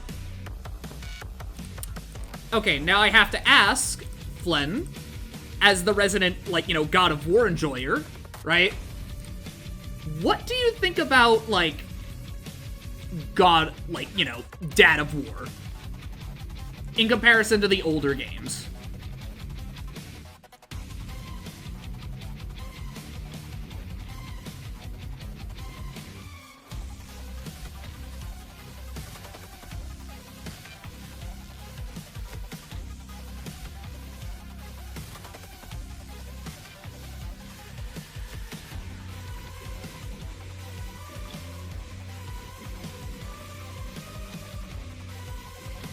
Okay, now I have to ask, Flen, as the resident, like, you know, God of War enjoyer, right? What do you think about, like, God, like, you know, Dad of War in comparison to the older games?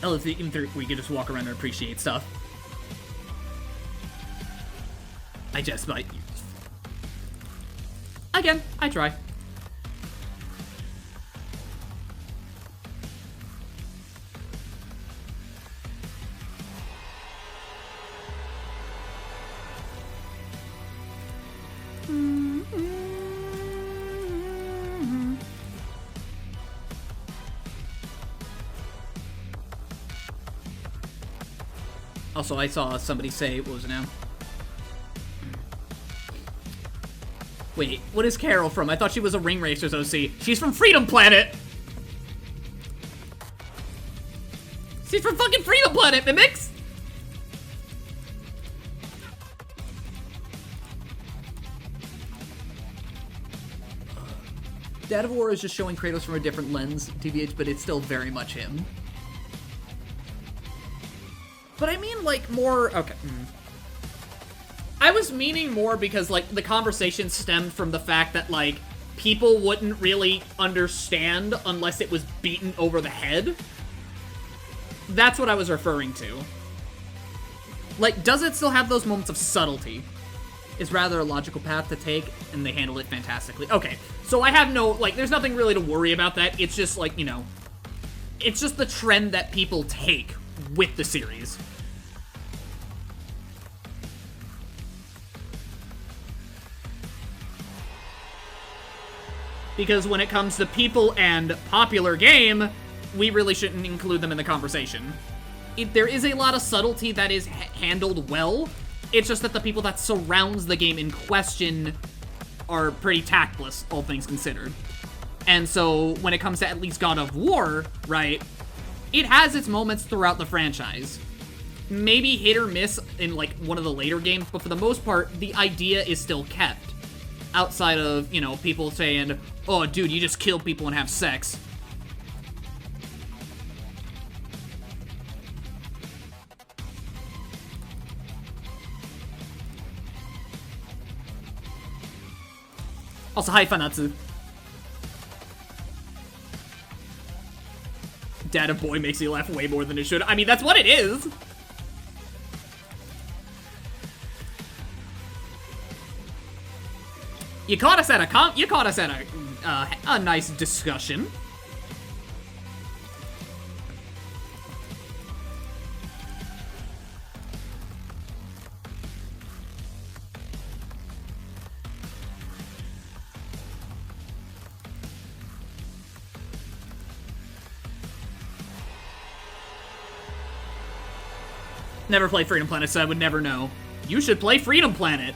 Hell, if even if we could just walk around and appreciate stuff. I just might. Again, I try. Also, I saw somebody say, what was it now? Wait, what is Carol from? I thought she was a Ring Racers OC. She's from Freedom Planet! She's from fucking Freedom Planet, Mimics! Dad of War is just showing Kratos from a different lens, TBH, but it's still very much him. But I mean, like, more... Okay. I was meaning more because, like, the conversation stemmed from the fact that, like, people wouldn't really understand unless it was beaten over the head. That's what I was referring to. Like, does it still have those moments of subtlety? Is rather a logical path to take, and they handled it fantastically. Okay, so I have no... Like, there's nothing really to worry about that. It's just, like, you know... It's just the trend that people take with the series. Because when it comes to people and popular game, we really shouldn't include them in the conversation. There is a lot of subtlety that is handled well, It's just that the people that surrounds the game in question are pretty tactless, all things considered. And so when it comes to at least God of War, right, it has its moments throughout the franchise. Maybe hit or miss in, like, one of the later games, but for the most part, the idea is still kept. Outside of, you know, people saying, oh, dude, you just kill people and have sex. Also, hi, Fanatsu. Dad of boy makes you laugh way more than it should. I mean, that's what it is. You caught us at a nice discussion. Never played Freedom Planet, so I would never know. You should play Freedom Planet.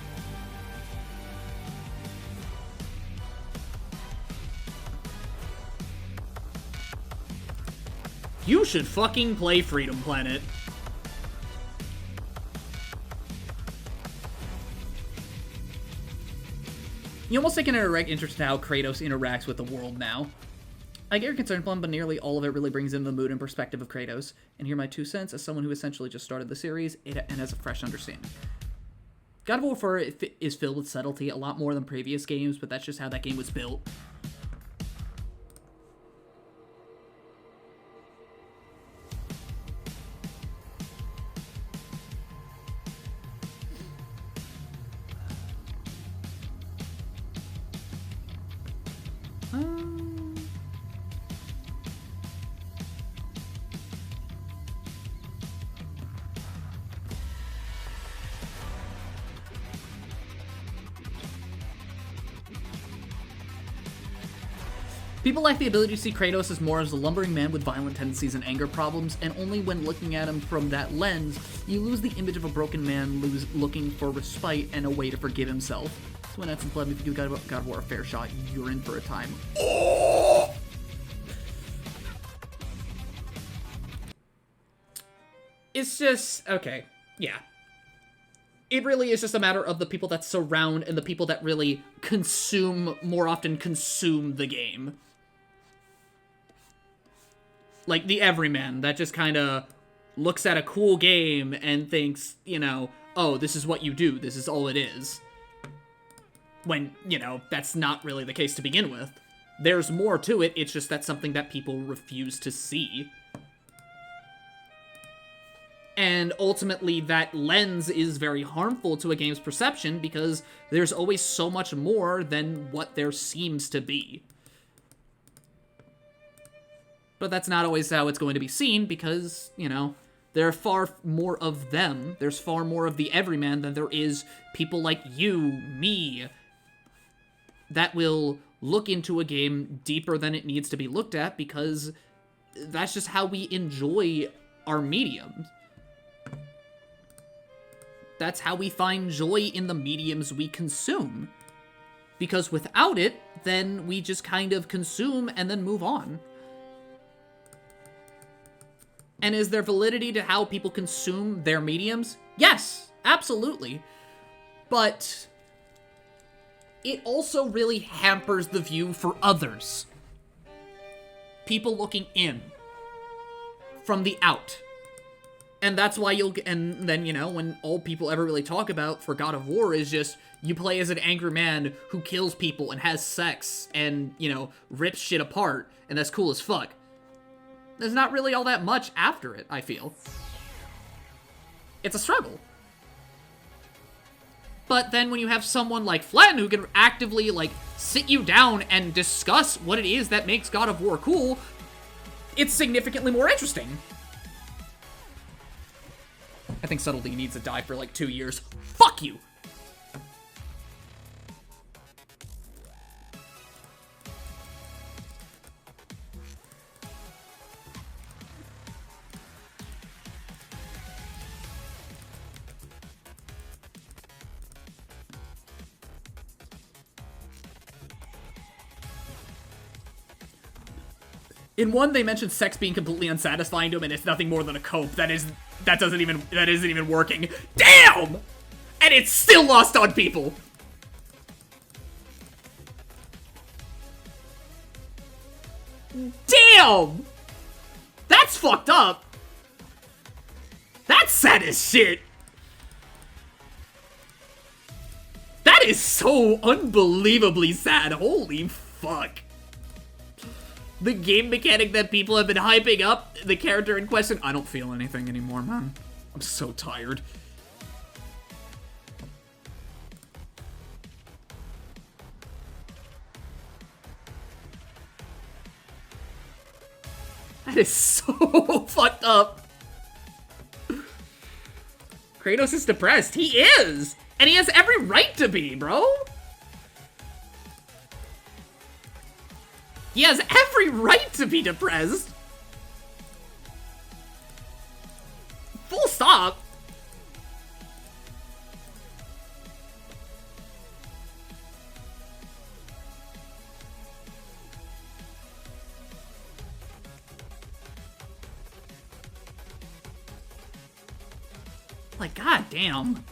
You should fucking play Freedom Planet. You almost take an direct interest in how Kratos interacts with the world now. I get your concern, Blem, but nearly all of it really brings in the mood and perspective of Kratos. And here are my 2 cents as someone who essentially just started the series and has a fresh understanding. God of War 4 is filled with subtlety, a lot more than previous games, but that's just how that game was built. People lack the ability to see Kratos as more as a lumbering man with violent tendencies and anger problems, and only when looking at him from that lens, you lose the image of a broken man looking for respite and a way to forgive himself. So when that's in Blem, if you give God of War a fair shot, you're in for a time. Oh! It's just, okay, yeah. It really is just a matter of the people that surround and the people that really more often consume the game. Like the everyman that just kind of looks at a cool game and thinks, you know, oh, this is what you do, this is all it is. When, you know, that's not really the case to begin with. There's more to it, it's just that's something that people refuse to see. And ultimately, that lens is very harmful to a game's perception because there's always so much more than what there seems to be. But that's not always how it's going to be seen because, you know, there are far more of them. There's far more of the everyman than there is people like you, me, that will look into a game deeper than it needs to be looked at because that's just how we enjoy our mediums. That's how we find joy in the mediums we consume. Because without it, then we just kind of consume and then move on. And is there validity to how people consume their mediums? Yes, absolutely. But it also really hampers the view for others. People looking in from the out. And that's why and then, you know, when all people ever really talk about for God of War is just, you play as an angry man who kills people and has sex and, you know, rips shit apart, and that's cool as fuck. There's not really all that much after it, I feel. It's a struggle. But then when you have someone like Flen who can actively, like, sit you down and discuss what it is that makes God of War cool, it's significantly more interesting. I think subtlety needs to die for like 2 years. Fuck you! In one, they mentioned sex being completely unsatisfying to him, and it's nothing more than a cope. That isn't even working. Damn! And it's still lost on people. Damn! That's fucked up. That's sad as shit. That is so unbelievably sad. Holy fuck. The game mechanic that people have been hyping up, the character in question, I don't feel anything anymore, man. I'm so tired. That is so fucked up. Kratos is depressed. He is! And he has every right to be, bro. He has every right to be depressed. Full stop. Like, god damn.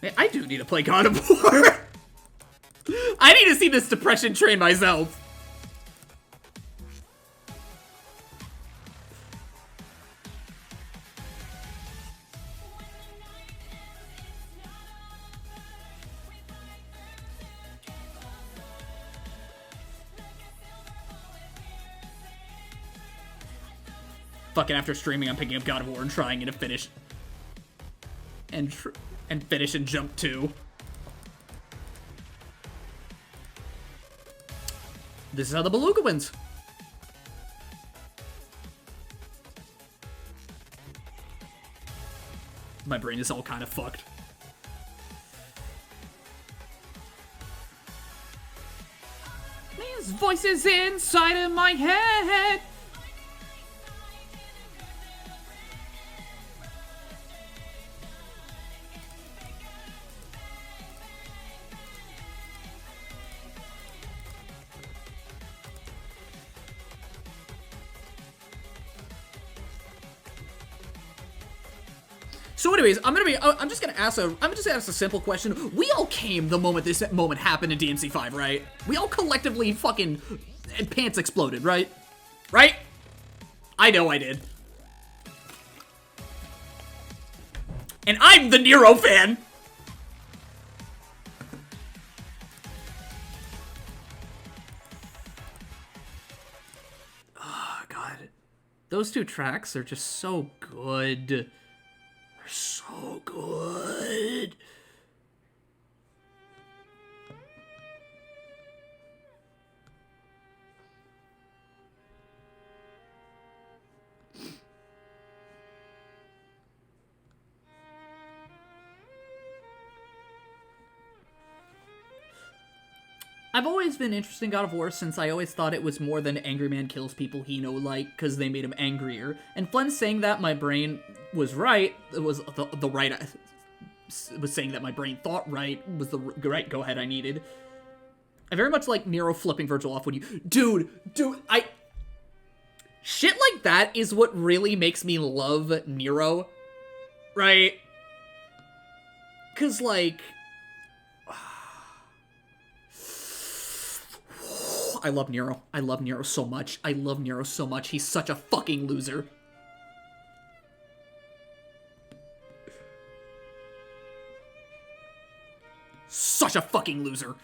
Man, I do need to play God of War. I need to see this depression train myself. Fucking after streaming, I'm picking up God of War and trying to finish. And finish and jump 2. This is how the Beluga wins. My brain is all kind of fucked. These voices inside of my head. So anyways, I'm just gonna ask a simple question. We all came the moment this moment happened in DMC5, right? We all collectively fucking pants exploded, right? Right? I know I did. And I'm the Nero fan. Oh god. Those two tracks are just so good. So good. I've always been interested in God of War since I always thought it was more than Angry Man kills people he like because they made him angrier. And Flynn saying that my brain was right, it was the right, was saying that my brain thought right was the right go-ahead I needed. I very much like Nero flipping Virgil off when you, dude, shit like that is what really makes me love Nero, right? Cause like, I love Nero. I love Nero so much. I love Nero so much. He's such a fucking loser. Such a fucking loser.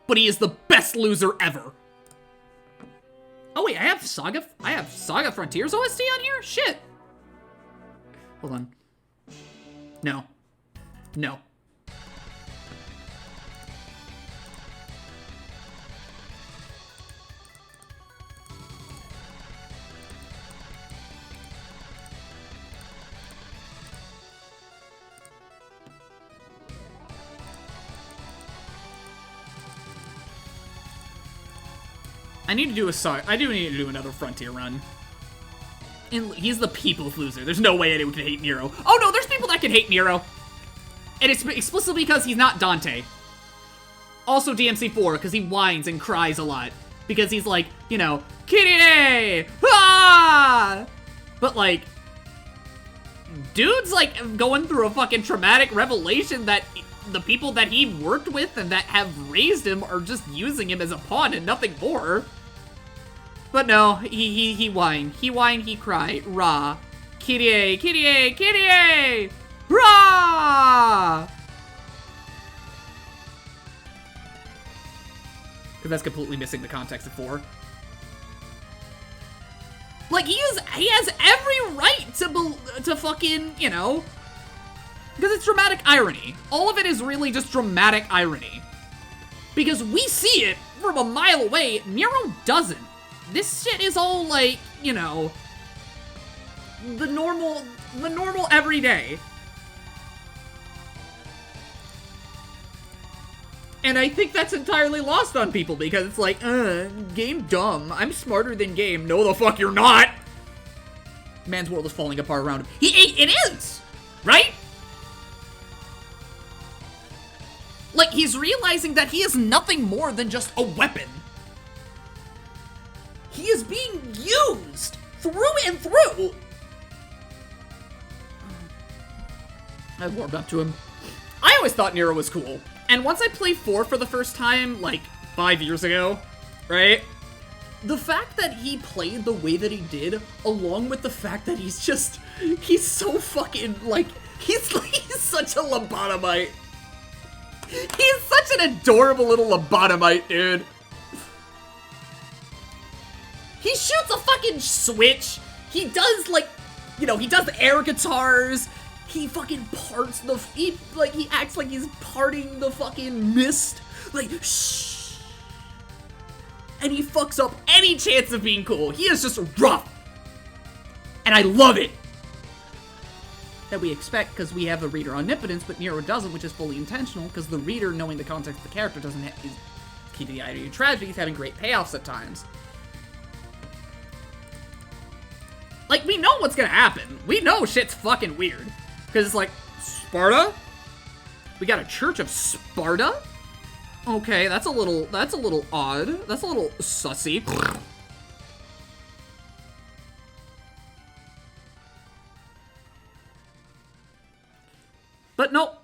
But he is the best loser ever. Oh wait, I have Saga Frontiers OST on here? Shit. Hold on. No. No. I do need to do another Frontier run. And he's the people's loser. There's no way anyone can hate Nero. Oh no, there's people that can hate Nero. And it's explicitly because he's not Dante. Also DMC4, because he whines and cries a lot. Because he's like, you know, Kyrie! Ah! But like, dude's like going through a fucking traumatic revelation that the people that he worked with and that have raised him are just using him as a pawn and nothing more. But no, he whine. He whine, he cry. Rah. Kyrie, Kyrie, Kyrie! Rah! Because that's completely missing the context of 4. Like, he has every right to fucking, you know, because it's dramatic irony. All of it is really just dramatic irony. Because we see it from a mile away, Nero doesn't. This shit is all like, you know, the normal everyday. And I think that's entirely lost on people because it's like, game dumb. I'm smarter than game. No, the fuck you're not. Man's world is falling apart around him. It is, right? Like, he's realizing that he is nothing more than just a weapon. He is being used through and through. I warmed up to him. I always thought Nero was cool. And once I played 4 for the first time, like, 5 years ago, right? The fact that he played the way that he did, along with the fact that he's so fucking, like, he's such a lobotomite. He's such an adorable little lobotomite, dude. He shoots a fucking switch. He does, like, you know, he does air guitars. He fucking parts the, he acts like he's parting the fucking mist. Like, shh. And he fucks up any chance of being cool. He is just rough. And I love it. That we expect because we have a reader omnipotence, but Nero doesn't, which is fully intentional because the reader, knowing the context of the character, doesn't have, is keeping the idea of tragedy, he's having great payoffs at times. Like, we know what's gonna happen. We know shit's fucking weird. Because it's like, Sparta? We got a Church of Sparta? Okay, that's a little odd. That's a little sussy. But no.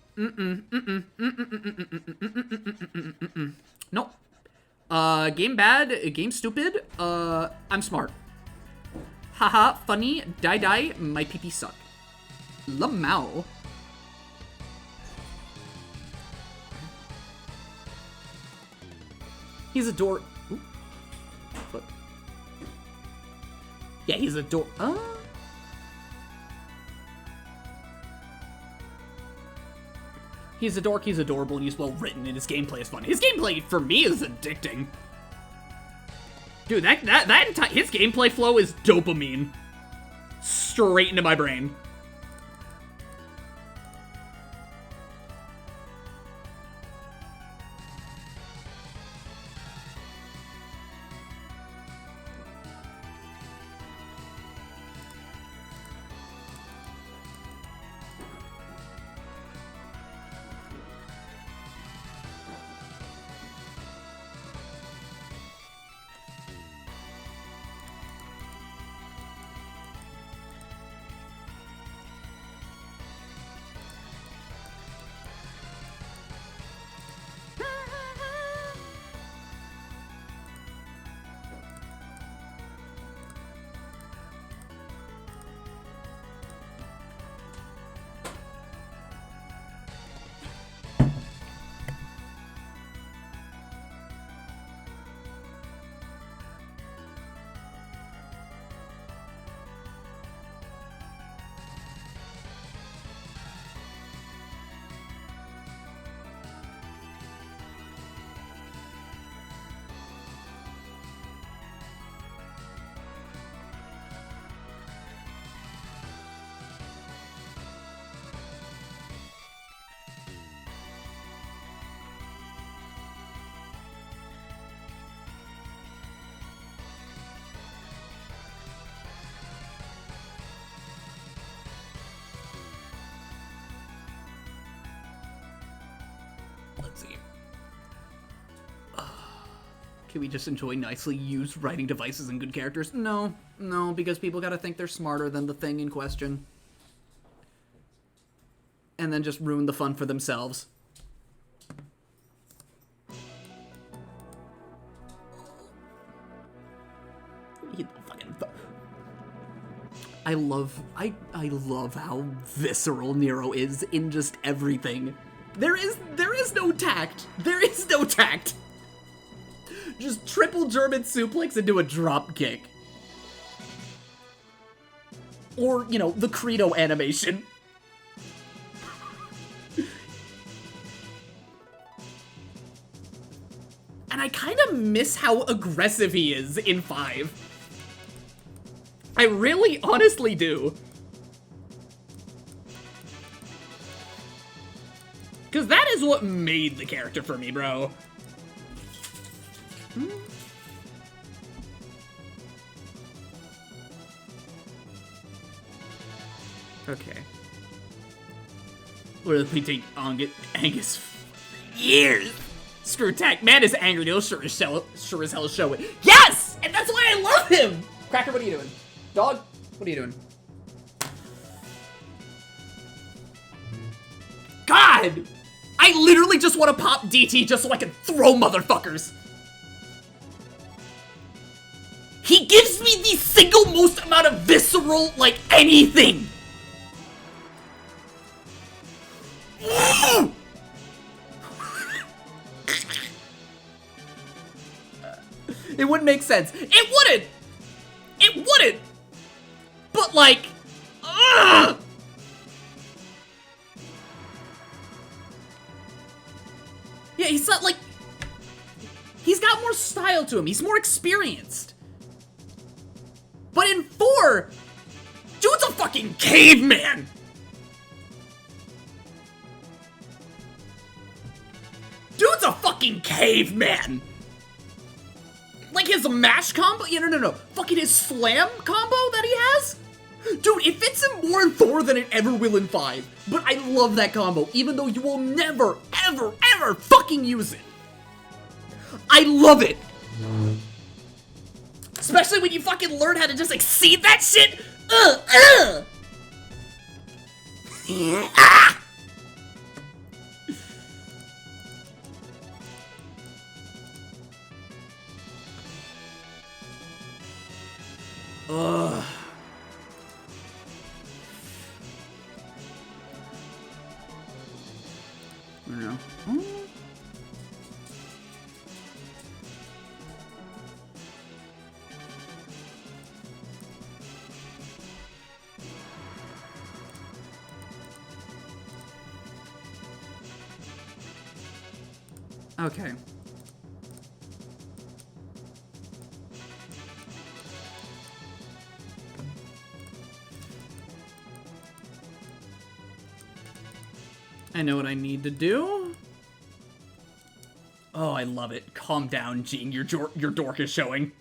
Nope. Game bad, game stupid, I'm smart. Haha, funny, die, my pee-pee suck. Lamau. He's a door. Ooh. What? Yeah, he's a door. He's a dork, he's adorable, and he's well written, and his gameplay is fun. His gameplay, for me, is addicting. Dude, that entire, his gameplay flow is dopamine. Straight into my brain. Let's see. Can we just enjoy nicely used writing devices and good characters? No, because people gotta think they're smarter than the thing in question. And then just ruin the fun for themselves. I love how visceral Nero is in just everything. There is no tact. There is no tact. Just triple German suplex into a drop kick. Or, you know, the Credo animation. And I kind of miss how aggressive he is in 5. I really honestly do. Because that is what made the character for me, bro. Okay. We're repeating Angus years. Screw tech. Man is angry. He'll sure as hell show it. Yes! And that's why I love him! Cracker, what are you doing? Dog, what are you doing? God! I literally just want to pop DT just so I can throw motherfuckers. He gives me the single most amount of visceral, like, anything. It wouldn't make sense. It wouldn't! It wouldn't! But, like, ugh! Yeah, he's not, like, he's got more style to him. He's more experienced. But in 4, dude's a fucking caveman! Dude's a fucking caveman! Like his mash combo? Yeah, no. Fucking his slam combo that he has? Dude, it fits him more in Thor than it ever will in 5. But I love that combo, even though you will never, ever, ever fucking use it. I love it. Especially when you fucking learn how to just exceed that shit. Ah! Ugh. I don't know. Okay. I know what I need to do. Oh, I love it. Calm down, Gene. Your dork is showing.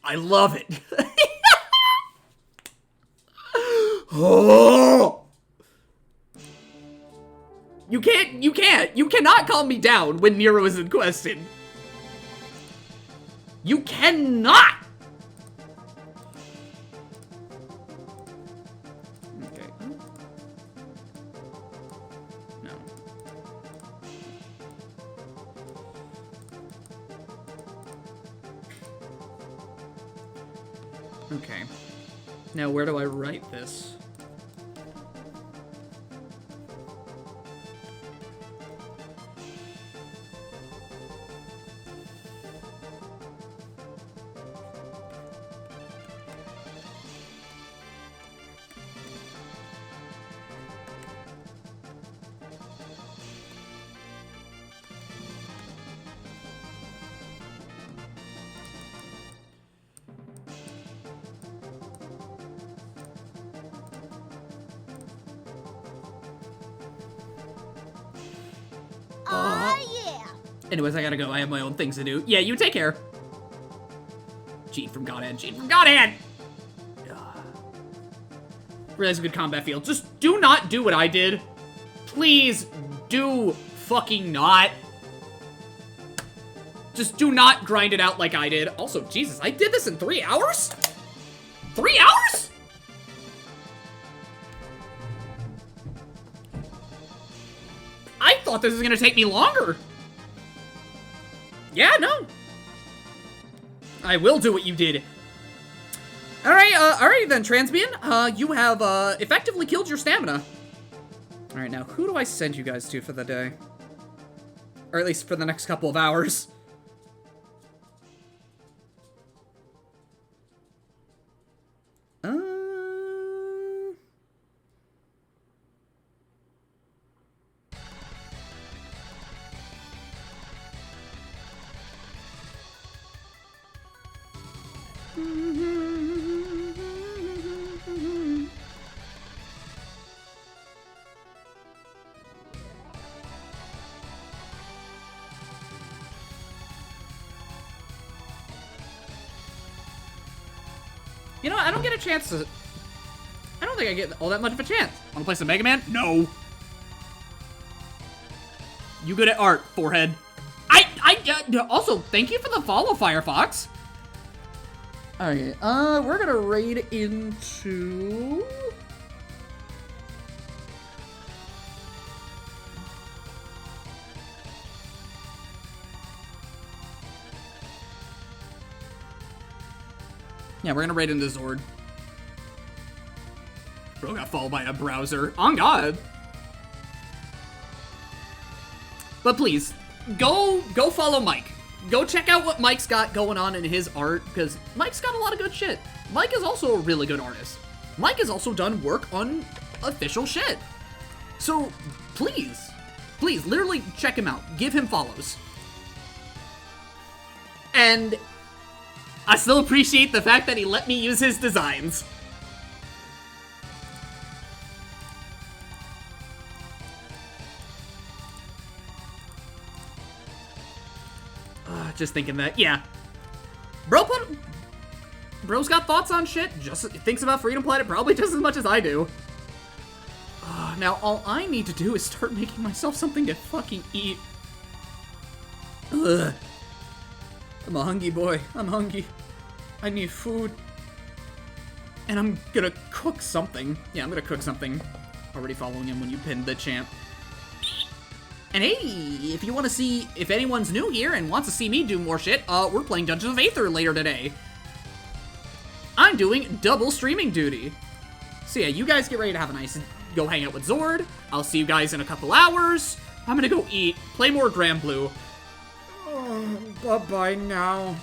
I love it. Oh! You cannot calm me down when Nero is in question. You cannot! Okay. No. Okay. Now, where do I write this? Anyways, I gotta go. I have my own things to do. Yeah, you take care. Gene from Godhand. Gene from Godhand! Really has a good combat feel. Just do not do what I did. Please do fucking not. Just do not grind it out like I did. Also, Jesus, I did this in 3 hours? 3 hours? I thought this was gonna take me longer. Yeah, no. I will do what you did. Alright then, Transbian. You have, effectively killed your stamina. Alright, now, who do I send you guys to for the day? Or at least for the next couple of hours. You know, I don't get a chance to... I don't think I get all that much of a chance. Wanna play some Mega Man? No. You good at art, forehead. Also, thank you for the follow, Firefox. Okay, we're gonna raid into... Yeah, we're gonna raid into Zord. Bro got followed by a browser. On God. But please, go follow Mike. Go check out what Mike's got going on in his art, because Mike's got a lot of good shit. Mike is also a really good artist. Mike has also done work on official shit. So, please, literally check him out. Give him follows. And I still appreciate the fact that he let me use his designs. Just thinking that, yeah. Bro's got thoughts on shit, just thinks about Freedom Planet probably just as much as I do. Now, all I need to do is start making myself something to fucking eat. Ugh. I'm a hungry boy. I'm hungry. I need food. And I'm gonna cook something. Yeah, I'm gonna cook something. Already following him when you pinned the champ. And hey, if you want to see, if anyone's new here and wants to see me do more shit, we're playing Dungeons of Aether later today. I'm doing double streaming duty. So yeah, you guys get ready to have a nice, go hang out with Zord. I'll see you guys in a couple hours. I'm gonna go eat, play more Grand Blue. Oh, bye-bye now.